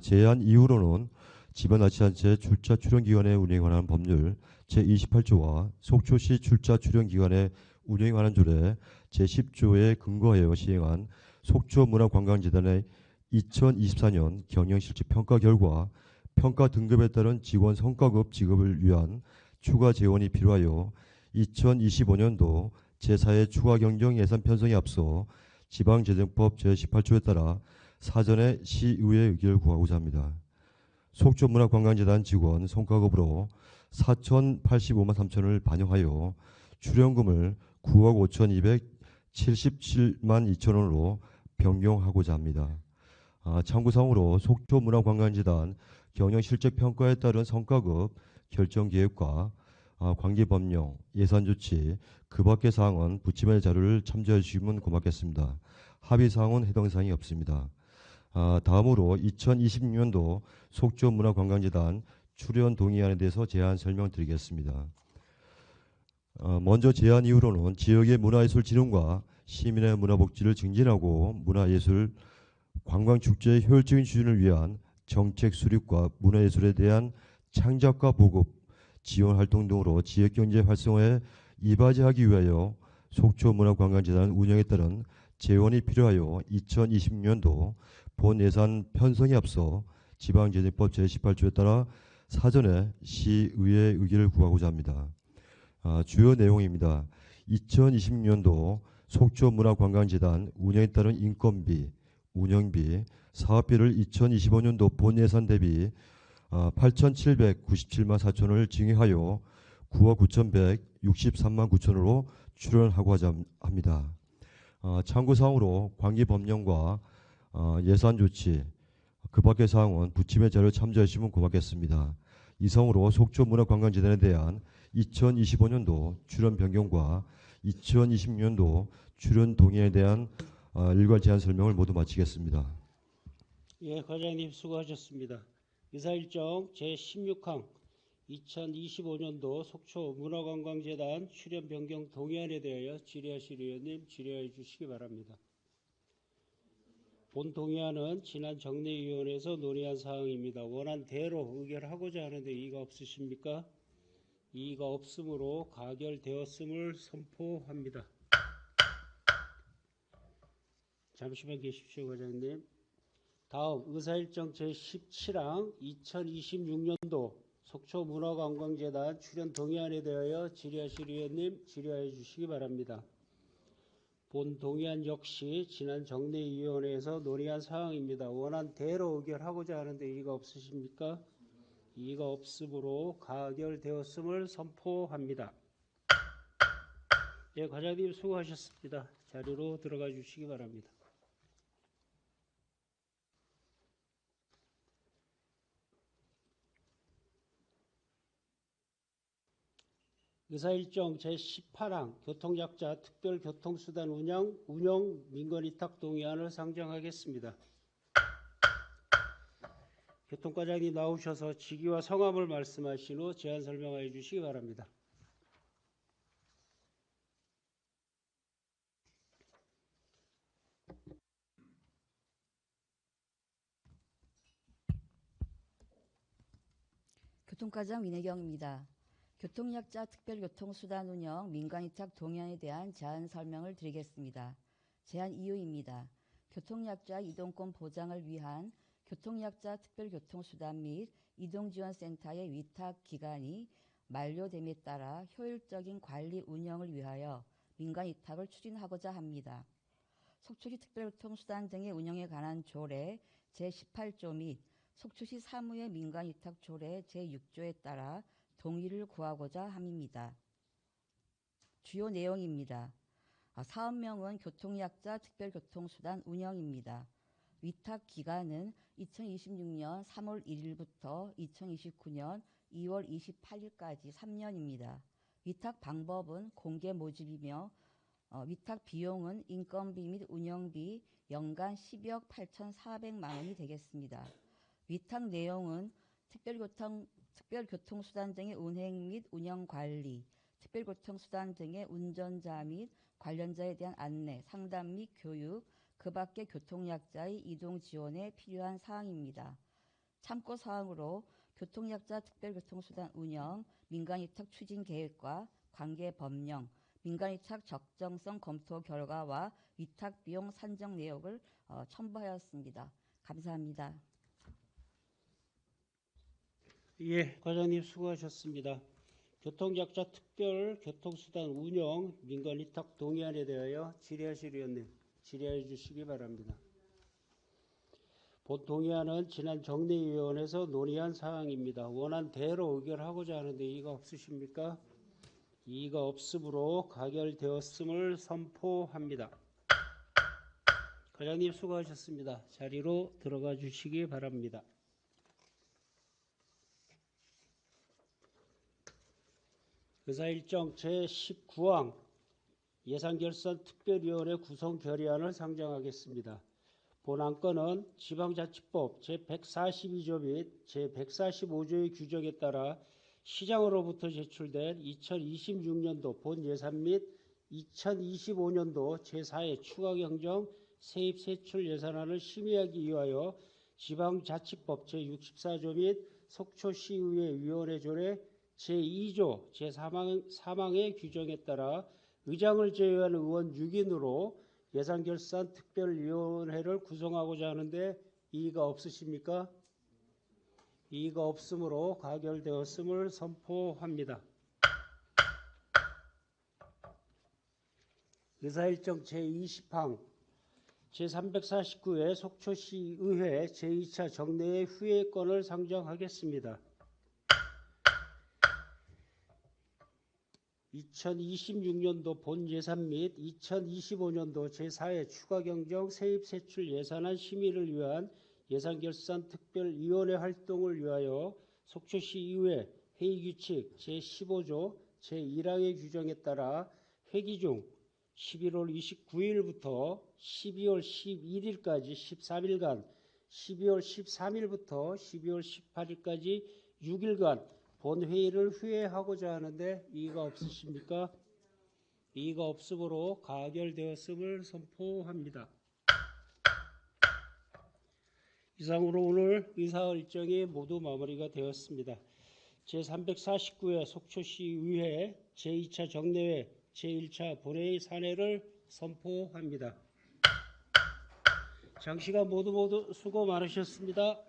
제안 이후로는 지방자치단체 출자 출연기관의 운영에 관한 법률 제28조와 속초시 출자 출연기관의 운영에 관한 조례 제10조에 근거하여 시행한 속초문화관광재단의 2024년 경영실질평가 결과 평가 등급에 따른 직원 성과급 지급을 위한 추가 재원이 필요하여 2025년도 제4회 추가 경정 예산 편성에 앞서 지방재정법 제18조에 따라 사전에 시의회 의결을 구하고자 합니다. 속초문화관광재단 직원 성과급으로 4,085만 3천을 반영하여 출연금을 9억 5,277만 2천 원으로 변경하고자 합니다. 참고사항으로 속초문화관광재단 경영실적평가에 따른 성과급 결정계획과 관계법령, 예산조치, 그 밖의 사항은 부침의 자료를 참조해 주시면 고맙겠습니다. 합의사항은 해당 사항이 없습니다. 다음으로 2026년도 속초문화관광재단 출연 동의안에 대해서 제안 설명드리겠습니다. 먼저 제안 이후로는 지역의 문화예술 진흥과 시민의 문화복지를 증진하고 문화예술 관광축제의 효율적인 추진을 위한 정책 수립과 문화예술에 대한 창작과 보급, 지원 활동 등으로 지역경제 활성화에 이바지하기 위하여 속초문화관광재단 운영에 따른 재원이 필요하여 2026년도 본 예산 편성에 앞서 지방재정법 제18조에 따라 사전에 시의회 의결을 구하고자 합니다. 주요 내용입니다. 2026년도 속초문화관광재단 운영에 따른 인건비, 운영비, 사업비를 2025년도 본 예산 대비 8,797만 4천원을 증액하여 9억 9,163만 9천원으로 출연하고자 합니다. 참고사항으로 관계법령과 예산 조치, 그 밖의 사항은 부침의 자료를 참조하시면 고맙겠습니다. 이상으로 속초문화관광재단에 대한 2025년도 출연 변경과 2026년도 출연 동의에 대한 일괄 제안 설명을 모두 마치겠습니다. 예, 과장님 수고하셨습니다. 의사일정 제16항 2025년도 속초문화관광재단 출연 변경 동의안에 대하여 질의하실 의원님 질의해 주시기 바랍니다. 본 동의안은 지난 정례위원회에서 논의한 사항입니다. 원안대로 의결하고자 하는데 이의가 없으십니까? 이의가 없으므로 가결되었음을 선포합니다. 잠시만 계십시오, 과장님. 다음 의사일정 제17항 2026년도 속초문화관광재단 출연 동의안에 대하여 질의하실 의원님 질의하여 주시기 바랍니다. 본 동의안 역시 지난 정례위원회에서 논의한 사항입니다. 원안대로 의결하고자 하는데 이의가 없으십니까? 이의가 없으므로 가결되었음을 선포합니다. 예, 과장님 수고하셨습니다. 자리로 들어가 주시기 바랍니다. 의사일정 제18항 교통약자 특별교통수단 운영 민간위탁 동의안을 상정하겠습니다. 교통과장님 나오셔서 직위와 성함을 말씀하신 후 제안 설명해 주시기 바랍니다. 교통과장 민혜경입니다. 교통약자 특별교통수단 운영 민간위탁 동의안에 대한 제안 설명을 드리겠습니다. 제안 이유입니다. 교통약자 이동권 보장을 위한 교통약자 특별교통수단 및 이동지원센터의 위탁 기간이 만료됨에 따라 효율적인 관리 운영을 위하여 민간위탁을 추진하고자 합니다. 속초시 특별교통수단 등의 운영에 관한 조례 제18조 및 속초시 사무의 민간위탁 조례 제6조에 따라 동의를 구하고자 함입니다. 주요 내용입니다. 사업명은 교통약자 특별교통수단 운영입니다. 위탁 기간은 2026년 3월 1일부터 2029년 2월 28일까지 3년입니다. 위탁 방법은 공개 모집이며 위탁 비용은 인건비 및 운영비 연간 12억 8,400만 원이 되겠습니다. 위탁 내용은 특별교통수단 등의 운행 및 운영 관리, 특별교통수단 등의 운전자 및 관련자에 대한 안내, 상담 및 교육, 그 밖의 교통약자의 이동 지원에 필요한 사항입니다. 참고사항으로 교통약자 특별교통수단 운영, 민간위탁 추진 계획과 관계 법령, 민간위탁 적정성 검토 결과와 위탁 비용 산정 내역을 첨부하였습니다. 감사합니다. 예, 과장님 수고하셨습니다. 교통약자 특별교통수단 운영 민간위탁 동의안에 대하여 질의하실 의원님 질의해 주시기 바랍니다. 본 동의안은 지난 정례위원회에서 논의한 사항입니다. 원안대로 의결하고자 하는데 이의가 없으십니까? 이의가 없으므로 가결되었음을 선포합니다. 과장님 수고하셨습니다. 자리로 들어가 주시기 바랍니다. 의사일정 제19항 예산결산 특별위원회 구성 결의안을 상정하겠습니다. 본 안건은 지방자치법 제142조 및 제145조의 규정에 따라 시장으로부터 제출된 2026년도 본 예산 및 2025년도 제4회 추가경정 세입세출 예산안을 심의하기 위하여 지방자치법 제64조 및 속초시의회 위원회 조례 제2조 제3항의 규정에 따라 의장을 제외한 의원 6인으로 예산결산특별위원회를 구성하고자 하는데 이의가 없으십니까? 이의가 없으므로 가결되었음을 선포합니다. 의사일정 제20항 제349회 속초시의회 제2차 정례회 후회권을 상정하겠습니다. 2026년도 본예산 및 2025년도 제4회 추가경정 세입세출 예산안 심의를 위한 예산결산특별위원회 활동을 위하여 속초시의회 회의규칙 제15조 제1항의 규정에 따라 회기 중 11월 29일부터 12월 11일까지 13일간, 12월 13일부터 12월 18일까지 6일간 본회의를 후회하고자 하는데 이의가 없으십니까? 이의가 없으므로 가결되었음을 선포합니다. 이상으로 오늘 의사일정이 모두 마무리가 되었습니다. 제349회 속초시의회 제2차 정례회 제1차 본회의 산회를 선포합니다. 장시간 모두 수고 많으셨습니다.